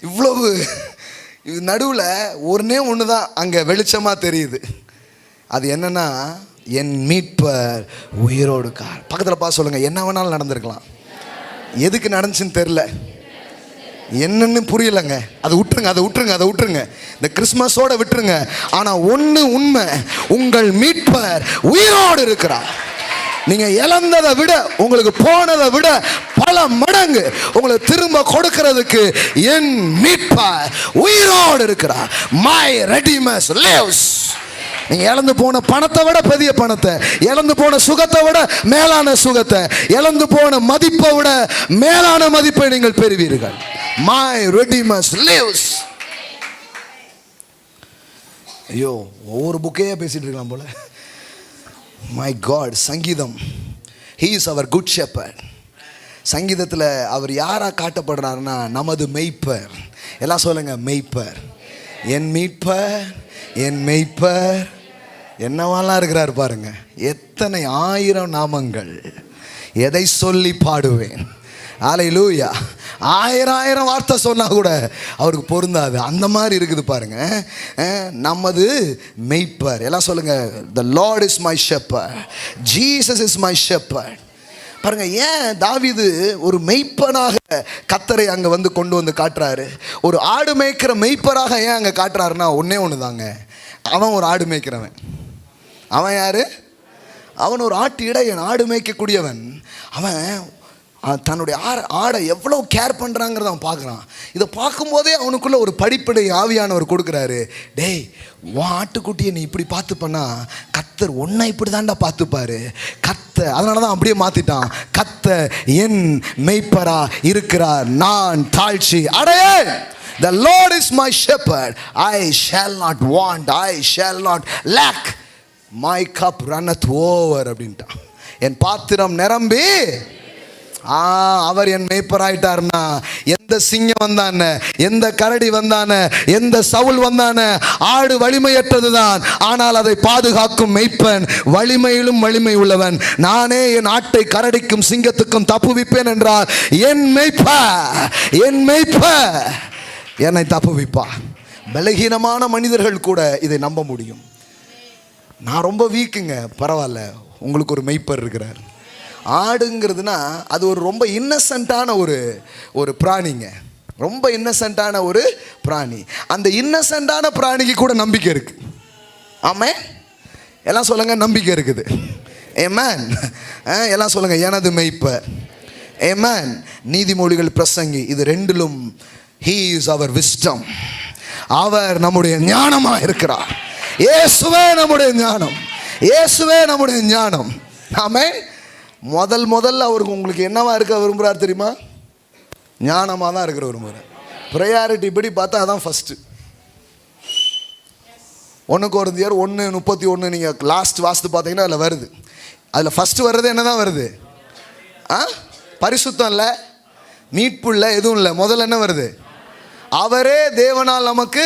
இவ்வளவு இது நடுவில் ஒன்று தான் அங்கே வெளிச்சமாக தெரியுது. அது என்னன்னா, என் மீட்பர் உயிரோடு கார். பக்கத்தில் பார்த்து சொல்லுங்கள், என்ன வேணாலும் நடந்திருக்கலாம், எதுக்கு நடந்துச்சுன்னு தெரில, என்னன்னு புரியலைங்க, அதை விட்டுருங்க. இந்த கிறிஸ்மஸோட விட்டுருங்க. ஆனால் ஒன்று உண்மை, உங்கள் மீட்பர் உயிரோடு இருக்கிறார். நீங்க இழந்ததை விட, உங்களுக்கு போனதை விட பல மடங்கு உங்களுக்கு திரும்ப கொடுக்கிறதுக்கு என் மீட்பர் உயிரோடு இருக்கிறார். My redeemer lives. நீங்க இழந்து போன பணத்தை விட பெரிய பணத்தை, இழந்து போன சுகத்தை விட மேலான சுகத்தை, இழந்து போன மதிப்பை விட மேலான மதிப்பை நீங்கள் பெறுவீர்கள். My redeemer lives. ஐயோ, ஒவ்வொரு புக்கையே பேசிட்டு இருக்கலாம் போல. My God. சங்கீதம், he is our good shepherd. சங்கீதத்தில் அவர் யாராக காட்டப்படுறாருன்னா, நமது மெய்ப்பர். எல்லாம் சொல்லுங்க, மெய்ப்பர். என் மீட்பர், என் மெய்ப்பர். என்னவாலாம் இருக்கிறார் பாருங்க. எத்தனை 1000 நாமங்கள், எதை சொல்லி பாடுவேன். ஹல்லேலூயா. 1000 வார்த்தை சொன்னா கூட அவருக்கு பொருந்தாது, அந்த மாதிரி இருக்குது பாருங்க. நமது மெய்ப்பர். எல்லாம் சொல்லுங்க, the Lord is my shepherd, Jesus is my shepherd. பாருங்க, ஏன் தாவீது ஒரு மெய்ப்பனாக கர்த்தரை அங்க வந்து கொண்டு வந்து காட்டுறாரு. ஒரு ஆடு மேய்க்கிற மெய்ப்பராக ஏன் அங்க காட்டுறாருன்னா, ஒண்ணு தாங்க, அவன் ஒரு ஆடு மேய்க்கிறவன். அவன் யாரு? அவன் ஒரு ஆட்டு இடையன், ஆடு மேய்க்கக்கூடியவன். அவன் தன்னுடைய ஆடை எவ்வளோ கேர் பண்ணுறாங்கிறத அவன் பார்க்குறான். இதை பார்க்கும்போதே அவனுக்குள்ளே ஒரு படிப்படை ஆவியானவர் கொடுக்குறாரு. டேய், உன் ஆட்டுக்குட்டியை நீ இப்படி பார்த்துப்பண்ணா கர்த்தர் உன்னை இப்படி தாண்டா பார்த்துப்பாரு. அதனால தான் அப்படியே மாற்றிட்டான். கர்த்தர் என் மெய்ப்பரா இருக்கிறார், நான் தாழ்ச்சி அடையேன். The Lord is my shepherd, I shall not want, I shall not lack. My cup runneth over அப்படின்ட்டான். என் பாத்திரம் நிரம்பி. அவர் என் மேய்ப்பராயிட்டார்னா, எந்த சிங்கம் வந்தானே, எந்த கரடி வந்தானே, எந்த சவுல் வந்தானே, ஆடு வலிமையற்றதுதான், ஆனால் அதை பாதுகாக்கும் மேய்ப்பன் வலிமையிலும் வலிமை உள்ளவன். நானே என் ஆட்டை கரடிக்கும் சிங்கத்துக்கும் தப்புவிப்பேன் என்றார். என் மேய்ப்ப என்னை தப்புவிப்பா. பலகீனமான மனிதர்கள் கூட இதை நம்ப முடியும். நான் ரொம்ப வீக்குங்க, பரவாயில்ல, உங்களுக்கு ஒரு மெய்ப்பர் இருக்கிறார். ஆடுங்கிறதுனா அது ஒரு ரொம்ப இன்னசென்ட்டான ஒரு பிராணிங்க, ரொம்ப இன்னசென்ட்டான ஒரு பிராணி. அந்த இன்னசென்ட்டான பிராணிக்கு கூட நம்பிக்கை இருக்கு. ஆமென். எல்லாம் சொல்லுங்க, நம்பிக்கை இருக்குது. ஆமென். எல்லாம் சொல்லுங்க, எனது மெய்ப்பர். ஆமென். நீதிமொழிகள், பிரசங்கி, இது ரெண்டிலும் he is our wisdom. அவர் நம்முடைய ஞானமா இருக்கிறார். இயேசுவே நம்முடைய ஞானம், இயேசுவே நம்முடைய ஞானம். ஆமென். முதல்ல அவருக்கு உங்களுக்கு என்னவா இருக்க விரும்புகிறார் தெரியுமா? ஞானமாக தான் இருக்கிற விரும்புகிறார். ப்ரையாரிட்டி படி பார்த்தா அதான் ஃபஸ்ட்டு. 1 கொரிந்தியர் 1:31 நீங்கள் லாஸ்ட் வாஸ்து பார்த்தீங்கன்னா அதில் வருது. அதில் ஃபஸ்ட்டு வர்றது என்ன தான் வருது? பரிசுத்தம் இல்லை, மீட்பு இல்லை, எதுவும் இல்லை. முதல்ல என்ன வருது? அவரே தேவனால் நமக்கு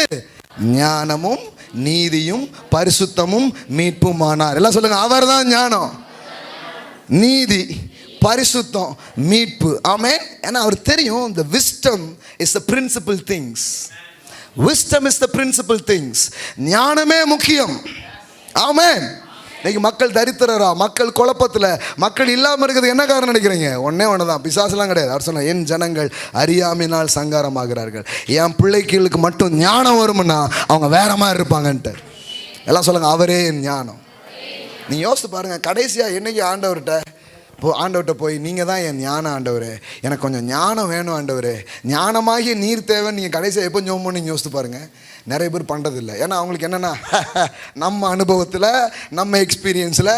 ஞானமும் நீதியும் பரிசுத்தமும் மீட்பும் ஆனார். எல்லாம் சொல்லுங்க, அவர் தான் ஞானம், நீதி, பரிசுத்தம், மீட்பு. ஆமென். ஏன்னா அவர் தெரியும், the wisdom is the principal things. Wisdom is the principal things. ஞானமே முக்கியம். ஆமென். இன்னைக்கு மக்கள் தரித்திரரா, மக்கள் குழப்பத்தில், மக்கள் இல்லாமல் இருக்கிறது என்ன காரணம் நினைக்கிறீங்க? ஒன்று தான், பிசாசுலாம் கிடையாது. அவர் சொன்னார், என் ஜனங்கள் அறியாமையினால் சங்காரமாகிறார்கள். என் பிள்ளைகளுக்கு மட்டும் ஞானம் வரும்னா அவங்க வேற மாதிரி இருப்பாங்கன்ட்டு. எல்லாம் சொல்லுங்க, அவரே என் ஞானம். நீங்கள் யோசித்து பாருங்கள், கடைசியாக என்னைக்கு ஆண்டவர்கிட்ட போய் நீங்கள் தான் என் ஞானம் ஆண்டவரே, எனக்கு கொஞ்சம் ஞானம் வேணும் ஆண்டவரே, ஞானமாகிய நீர் தேவைன்னு நீங்கள் கடைசியாக எப்போ ஜெபம் பண்ணி யோசித்து பாருங்கள். நிறைய பேர் பண்ணுறதில்லை. ஏன்னா அவங்களுக்கு என்னென்னா, நம்ம அனுபவத்தில், நம்ம எக்ஸ்பீரியன்ஸில்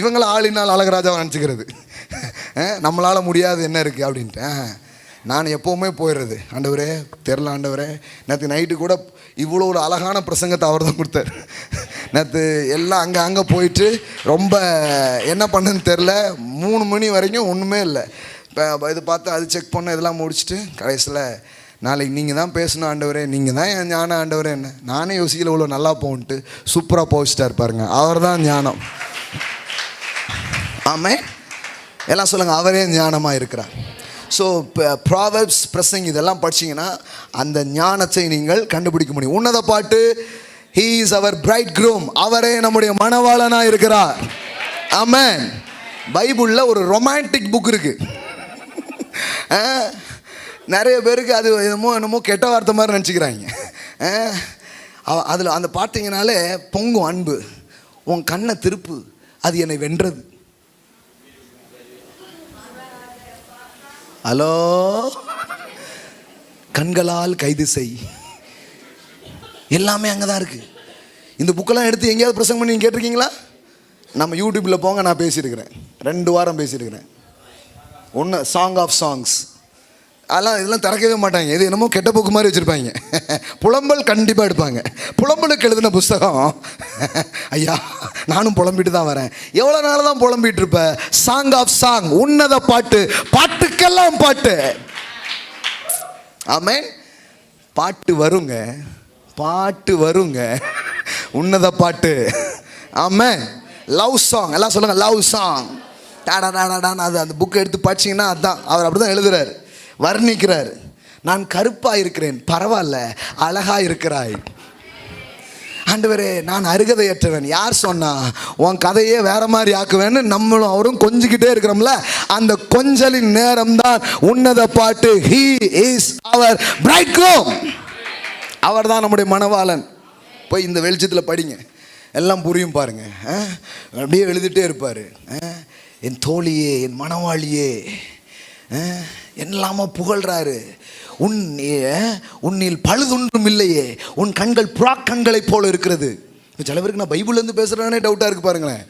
இவங்கள ஆளினால் அழகராஜாவை நினச்சிக்கிறது. நம்மளால் முடியாது என்ன இருக்குது அப்படின்ட்டு. நான் எப்போவுமே போயிடுறது, ஆண்டவரே தெரில ஆண்டவரே. நேற்று நைட்டு கூட இவ்வளோ ஒரு அழகான பிரசங்கத்தை அவர் தான் கொடுத்தார். நேற்று எல்லாம் அங்கே போயிட்டு ரொம்ப என்ன பண்ணுன்னு தெரில, 3 மணி வரைக்கும் ஒன்றுமே இல்லை. இப்போ இது பார்த்து அது செக் பண்ண இதெல்லாம் முடிச்சுட்டு கடைசியில் நாளைக்கு நீங்கள் தான் பேசணும் ஆண்டவரே, நீங்கள் தான் என் ஞானம் ஆண்டவரே. என்ன நானே யோசிக்கல, இவ்வளோ நல்லா போன்ட்டு சூப்பராக போஸ்ட்டார் பாருங்க. அவர் தான் ஞானம். ஆமென். எல்லாம் சொல்லுங்கள், அவரே ஞானமாக இருக்கிறார். ஸோ ப்ராவெர்ப்ஸ், பிரசங்கி இதெல்லாம் படிச்சிங்கன்னா அந்த ஞானத்தை நீங்கள் கண்டுபிடிக்க முடியும். உன்னத பாட்டு, He is our bridegroom. அவரே நம்முடைய மணவாளனாக இருக்கிறார். ஆமென். பைபிளில் ஒரு ரொமான்டிக் புக் இருக்கு. நிறைய பேருக்கு அது என்னமோ கெட்ட வார்த்தை மாதிரி நினச்சிக்கிறாங்க. அதில் அந்த பார்த்தீங்கனாலே பொங்கும் அன்பு. உன் கண்ணை திருப்பு, அது என்னை வென்றது. ஹலோ, கண்களால் கைது செய், எல்லாமே அங்கே தான் இருக்குது. இந்த புக்கெல்லாம் எடுத்து எங்கேயாவது பிரசங்கம் பண்ணி நீங்கள் கேட்டிருக்கீங்களா? நம்ம யூடியூப்பில் போங்க, நான் பேசியிருக்கிறேன், 2 வாரம் பேசியிருக்கிறேன். ஒன்று சாங் ஆஃப் சாங்ஸ், அதெல்லாம் இதெல்லாம் திறக்கவே மாட்டாங்க. இது என்னமோ கெட்ட புக்கு மாதிரி வச்சுருப்பாங்க. புலம்பல் கண்டிப்பாக எடுப்பாங்க. புலம்பலுக்கு எழுதின புஸ்தகம். ஐயா நானும் புலம்பிட்டு தான் வரேன். எவ்வளோ நாள் தான் புலம்பிட்டு இருப்பேன்? சாங் ஆஃப் சாங், உன்னத பாட்டு, பாட்டுக்கெல்லாம் பாட்டு. ஆமென். பாட்டு வருங்க, பாட்டு வருங்க, உன்னத பாட்டு. ஆமென். லவ் சாங், எல்லாம் சொல்லுங்க லவ் சாங். டாடாடாடான்னு அது அந்த புக்கை எடுத்து படிச்சிங்கன்னா அதுதான் அவர் அப்படி தான் எழுதுறாரு, வர்ணிக்கிறார். நான் கருப்பாக இருக்கிறேன், பரவாயில்ல, அழகாக இருக்கிறாய். ஆண்டவரே நான் அருகதையற்றவன், யார் சொன்னா? உன் கதையே வேற மாதிரி ஆக்குவேன்னு நம்மளும் அவரும் கொஞ்சிக்கிட்டே இருக்கிறோம்ல, அந்த கொஞ்சலின் நேரம் தான் உன்னத பாட்டு. He is our bridegroom. அவர் தான் நம்முடைய மணவாளன். போய் இந்த வெளிச்சத்தில் படிங்க, எல்லாம் புரியும் பாருங்க. அப்படியே எழுதிட்டே இருப்பார். என் தோழியே, என் மணவாளியே, எல்லாமோ புகழ்றாரு. உன்னில் பழுதொன்றும் இல்லையே, உன் கண்கள் புறா கண்களைப் போல இருக்கிறது. சில பேருக்கு நான் பைபிள்லேருந்து பேசுகிறேன்னே டவுட்டாக இருக்குது பாருங்களேன்.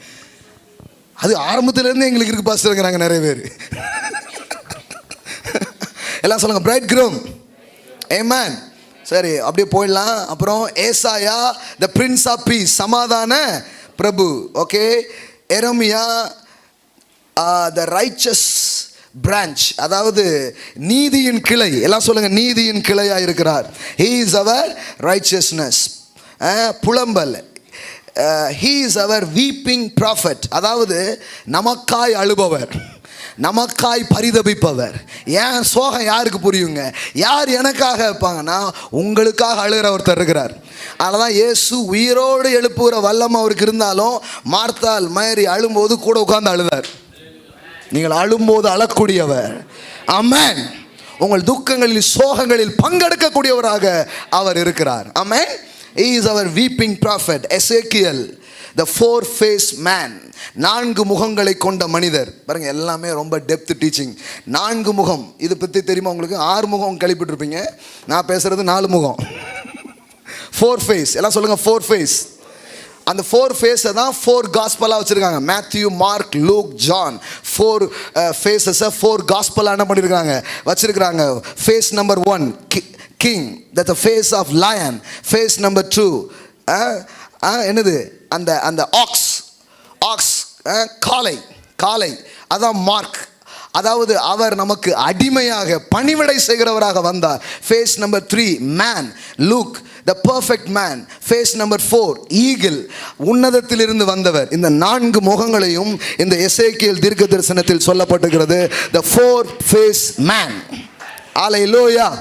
அது ஆரம்பத்துலேருந்து எங்களுக்கு இருக்கு பாஸ்டருங்கிறாங்க நிறைய பேர். எல்லாம் சொல்லுங்க பிரைட்க்ரூம். ஆமென். சரி, அப்படியே போயிடலாம். அப்புறம் ஏசாயா, த பிரின்ஸ் ஆஃப் பீஸ், சமாதான பிரபு. ஓகே. எரேமியா, த ரைச்சஸ் பிரான்ச், அதாவது நீதியின் கிளை. எல்லாம் சொல்லுங்க, நீதியின் கிளையா இருக்கிறார். He is our righteousness. புலம்பல், He is our weeping prophet, அதாவது நமக்காய் அழுபவர், நமக்காய் பரிதபிப்பவர். ஏன் சோகம் யாருக்கு புரியுங்க? யார் எனக்காக இருப்பாங்கன்னா உங்களுக்காக அழுகிற ஒருத்தர் இருக்கிறார். அதனால தான் இயேசு உயிரோடு எழுப்புகிற வல்லம் அவருக்கு இருந்தாலும் மார்த்தாள் மேரி அழும்போது கூட உட்கார்ந்து அழுதார். நீங்கள் அழும்போது அழக்கூடியவர். ஆமென். உங்கள் துக்கங்களில் சோகங்களில் பங்கெடுக்கக்கூடியவராக அவர் இருக்கிறார். ஆமென். He is our weeping prophet. Ezekiel, the 4-faced man, 4 முகங்களை கொண்ட மனிதர். பாருங்க, எல்லாமே ரொம்ப டெப்த் டீச்சிங். 4 முகம், இது பற்றி தெரியுமா உங்களுக்கு? 6 முகம் கேள்விப்பட்டிருப்பீங்க. நான் பேசுறது 4 முகம். 4 ஃபேஸ். எல்லாம் சொல்லுங்க 4 ஃபேஸ். அந்த 4 ஃபேஸை தான் 4 காஸ்பலாக வச்சுருக்காங்க. Matthew, Mark, Luke, John. 4 ஃபேஸஸை 4 காஸ்பலாக என்ன பண்ணியிருக்காங்க, வச்சுருக்கிறாங்க. Face number 1 king, that's a face of lion. Face number 2 என்னது, அந்த ஆக்ஸ் காளை, அதான் மார்க். அதாவது அவர் நமக்கு அடிமையாக பணிவிடை செய்கிறவராக வந்தார். Face number 3 man, Luke, the perfect man. Face number 4, eagle, உன்னதத்திலிருந்து வந்தவர். இந்த 4 முகங்களையும் இந்த எசேக்கியேல் தீர்க்க தரிசனத்தில் சொல்லப்பட்டிருக்கிறது. The fourth face man. Hallelujah.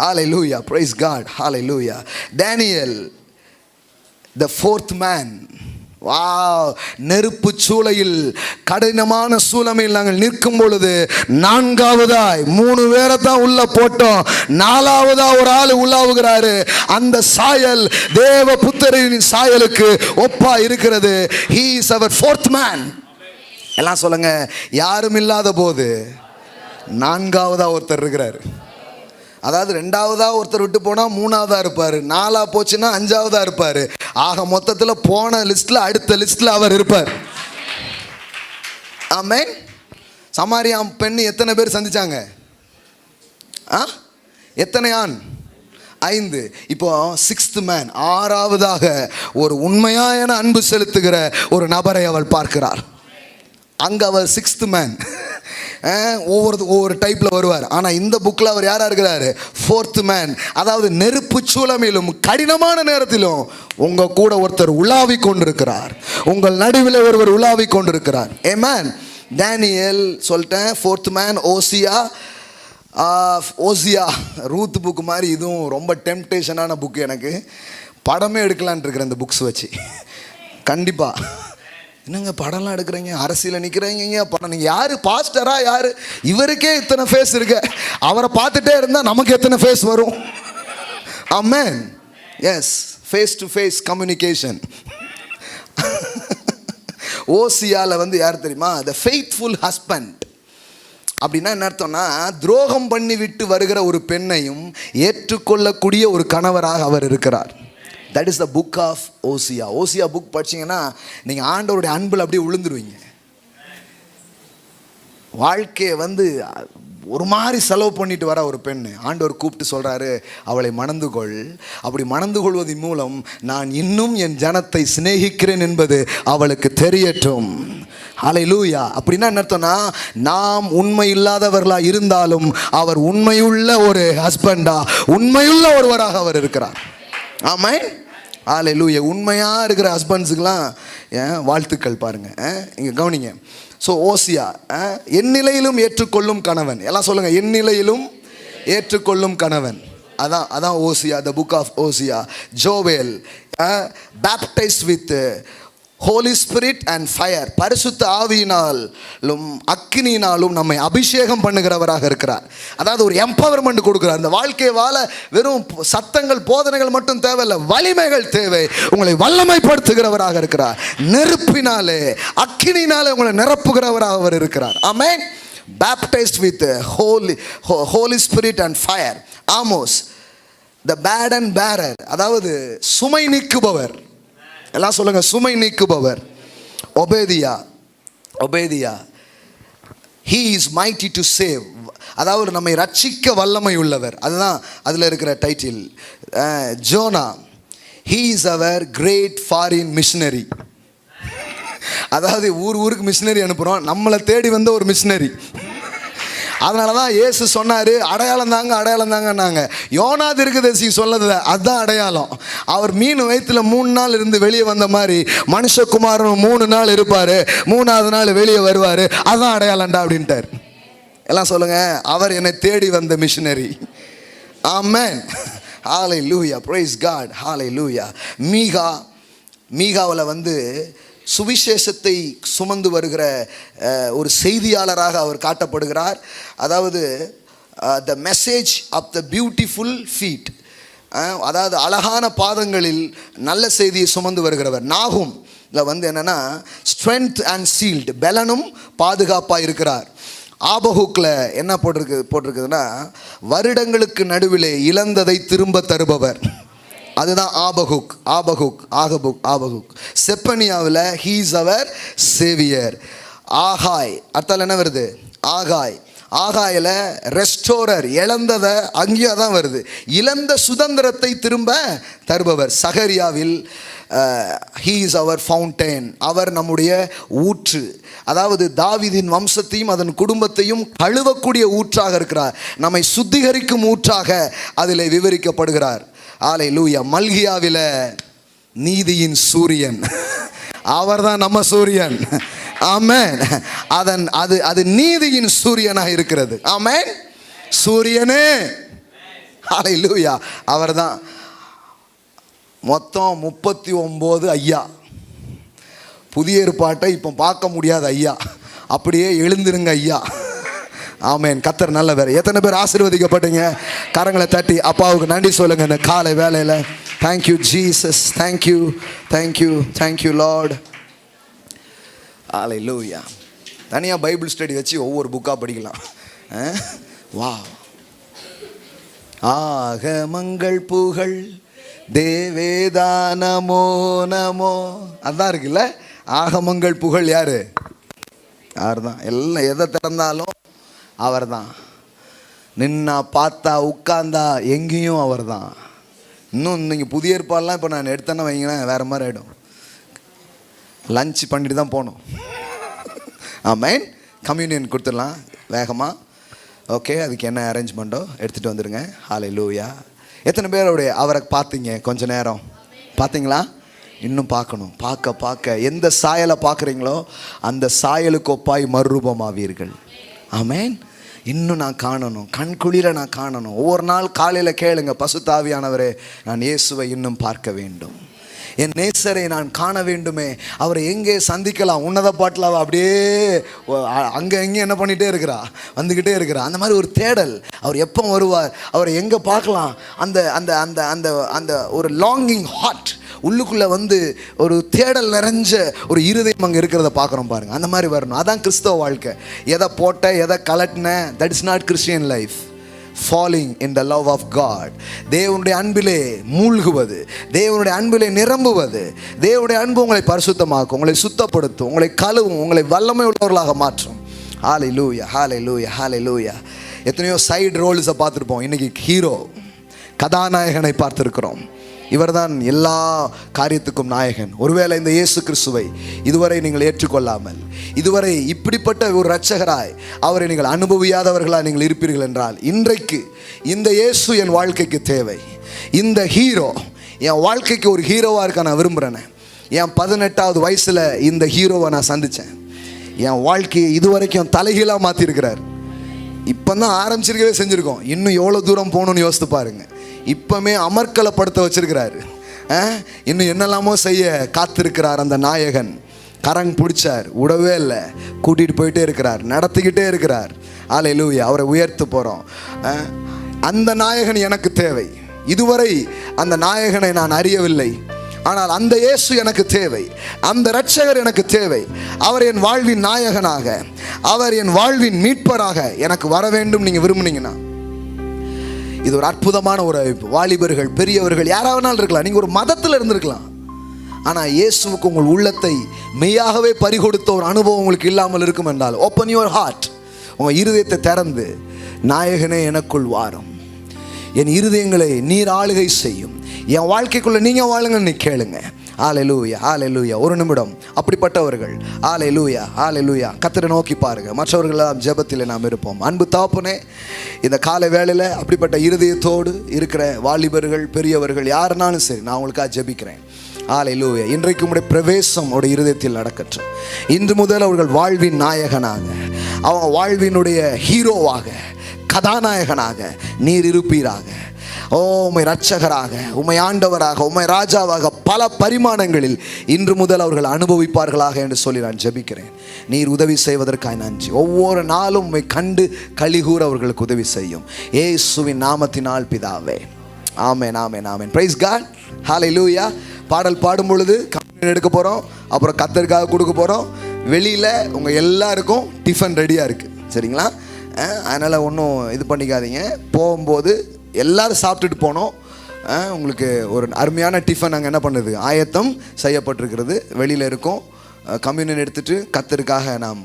Hallelujah. Praise God. Hallelujah. Daniel, the fourth man. Wow, நெருப்பு சூளையில் கடினமான சூழமையில் நாங்கள் நிற்கும் பொழுது 4வதாய் 3 பேரை தான் உள்ள போட்டோம், 4வதா ஒரு ஆள் உள்ளாவுகிறாரு. அந்த சாயல் தேவ புத்திரனின் சாயலுக்கு ஒப்பா இருக்கிறது. He is our fourth man. எல்லாம் சொல்லுங்க, யாரும் இல்லாத போது 4வதா ஒருத்தர் இருக்கிறார். அதாவது 2வதா ஒருத்தர் விட்டு போனால் 3வதா இருப்பார், 4ஆ போச்சுன்னா 5வதா இருப்பார். ஆக மொத்தத்தில் போன லிஸ்ட்டில் அடுத்த லிஸ்ட்டில் அவர் இருப்பார். ஆமென். சமாரியா பெண் எத்தனை பேர் சந்திச்சாங்க? எத்தனை ஆண்? 5. இப்போ 6th மேன், 6வதாக ஒரு உண்மையான அன்பு செலுத்துகிற ஒரு நபரை அவள் பார்க்கிறார். அங்கே அவர் 6th மேன். ஒவ்வொரு டைப்பில் வருவார். ஆனால் இந்த புக்கில் அவர் யாராக இருக்கிறாரு? 4th man. அதாவது நெருப்பு சூழலிலும் கடினமான நேரத்திலும் உங்கள் கூட ஒருத்தர் உலாவி கொண்டிருக்கிறார், உங்கள் நடுவில் ஒருவர் உலாவி கொண்டிருக்கிறார். ஆமென். டேனியல் சொல்லிட்டேன், 4th மேன். ஓசியா ரூத் புக் மாதிரி இதுவும் ரொம்ப டெம்டேஷனான புக்கு. எனக்கு படமே எடுக்கலான் இருக்கிறேன் இந்த புக்ஸ் வச்சு. கண்டிப்பாக. என்னங்க படம்லாம் எடுக்கிறீங்க, அரசியலில் நிற்கிறீங்க, படம். நீங்கள் யார்? பாஸ்டரா யார்? இவருக்கே இத்தனை ஃபேஸ் இருக்கு, அவரை பார்த்துட்டே இருந்தால் நமக்கு எத்தனை ஃபேஸ் வரும்? Amen. Yes, face to face communication. ஓசியாவில் யார் தெரியுமா? The faithful husband. அப்படின்னா என்ன அர்த்தம்னா, துரோகம் பண்ணி விட்டு வருகிற ஒரு பெண்ணையும் ஏற்றுக்கொள்ளக்கூடிய ஒரு கணவராக அவர் இருக்கிறார். That is the book of Hosea. Hosea book படிச்சிங்கன்னா நீங்கள் ஆண்டவருடைய அன்பில் அப்படியே விழுந்துருவீங்க. வாழ்க்கையை ஒரு மாதிரி செலவு பண்ணிட்டு வர ஒரு பெண் ஆண்டவர் கூப்பிட்டு சொல்கிறாரு, அவளை மணந்து கொள். அப்படி மணந்து கொள்வதன் மூலம் நான் இன்னும் என் ஜனத்தை சிநேகிக்கிறேன் என்பது அவளுக்கு தெரியட்டும். ஹல்லேலூயா. அப்படின்னா என்ன அர்த்தம்னா, நாம் உண்மை இல்லாதவர்களாக இருந்தாலும் அவர் உண்மையுள்ள ஒரு ஹஸ்பண்டா, உண்மையுள்ள ஒருவராக அவர் இருக்கிறார். ஆமென். ஹல்லேலூயா. உண்மையாக இருக்கிற ஹஸ்பண்ட்ஸுக்கெலாம் வாழ்த்துக்கள். பாருங்கள், இங்கே கவனிங்க. ஸோ ஓசியா, எந்நிலையிலும் ஏற்றுக்கொள்ளும் கணவன். எல்லாம் சொல்லுங்கள், எந்நிலையிலும் ஏற்றுக்கொள்ளும் கணவன். அதான் Hosea, the book of Hosea. Joel, baptised with holy spirit and fire. பரிசுத்த ஆவியினாலும் அக்கினியினாலும் நம்மை அபிஷேகம் பண்ணுகிறவராக இருக்கிறார். அதாவது ஒரு எம்பவர்மெண்ட் கொடுக்கிறார். இந்த வாழ்க்கையை வாழ வெறும் சத்தங்கள் போதனைகள் மட்டும் தேவையில்லை, வலிமைகள் தேவை. உங்களை வல்லமைப்படுத்துகிறவராக இருக்கிறார். நெருப்பினாலே அக்கினியினாலே உங்களை நிரப்புகிறவராக அவர் இருக்கிறார். Amen. Baptised with holy spirit and fire. Amos, the burden bearer. அதாவது சுமை நீக்குபவர். எல்லாம் சொல்லுங்க, சுமை நீக்குபவர். ஒபேதியா, he is mighty to save. அதாவது நம்மை ரட்சிக்க வல்லமை உள்ளவர். அதுதான் அதில் இருக்கிற title. Jonah, he is our great foreign missionary. அதாவது ஊருக்கு மிஷினரி அனுப்புகிறோம், நம்மளை தேடி வந்த ஒரு மிஷினரி. அதனால தான் இயேசு சொன்னார், அடையாளம் தாங்கன்னாங்க. யோனா தீர்க்கதரிசி சொல்லதில்ல, அதுதான் அடையாளம். அவர் மீன் வயிற்றுல 3 நாள் இருந்து வெளியே வந்த மாதிரி மனுஷகுமாரன் 3 நாள் இருப்பார், 3ஆவது நாள் வெளியே வருவார். அதுதான் அடையாளம்டா அப்படின்ட்டார். எல்லாம் சொல்லுங்க, அவர் என்னை தேடி வந்த missionary. Amen. Hallelujah. Praise God. Hallelujah. மீகாவில் சுவிசேஷத்தை சுமந்து வருகிற ஒரு செய்தியாளராக அவர் காட்டப்படுகிறார். அதாவது the message of the beautiful feet. அதாவது அழகான பாதங்களில் நல்ல செய்தியை சுமந்து வருகிறவர். நாகும் என்னென்னா ஸ்ட்ரென்த் அண்ட் சீல்டு, பலனும் பாதுகாப்பாக இருக்கிறார். ஆபகுக்கில் என்ன போட்டிருக்குதுன்னா, வருடங்களுக்கு நடுவிலே இழந்ததை திரும்ப தருபவர். அதுதான் Habakkuk. செப்பனியாவில் he is our savior. ஆகாய், அர்த்தம் என்ன வருது? ஆகாயில் ரெஸ்டோரர். இழந்ததை அங்கேயே தான் வருது, இழந்த சுதந்திரத்தை திரும்ப தருபவர். சகரியாவில் he is our fountain. அவர் நம்முடைய ஊற்று. அதாவது தாவீதின் வம்சத்தையும் அதன் குடும்பத்தையும் கழுவக்கூடிய ஊற்றாக இருக்கிறார். நம்மை சுத்திகரிக்கும் ஊற்றாக அதில் விவரிக்கப்படுகிறார். ஹல்லேலூயா. மல்கியாவில் நீதியின் சூரியன், அவர்தான் நம்ம சூரியன். ஆமென். அது நீதியின் சூரியனாக இருக்கிறது. ஆமென். சூரியனே, ஹல்லேலூயா, அவர்தான். மொத்தம் 39 ஐயா. புதிய ஏற்பாட்டை இப்போ பார்க்க முடியாது ஐயா, அப்படியே எழுந்திருங்க ஐயா. ஆமென். கர்த்தர் நல்லவர். எத்தனை பேர் ஆசீர்வதிக்கப்பட்டீங்க? கரங்களை தட்டி அப்பாவுக்கு நன்றி சொல்லுங்க இந்த காலை வேளையில். Thank you Jesus, thank you, thank you, thank you lord. Hallelujah. தனியாக பைபிள் ஸ்டடி வச்சு ஒவ்வொரு புக்காக படிக்கலாம். வா. ஆகமங்கள் புகழ் தேவேதானமோ நமோ, அதான் இருக்குல்ல. ஆகமங்கள் புகழ் யாரு? அவர் தான். எல்லாம் எதை திறந்தாலும் அவர் தான். நின்னா பார்த்தா உட்கார்ந்தா எங்கேயும் அவர் தான். இன்னும் நீங்கள் புதிய ஏற்பாடுலாம் இப்போ நான் எடுத்தேன்னு வைங்களேன், வேறு மாதிரி ஆகிடும். லஞ்ச் பண்ணிட்டு தான் போகணும். ஆமென். கம்யூனியன் கொடுத்துடலாம் வேகமாக. ஓகே, அதுக்கு என்ன அரேஞ்ச்மெண்ட்டோ எடுத்துகிட்டு வந்துடுங்க. ஹல்லேலூயா. எத்தனை பேருடைய அவரை பார்த்தீங்க? கொஞ்ச நேரம் பார்த்தீங்களா? இன்னும் பார்க்கணும். பார்க்க எந்த சாயலை பார்க்குறீங்களோ அந்த சாயலுக்கு ஒப்பாய் மறுரூபமாவீர்கள். ஆமென். இன்னும் நான் காணணும், கண்குளிர நான் காணணும். ஒவ்வொரு நாள் காலையில் கேளுங்க, பசுத்தாவியானவரே நான் இயேசுவை இன்னும் பார்க்க வேண்டும், என் நேசரை நான் காண வேண்டுமே, அவரை எங்கே சந்திக்கலாம். உன்னத பாட்டில் அவள் அப்படியே அங்கே எங்கே என்ன பண்ணிகிட்டே இருக்கிறா, வந்துக்கிட்டே இருக்கிறா. அந்த மாதிரி ஒரு தேடல். அவர் எப்போ வருவார், அவரை எங்கே பார்க்கலாம், அந்த அந்த அந்த அந்த அந்த ஒரு லாங்கிங் ஹார்ட் உள்ளுக்குள்ளே வந்து ஒரு தேடல் நிறைஞ்ச ஒரு இருதயம் அங்கே இருக்கிறத பார்க்குறோம் பாருங்கள். அந்த மாதிரி வரணும். அதான் கிறிஸ்தவ வாழ்க்கை. எதை போட்ட எதை கலட்டின, that is not Christian life. falling in the love of God. தேவனுடைய அன்பிலே மூழ்குவது, தேவனுடைய அன்பிலே நிரம்புவது. தேவனுடைய அன்பு உங்களை பரிசுத்தமாக்கும், உங்களை சுத்தப்படுத்தும், உங்களை கழுவும், உங்களை வல்லமை உள்ளவர்களாக மாற்றும். ஹல்லேலூயா, ஹல்லேலூயா, ஹல்லேலூயா. எத்தனையோ சைடு ரோல்ஸை பார்த்துருப்போம். இன்றைக்கி ஹீரோ, கதாநாயகனை பார்த்துருக்கிறோம். இவர்தான் எல்லா காரியத்துக்கும் நாயகன். ஒருவேளை இந்த இயேசு கிறிஸ்துவை இதுவரை நீங்கள் ஏற்றுக்கொள்ளாமல், இதுவரை இப்படிப்பட்ட ஒரு இரட்சகராய் அவரை நீங்கள் அனுபவியாதவர்களாக நீங்கள் இருப்பீர்கள் என்றால், இன்றைக்கு இந்த இயேசு என் வாழ்க்கைக்கு தேவை. இந்த ஹீரோ என் வாழ்க்கைக்கு ஒரு ஹீரோவாக இருக்க நான் விரும்புகிறேன். என் 18வது வயசில் இந்த ஹீரோவை நான் சந்தித்தேன். என் வாழ்க்கையை இதுவரைக்கும் தலைகீழாக மாற்றிருக்கிறார். இப்போ தான் ஆரம்பிச்சிருக்கவே செஞ்சுருக்கோம். இன்னும் எவ்வளோ தூரம் போகணுன்னு யோசித்து பாருங்கள். இப்போமே அமர்க்கலப்படுத்த வச்சிருக்கிறாரு. இன்னும் என்னெல்லாமோ செய்ய காத்திருக்கிறார் அந்த நாயகன். கரங் பிடிச்சார், விடவே இல்லை, கூட்டிகிட்டு போயிட்டே இருக்கிறார், நடத்திக்கிட்டே இருக்கிறார். ஹல்லேலூயா. அவரை உயர்த்த போகிறோம். அந்த நாயகன் எனக்கு தேவை. இதுவரை அந்த நாயகனை நான் அறியவில்லை, ஆனால் அந்த இயேசு எனக்கு தேவை. அந்த இரட்சகர் எனக்கு தேவை. அவர் என் வாழ்வின் நாயகனாக, அவர் என் வாழ்வின் மீட்பராக எனக்கு வர வேண்டும். நீங்கள் விரும்புனீங்கன்னா இது ஒரு அற்புதமான ஒரு அழைப்பு. வாலிபர்கள், பெரியவர்கள், யாராவதுனாலும் இருக்கலாம். நீங்கள் ஒரு மதத்தில் இருந்திருக்கலாம், ஆனால் இயேசுவுக்கு உங்கள் உள்ளத்தை மெய்யாகவே பறிகொடுத்த ஒரு அனுபவம் உங்களுக்கு இல்லாமல் இருக்கும் என்றால், ஓப்பன் யுவர் ஹார்ட், உங்கள் இருதயத்தை திறந்து, நாயகனே எனக்குள் வாரும், என் இருதயங்களை நீர் ஆளுகை செய்யும், என் வாழ்க்கைக்குள்ளே நீங்கள் வாழுங்கன்னு கேளுங்க. ஹல்லேலூயா, ஹல்லேலூயா. ஒரு நிமிடம் அப்படிப்பட்டவர்கள் ஹல்லேலூயா, ஹல்லேலூயா. கர்த்தரை நோக்கி பாருங்கள். மற்றவர்களெல்லாம் ஜெபத்தில் நாம் இருப்போம். அன்பு தகப்பனே, இந்த காலை வேளையில் அப்படிப்பட்ட இருதயத்தோடு இருக்கிற வாலிபர்கள், பெரியவர்கள் யாருனாலும் சரி, நான் உங்களுக்காக ஜெபிக்கிறேன். ஹல்லேலூயா. இன்றைக்கு உங்களுடைய பிரவேசம் அவருடைய இருதயத்தில் நடக்கட்டும். இன்று முதல் அவர்கள் வாழ்வின் நாயகனாக, அவங்க வாழ்வினுடைய ஹீரோவாக, கதாநாயகனாக நீர் இருப்பீராக. ஓ, உம்மை இரட்சகராக, உம்மை ஆண்டவராக, உம்மை ராஜாவாக பல பரிமாணங்களில் இன்று முதல் அவர்கள் அனுபவிப்பார்களாக என்று சொல்லி நான் ஜெபிக்கிறேன். நீர் உதவி செய்வதற்காக நன்றி. ஒவ்வொரு நாளும் உம்மை கண்டு கலிகூற அவர்களுக்கு உதவி செய்யும். இயேசுவின் நாமத்தினால் பிதாவே. Amen, amen, amen. Praise God. Hallelujah. பாடல் பாடும் பொழுது கம்யூனியன் எடுக்க போகிறோம், அப்புறம் கர்த்தருக்காக கொடுக்க போகிறோம். வெளியில் உங்கள் எல்லாருக்கும் டிஃபன் ரெடியாக இருக்குது, சரிங்களா? அதனால் ஒன்றும் இது பண்ணிக்காதீங்க. போகும்போது எல்லோரும் சாப்பிட்டுட்டு போனோம். உங்களுக்கு ஒரு அருமையான டிஃபன் அங்கே என்ன பண்ணுது, ஆயத்தம் செய்யப்பட்டிருக்கிறது. வெளியில் இருக்கும். கம்யூனியன் எடுத்துகிட்டு கர்த்தருக்காக நாம்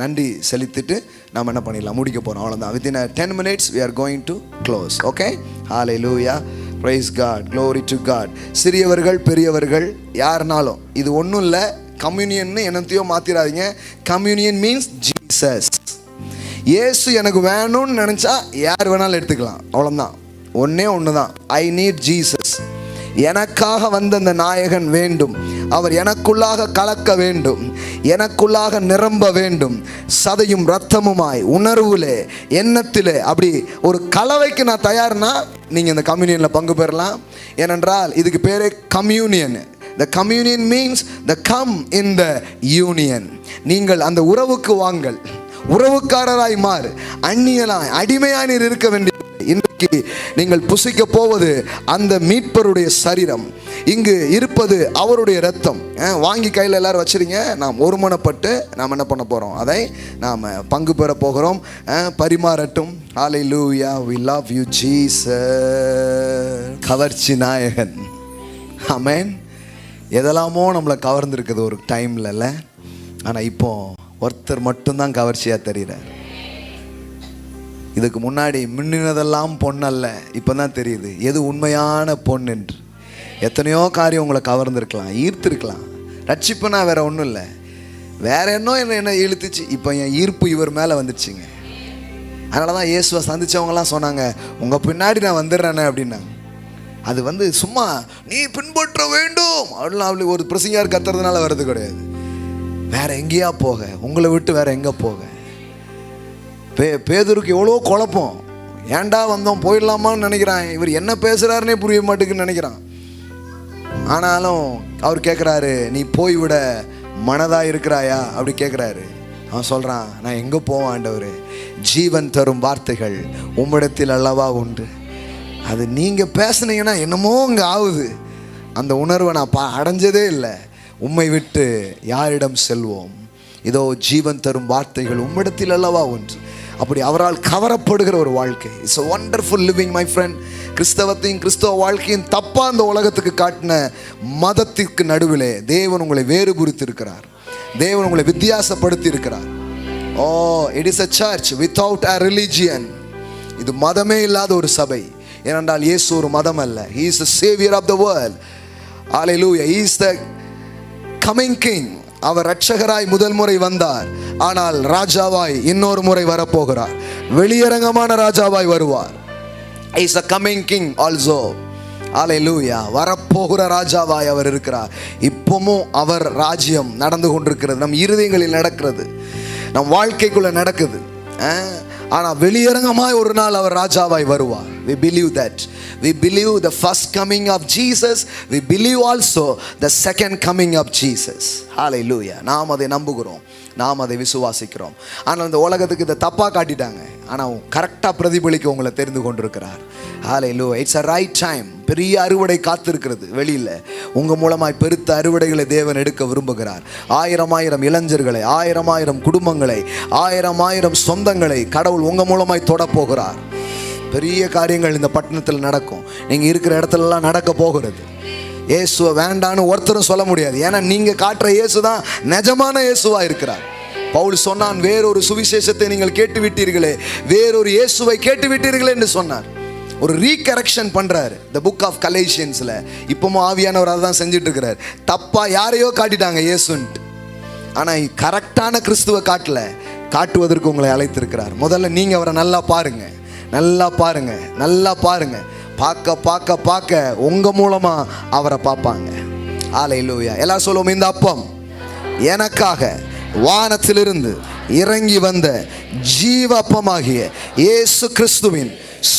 நன்றி செலுத்திட்டு நாம் என்ன பண்ணிடலாம், முடிக்க போகிறோம். அவ்வளோதான். Within 10 minutes we are going to close. Okay. Hallelujah. Praise God. Glory to God. சிறியவர்கள், பெரியவர்கள் யாருனாலும் இது ஒன்றும் இல்லை. கம்யூனியன்னு என்னத்தையோ மாற்றிடாதீங்க. Communion means Jesus. இயேசு எனக்கு வேணும்னு நினச்சா யார் வேணாலும் எடுத்துக்கலாம். அவ்வளோதான். ஒன்றே ஒன்று தான். I need Jesus. எனக்காக வந்த அந்த நாயகன் வேண்டும். அவர் எனக்குள்ளாக கலக்க வேண்டும், எனக்குள்ளாக நிரம்ப வேண்டும். சதையும் இரத்தமுமாய் உணர்வுலே எண்ணத்திலே அப்படி ஒரு கலவைக்கு நான் தயார்னா நீங்கள் இந்த கம்யூனியனில் பங்கு பெறலாம். ஏனென்றால் இதுக்கு பேரே communion. The communion means the come in the union. நீங்கள் அந்த உறவுக்கு வாங்கள், உறவுக்காரராய் மாறு, அந்நியனாய் அடிமையாய் இருக்க வேண்டிய. இன்றைக்கு நீங்கள் புசிக்க போவது அந்த மீட்பருடைய சரீரம், இங்கு இருப்பது அவருடைய இரத்தம். வாங்கி கையில் எல்லாரும் வச்சிருங்க. நாம் ஒருமனப்பட்டு நாம் என்ன பண்ண போகிறோம், அதை நாம் பங்கு பெற போகிறோம். பரிமாறட்டும். ஹல்லேலூயா, we love you Jesus. கவர்ச்சி நாயகன். ஆமென். எதெல்லாமோ நம்மளை கவர்ந்துருக்குது ஒரு டைம்ல, ஆனால் இப்போ ஒருத்தர் மட்டும்தான் கவர்ச்சியாக தெரிகிறார். இதுக்கு முன்னாடி முன்னினதெல்லாம் பொண்ணல்ல, இப்போ தான் தெரியுது எது உண்மையான பொண்ணு என்று. எத்தனையோ காரியம் உங்களை கவர்ந்துருக்கலாம், ஈர்த்திருக்கலாம். ரட்சிப்புனா வேற ஒன்றும் இல்லை, வேற என்ன இழுத்துச்சு. இப்போ என் ஈர்ப்பு இவர் மேலே வந்துடுச்சுங்க. அதனால தான் இயேசுவை சந்தித்தவங்கலாம் சொன்னாங்க, உங்கள் பின்னாடி நான் வந்துடுறேனே அப்படின்னாங்க. அது சும்மா நீ பின்பற்ற வேண்டும் அப்படிலாம் அப்படி ஒரு பிரசங்கியார் கத்துறதுனால வர்றது கிடையாது. வேற எங்கேயா போக, உங்களை விட்டு வேற எங்கே போக. பேதுருக்கு எவ்வளோ குழப்பம். ஏன்டா வந்தோம், போயிடலாமான்னு நினைக்கிறான். இவர் என்ன பேசுகிறாருன்னே புரிய மாட்டேங்குன்னு நினைக்கிறான். ஆனாலும் அவர் கேட்குறாரு, நீ போய்விட மனதாக இருக்கிறாயா அப்படி கேட்குறாரு. அவன் சொல்கிறான், நான் எங்கே போவேன் ஆண்டவரே, ஜீவன் தரும் வார்த்தைகள் உம்மிடத்தில் அல்லவா உண்டு. அது நீங்கள் பேசுனீங்கன்னா என்னமோ இங்கே ஆகுது. அந்த உணர்வை நான் அடைஞ்சதே இல்லை. உம்மை விட்டு யாரிடம் செல்வோம், இதோ ஜீவன் தரும் வார்த்தைகள் உம்மிடத்தில் அல்லவா ஒன்று. அப்படி அவரால் கவரப்படுகிற ஒரு வாழ்க்கை. It's a wonderful living my friend. கிறிஸ்தவத்தையும் கிறிஸ்தவ வாழ்க்கையும் தப்பா அந்த உலகத்துக்கு காட்டின மதத்திற்கு நடுவிலே தேவன் உங்களை வேறுபடுத்தி இருக்கிறார். தேவன் உங்களை வித்தியாசப்படுத்தி இருக்கிறார். Oh, it is a church without a religion. இது மதமே இல்லாத ஒரு சபை. ஏனென்றால் இயேசு ஒரு மதம் அல்ல. He is the savior of the world. Hallelujah. He is the coming king. அவர் இரட்சகராய் முதல் முறை வந்தார், ஆனால் ராஜாவாய் இன்னொரு முறை வரப்போகிறார். வெளியரங்கமான ராஜாவாய் வருவார். He is a coming king also. Hallelujah. வரப்போகிற ராஜாவாய் அவர் இருக்கிறார். இப்பவும் அவர் ராஜ்யம் நடந்து கொண்டிருக்கிறது, நம் இருதயங்களில் நடக்கிறது, நம் வாழ்க்கைக்குள்ள நடக்குது. ஆனால் வெளியரங்கமாய் ஒரு நாள் அவர் ராஜாவாய் வருவார். We believe that. We believe the first coming of Jesus. We believe also the second coming of Jesus. Hallelujah. நாம் அதை நம்புகிறோம், நாம் அதை விசுவாசிக்கிறோம். ஆனால் இந்த உலகத்துக்கு இதை தப்பாக காட்டிட்டாங்க. ஆனால் கரெக்டாக பிரதிபலிக்க உங்களை தெரிந்து கொண்டிருக்கிறார். Hallelujah. It's a right time. பெரிய அறுவடை காத்திருக்கிறது வெளியில். உங்கள் மூலமாய் பெருத்த அறுவடைகளை தேவன் எடுக்க விரும்புகிறார். ஆயிரம் இளைஞர்களை, ஆயிரம் குடும்பங்களை, ஆயிரம் சொந்தங்களை கடவுள் உங்கள் மூலமாய் தொடப்போகிறார். பெரிய காரியங்கள் இந்த பட்டணத்தில் நடக்கும். நீங்கள் இருக்கிற இடத்துலலாம் நடக்க போகிறது. இயேசுவை வேண்டான்னு ஒருத்தரும் சொல்ல முடியாது. ஏன்னா நீங்கள் காட்டுற இயேசு தான் நிஜமான இயேசுவாக இருக்கிறார். பவுல் சொன்னான், வேறொரு சுவிசேஷத்தை நீங்கள் கேட்டுவிட்டீர்களே, வேறொரு இயேசுவை கேட்டுவிட்டீர்களே என்று சொன்னார். ஒரு ரீகரெக்ஷன் பண்ணுறாரு த புக் ஆஃப் கலேஷியன்ஸில். இப்போவும் ஆவியானவர் அதை தான் செஞ்சுட்டு இருக்கிறார். தப்பாக யாரையோ காட்டிட்டாங்க இயேசுன்ட்டு, ஆனால் கரெக்டான கிறிஸ்துவை காட்டுவதற்கு உங்களை அழைத்திருக்கிறார். முதல்ல நீங்கள் அவரை நல்லா பாருங்க, நல்லா பாருங்க, நல்லா பாருங்க. பார்க்க உங்க மூலமா அவரை பார்ப்பாங்க. ஹல்லேலூயா. எல்லாரும் சொல்லுவோம், இந்த அப்பம் எனக்காக வானத்திலிருந்து இறங்கி வந்த ஜீவ அப்பமாகிய இயேசு கிறிஸ்துவின்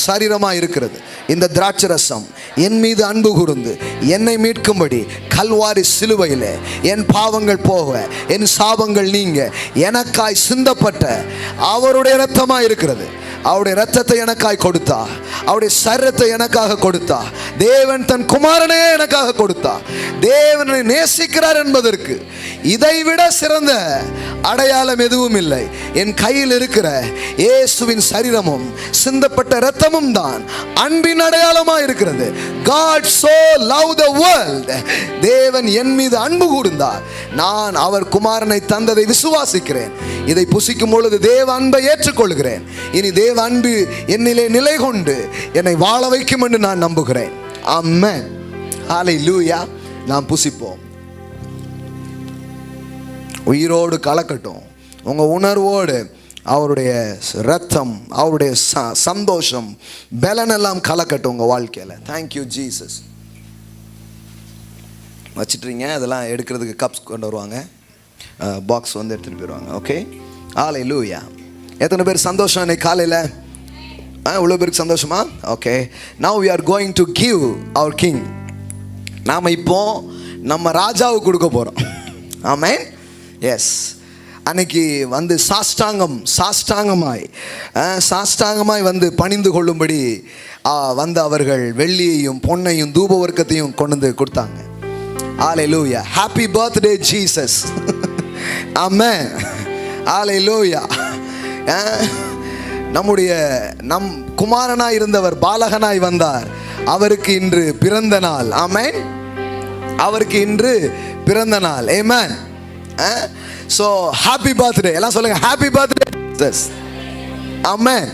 சரீரமாக இருக்கிறது. இந்த திராட்சரசம் என் மீது அன்பு கூர்ந்து என்னை மீட்கும்படி கல்வாரி சிலுவையில் என் பாவங்கள் போக, என் சாபங்கள் நீங்க எனக்காய் சிந்தப்பட்ட அவருடைய இரத்தமாக இருக்கிறது. அவருடைய இரத்தத்தை எனக்காய் கொடுத்தா, அவருடைய சரீரத்தை எனக்காக கொடுத்தா, தேவன் தன் குமாரனே எனக்காக கொடுத்தா. தேவனை நேசிக்கிறார் என்பதற்கு இதைவிட சிறந்த அடையாளம் எதுவும் இல்லை. என் கையில் இருக்கிற இயேசுவின் சரீரமும் சிந்தப்பட்ட இரத்தமும் தான் அன்பின் அடையாளமாக இருக்கிறது. God so loved the world. தேவன் என் மீது அன்பு கூர்ந்தார். நான் அவர் குமாரனை தந்ததை விசுவாசிக்கிறேன். இதை புசிக்கும் பொழுது தேவ அன்பை ஏற்றுக்கொள்கிறேன். இனி தேவ அன்பு என்னிலே நிலை கொண்டு என்னை வாழ வைக்கும் என்று நான் நம்புகிறேன். ஆமென். ஹல்லேலூயா. நாம் புசிப்போம். உயிரோடு கலக்கட்டும். உங்கள் உணர்வோடு அவருடைய ரத்தம், அவருடைய சந்தோஷம், பலன் எல்லாம் கலக்கட்டும் உங்கள் வாழ்க்கையில். Thank you Jesus. வச்சிட்றீங்க. அதெல்லாம் எடுக்கிறதுக்கு கப்ஸ் கொண்டு வருவாங்க, பாக்ஸ் வந்து எடுத்துகிட்டு போயிடுவாங்க. Okay, hallelujah. எத்தனை பேர் சந்தோஷம் இன்னைக்கு காலையில்? இவ்வளோ பேருக்கு சந்தோஷமா? Okay, now we are going to give our king. நாம் இப்போ நம்ம ராஜாவுக்கு கொடுக்க போகிறோம். ஆமென். எஸ், அன்னைக்கு வந்து சாஷ்டாங்கமாய் வந்து பணிந்து கொள்ளும்படி வந்து அவர்கள் வெள்ளியையும் பொன்னையும் தூப வர்க்கத்தையும் கொண்டு வந்து கொடுத்தாங்க. Hallelujah. Happy birthday Jesus. Amen. Hallelujah. நம் குமாரனாய் இருந்தவர் பாலகனாய் வந்தார். அவருக்கு இன்று பிறந்த நாள். ஆமென். அவருக்கு இன்று பிறந்த நாள். ஆமென். So happy birthday. எல்லாம் சொல்லுங்க, ஹாப்பி பர்த்டே ஜீசஸ். ஆமென்.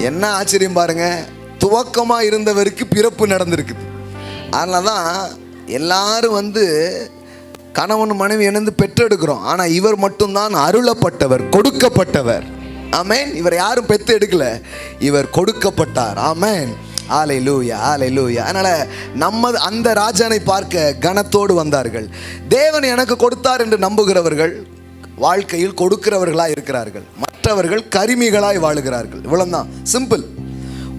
என்ன ஆச்சரியம் பாருங்க, துவக்கமாக இருந்தவருக்கு பிறப்பு நடந்திருக்குது. அதனால தான் எல்லாரும் வந்து கணவன் மனைவி இணைந்து பெற்றெடுக்கிறோம். ஆனால் இவர் மட்டும்தான் அருளப்பட்டவர், கொடுக்கப்பட்டவர். ஆமென். இவர் யாரும் பெற்று எடுக்கல, இவர் கொடுக்கப்பட்டார். ஆமென். ஹல்லேலூயா, ஹல்லேலூயா. அதனால் நம்ம அந்த ராஜானை பார்க்க கனத்தோடு வந்தார்கள். தேவன் எனக்கு கொடுத்தார் என்று நம்புகிறவர்கள் வாழ்க்கையில் கொடுக்கிறவர்களாக இருக்கிறார்கள், மற்றவர்கள் கருமிகளாய் வாழுகிறார்கள். இவ்வளோதான், சிம்பிள்.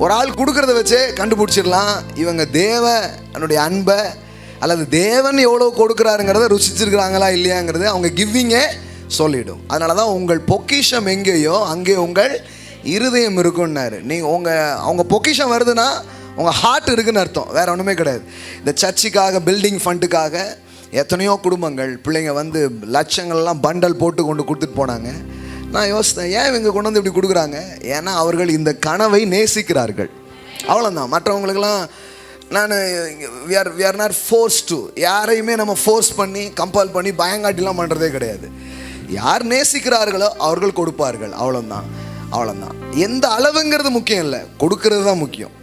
ஒரு ஆள் கொடுக்கறத வச்சே கண்டுபிடிச்சிடலாம் இவங்க தேவனுடைய அன்பை அல்லது தேவன் எவ்வளோ கொடுக்குறாருங்கிறத ருசிச்சிருக்கிறாங்களா இல்லையாங்கிறது அவங்க கிவ்விங்கே சொல்லிடும். அதனால தான் உங்கள் பொக்கிஷம் எங்கேயோ அங்கே உங்கள் இருதயம் இருக்குன்னாரு. அவங்க பொக்கிஷம் வருதுன்னா உங்கள் ஹார்ட் இருக்குன்னு அர்த்தம், வேறு ஒன்றுமே கிடையாது. இந்த சர்ச்சுக்காக, பில்டிங் ஃபண்டுக்காக எத்தனையோ குடும்பங்கள் பிள்ளைங்க வந்து லட்சங்கள்லாம் பண்டல் போட்டு கொண்டு கொடுத்துட்டு போனாங்க. நான் யோசித்தேன், ஏன் இவங்க கொண்டு வந்து இப்படி கொடுக்குறாங்க? ஏன்னா அவர்கள் இந்த கனவை நேசிக்கிறார்கள். அவ்வளோதான். மற்றவங்களுக்கெல்லாம் we are not forced to. யாரையுமே நம்ம ஃபோர்ஸ் பண்ணி கம்பல் பண்ணி பயங்காட்டிலாம் பண்ணுறதே கிடையாது. யார் நேசிக்கிறார்களோ அவர்கள் கொடுப்பார்கள். அவ்வளோதான். எந்த அளவுங்கிறது முக்கியம் இல்லை, கொடுக்கறது தான் முக்கியம்.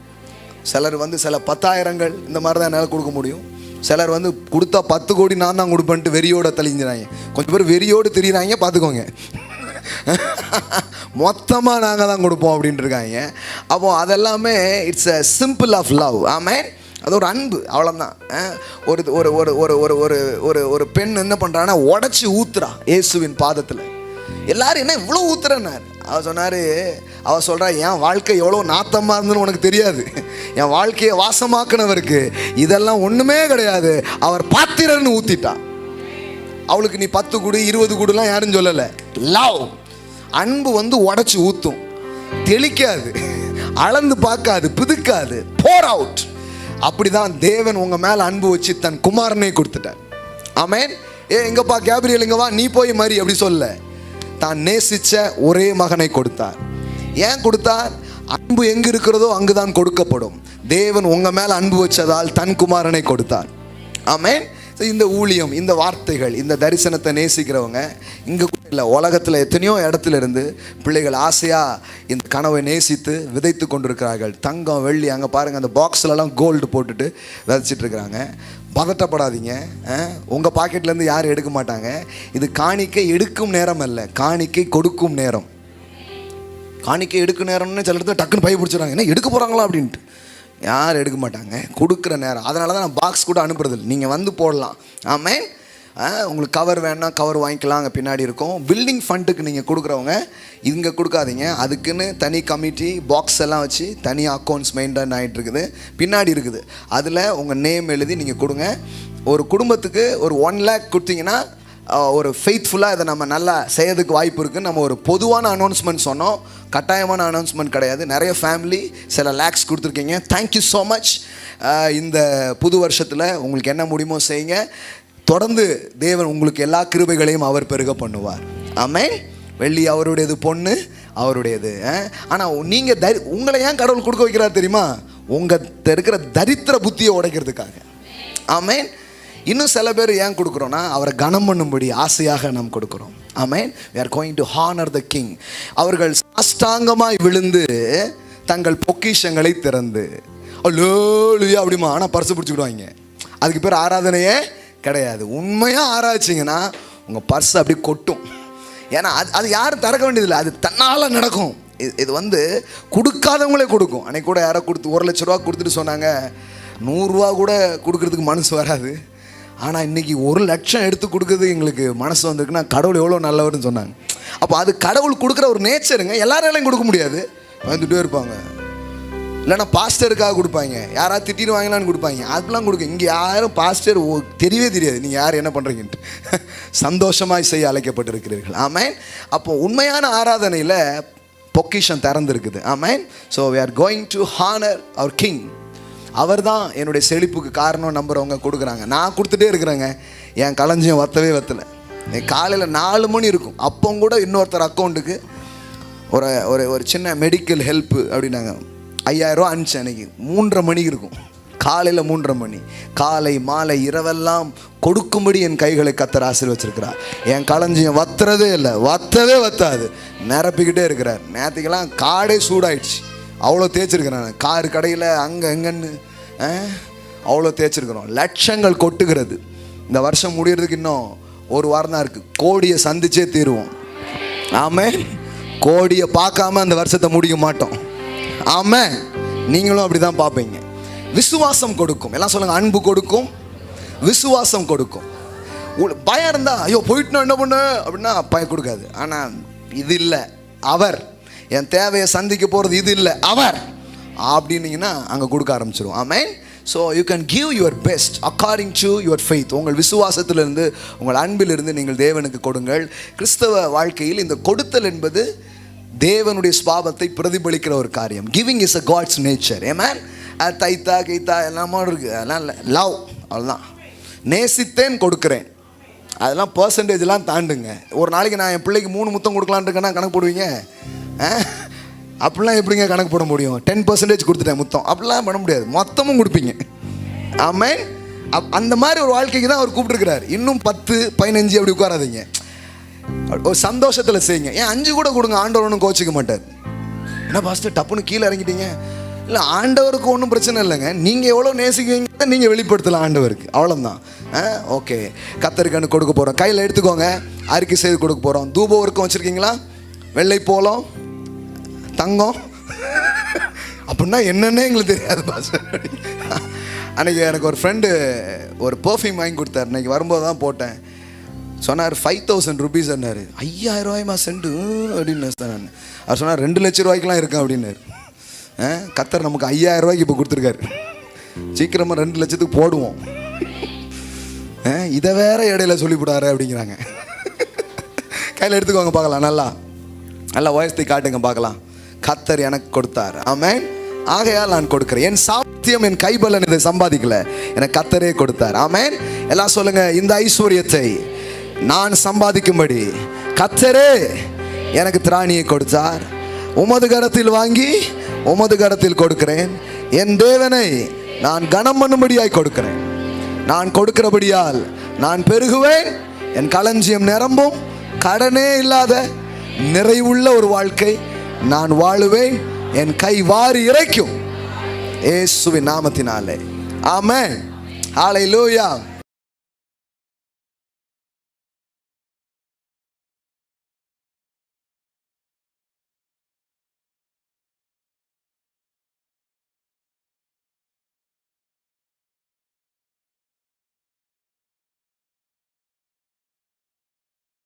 சிலர் வந்து சில 10,000 இந்த மாதிரி தான் என்னால் கொடுக்க முடியும். சிலர் வந்து கொடுத்தா 10 கோடி நான் தான் கொடுப்பேன்ட்டு வெறியோட தெளிஞ்சுறாங்க. கொஞ்சம் பேர் வெறியோடு தெரியுறாங்க, பார்த்துக்கோங்க. மொத்தமாக நாங்கள் தான் கொடுப்போம் அப்படின்ட்டு இருக்காங்க. அப்போ அதெல்லாமே it's a symbol of love. Amen. அது ஒரு அன்பு, அவ்வளோதான். ஒரு ஒரு ஒரு ஒரு ஒரு ஒரு ஒரு பெண் என்ன பண்ணுறான்னா உடச்சி ஊத்துறா இயேசுவின் பாதத்தில். எல்லாரும் என்ன இவ்வளோ ஊத்துறன்னார். அவள் சொல்கிறா, என் வாழ்க்கை எவ்வளோ நாத்தமாக இருந்துன்னு உனக்கு தெரியாது. என் வாழ்க்கையை வாசமாக்குனவருக்கு இதெல்லாம் ஒன்றுமே கிடையாது, அவர் பாத்திரன்னு ஊற்றிட்டா. அவளுக்கு நீ 10 கூடு 20 கூடுலாம் யாரும் சொல்லலை. லவ், அன்பு வந்து உடச்சி ஊற்றும், தெளிக்காது, அளந்து பார்க்காது, பிதுக்காது, போர் அவுட். அப்படிதான் தேவன் உங்கள் மேலே அன்பு வச்சு தன் குமாரனை கொடுத்துட்டார். ஆமென். எங்கப்பா கேப்ரியல் இங்கே வா, நீ போய் மாதிரி அப்படி சொல்ல, தான் நேசித்த ஒரே மகனை கொடுத்தார். ஏன் கொடுத்தார்? அன்பு எங்கு இருக்கிறதோ அங்குதான் கொடுக்கப்படும். தேவன் உங்கள் மேலே அன்பு வச்சதால் தன் குமாரனை கொடுத்தார். ஆமென். இந்த ஊழியம், இந்த வார்த்தைகள், இந்த தரிசனத்தை நேசிக்கிறவங்க இங்கே கூட இல்லை, உலகத்தில் எத்தனையோ இடத்துல இருந்து பிள்ளைகள் ஆசையாக இந்த கனவை நேசித்து விதைத்து கொண்டிருக்கிறார்கள். தங்கம், வெள்ளி, அங்கே பாருங்கள் அந்த பாக்ஸ்லலாம் கோல்டு போட்டுட்டு விதைச்சிட்டு இருக்கிறாங்க. பதட்டப்படாதீங்க, உங்கள் பாக்கெட்லேருந்து யாரும் எடுக்க மாட்டாங்க. இது காணிக்கை எடுக்கும் நேரம் அல்ல, காணிக்கை கொடுக்கும் நேரம். காணிக்கை எடுக்கும் நேரம்னு சில இடத்துல டக்குன்னு பை பிடிச்சிடறாங்க, என்ன எடுக்க போகிறாங்களா அப்படின்ட்டு. யார் எடுக்க மாட்டாங்க, கொடுக்குற நேரம். அதனால தான் நான் பாக்ஸ் கூட அனுப்புறதில்லை, நீங்கள் வந்து போடலாம். ஆமென். உங்களுக்கு கவர் வேணா கவர் வாங்கிக்கலாம், அங்கே பின்னாடி இருக்கும். பில்டிங் ஃபண்டுக்கு நீங்கள் கொடுக்குறவங்க இங்கே கொடுக்காதீங்க, அதுக்குன்னு தனி கமிட்டி பாக்ஸ் எல்லாம் வச்சு தனி அக்கௌண்ட்ஸ் மெயின்டைன் ஆகிட்டு இருக்குது, பின்னாடி இருக்குது. அதில் உங்கள் நேம் எழுதி நீங்கள் கொடுங்க. ஒரு குடும்பத்துக்கு ஒரு 1 lakh கொடுத்தீங்கன்னா ஒரு ஃபெய்த்ஃபுல்லாக இதை நம்ம நல்லா செய்யறதுக்கு வாய்ப்பு இருக்குது. நம்ம ஒரு பொதுவான அனௌன்ஸ்மெண்ட் சொன்னோம், கட்டாயமான அனௌன்ஸ்மெண்ட் கிடையாது. நிறைய ஃபேமிலி சில லேக்ஸ் கொடுத்துருக்கீங்க. Thank you so much. இந்த புது வருஷத்தில் உங்களுக்கு என்ன முடியுமோ செய்யுங்க. தொடர்ந்து தேவன் உங்களுக்கு எல்லா கிருபைகளையும் அவர் பெருக பண்ணுவார். ஆமென். வெள்ளி அவருடையது, பொண்ணு அவருடையது. ஆனால் நீங்கள் உங்களை ஏன் கடவுள் கொடுக்க வைக்கிறார் தெரியுமா? உங்கள் இருக்கிற தரித்திர புத்தியை உடைக்கிறதுக்காக. ஆமென். இன்னும் சில பேர் ஏன் கொடுக்குறோன்னா அவரை கனம் பண்ணும்படி ஆசையாக நாம் கொடுக்குறோம். ஆமென். we are going to honor the king. அவர்கள் சாஷ்டாங்கமாய் விழுந்து தங்கள் பொக்கிஷங்களை திறந்து அல்லேலூயா அப்படிமா, ஆனால் பர்ஸு பிடிச்சிக்கிடுவாங்க. அதுக்கு பேர் ஆராதனையே கிடையாது. உண்மையாக ஆராய்ச்சிங்கன்னா உங்கள் பர்ஸ் அப்படி கொட்டும். ஏன்னா அது யாரும் திறக்க வேண்டியதில்லை, அது தன்னால் நடக்கும். இது வந்து கொடுக்காதவங்களே கொடுக்கும். அன்னைக்கு கூட யாரோ கொடுத்து 1 லட்ச ரூபா கொடுத்துட்டு சொன்னாங்க, 100 ரூபா கூட கொடுக்கறதுக்கு மனசு வராது. ஆனால் இன்றைக்கி 1,00,000 எடுத்து கொடுக்குறது எங்களுக்கு மனசு வந்திருக்குன்னா கடவுள் எவ்வளோ நல்லவர்னு சொன்னாங்க. அப்போ அது கடவுள் கொடுக்குற ஒரு நேச்சருங்க. எல்லாராலையும் கொடுக்க முடியாது, வந்துட்டே இருப்பாங்க. இல்லைன்னா பாஸ்டருக்காக கொடுப்பாங்க, யாராவது திட்டிட்டு வாங்கலான்னு கொடுப்பாங்க, அதெல்லாம் கொடுக்க. இங்கே யாரும் பாஸ்டர் தெரியவே தெரியாது நீங்கள் யார் என்ன பண்ணுறீங்கன்ட்டு. சந்தோஷமாய் செய்ய அழைக்கப்பட்டிருக்கிறீர்கள். ஆமேன். அப்போ உண்மையான ஆராதனையில் பொக்கிஷம் திறந்துருக்குது. Amen. So we are going to honor our king. அவர் தான் என்னுடைய செழிப்புக்கு காரணம் நம்புகிறவங்க கொடுக்குறாங்க. நான் கொடுத்துட்டே இருக்கிறேங்க. என் களஞ்சியம் வற்றவே வற்றலை. காலையில் 4 மணி இருக்கும், அப்போ கூட இன்னொருத்தர் அக்கௌண்ட்டுக்கு ஒரு ஒரு ஒரு சின்ன மெடிக்கல் ஹெல்ப்பு அப்படின்னாங்க, 5,000 ரூபா அனுப்பிச்சேன். அன்றைக்கி 3:30 மணிக்கு இருக்கும், காலையில் 3:30 மணி. காலை மாலை இரவெல்லாம் கொடுக்கும்படி என் கைகளை கர்த்தர் ஆசீர்வச்சிருக்கிறார். என் களஞ்சியம் வத்துறதே இல்லை, வத்தவே வத்தாது, நிரப்பிக்கிட்டே இருக்கிறார். நேற்றுக்கெல்லாம் காடே சூடாயிடுச்சு, அவ்வளோ தேய்ச்சிருக்கிறேன். காரு கடையில் அங்கே எங்கன்னு அவ்வளோ தேய்ச்சிருக்கிறோம். லட்சங்கள் கொட்டுகிறது. இந்த வருஷம் முடியறதுக்கு இன்னும் 1 வாரம் தான் இருக்குது. கோடியை சந்திச்சே தீருவோம். ஆமென். கோடியை பார்க்காம அந்த வருஷத்தை முடிக்க மாட்டோம். ஆமென். நீங்களும் அப்படி தான் பார்ப்பீங்க. விசுவாசம் கொடுக்கும். எல்லாம் சொல்லுங்கள், அன்பு கொடுக்கும், விசுவாசம் கொடுக்கும். பயம் இருந்தால் ஐயோ போயிட்டுனா என்ன பண்ணு அப்படின்னா பயம் கொடுக்காது. ஆனால் இது இல்லை, அவர் என் தேவையை சந்திக்க போகிறது இது இல்லை, அவர் அப்படின்னீங்கன்னா அங்கே கொடுக்க ஆரம்பிச்சிடும். Amen. So you can give your best according to your faith. உங்கள் விசுவாசத்திலிருந்து, உங்கள் அன்பிலிருந்து நீங்கள் தேவனுக்கு கொடுங்கள். கிறிஸ்தவ வாழ்க்கையில் இந்த கொடுத்தல் என்பது தேவனுடைய சுபாவத்தை பிரதிபலிக்கிற ஒரு காரியம். Giving is a God's nature. Amen. தைத்தா கைத்தா எல்லாமே இருக்குது, அதெல்லாம் இல்லை. லவ், அவ்வளோதான். நேசித்தேன், கொடுக்குறேன், அதெல்லாம் பர்சன்டேஜ்லாம் தாண்டுங்க. ஒரு நாளைக்கு நான் என் பிள்ளைக்கு 3 முத்தம் கொடுக்கலான்னு இருக்கேன்னா கணக்கு போடுவீங்க? அப்படிலாம் எப்படிங்க கணக்கு போட முடியும்? 10% கொடுத்துட்டேன் முத்தம், அப்படிலாம் பண்ண முடியாது, மொத்தமும் கொடுப்பீங்க. ஆமென். அந்த மாதிரி ஒரு வாழ்க்கைக்கு தான் அவர் கூப்பிட்டுருக்கிறார். இன்னும் 10, 15 அப்படி உட்காராதீங்க, ஒரு சந்தோஷத்தில் செய்யுங்க. ஏன் 5 கூட கொடுங்க, ஆண்டவர் ஒன்றும் கோச்சிக்க மாட்டார். என்ன பாஸ்டர் டப்புன்னு கீழே இறங்கிட்டீங்க? இல்லை, ஆண்டவருக்கு ஒன்றும் பிரச்சனை இல்லைங்க. நீங்கள் எவ்வளோ நேசிக்குவீங்க நீங்கள் வெளிப்படுத்தலாம் ஆண்டவருக்கு, அவ்வளோதான். ஓகே, கத்தரிக்கன்னு கொடுக்க போகிறோம், கையில் எடுத்துக்கோங்க. அறிக்கை செய்து கொடுக்க போகிறோம். தூப ஒர்க்கம் வச்சுருக்கீங்களா? வெள்ளை போலம், தங்கம் அப்படின்னா என்னன்னே எங்களுக்கு தெரியாது பாஸ்டர். அன்றைக்கி எனக்கு ஒரு ஃப்ரெண்டு ஒரு பர்ஃப்யூம் வாங்கி கொடுத்தார். இன்றைக்கி வரும்போது தான் போட்டேன். சொன்னார் 5,000 rupees அன்னார். 5,000 ரூபாய்மா சென்ட்டு அப்படின்னு நான். அவர் சொன்னார் 2 லட்சம் ரூபாய்க்குலாம் இருக்கேன் அப்படின்னாரு. கத்தர் நமக்கு 5,000 ரூபாய்க்கு இப்போ கொடுத்துருக்காரு. சீக்கிரமாக 2 லட்சத்துக்கு போடுவோம். இதை வேற இடையில சொல்லிவிடாரு அப்படிங்கிறாங்க. கையில் எடுத்துக்கோங்க பார்க்கலாம், நல்லா நல்லா வயசத்தை காட்டுங்க பார்க்கலாம். கத்தர் எனக்கு கொடுத்தார். ஆமென். ஆகையால் நான் கொடுக்கிறேன். என் சாத்தியம், என் கைபலன் இதை சம்பாதிக்கல, எனக்கு கத்தரே கொடுத்தார். ஆமென். எல்லாம் சொல்லுங்க, இந்த ஐஸ்வர்யத்தை நான் சம்பாதிக்கும்படி கத்தரே எனக்கு திராணியை கொடுத்தார். உமது கரத்தில் வாங்கி உமது கரத்தில் கொடுக்கிறேன். என் தேவனை நான் கனம் பண்ணும்படியாய் கொடுக்கிறேன். நான் கொடுக்கிறபடியால் நான் பெருகுவேன், என் களஞ்சியம் நிரம்பும், கடனே இல்லாத நிறைவுள்ள ஒரு வாழ்க்கை நான் வாழுவேன். என் கை வாரி இறைக்கும், இயேசுவின் நாமத்தினாலே. ஆமென். ஹல்லேலூயா.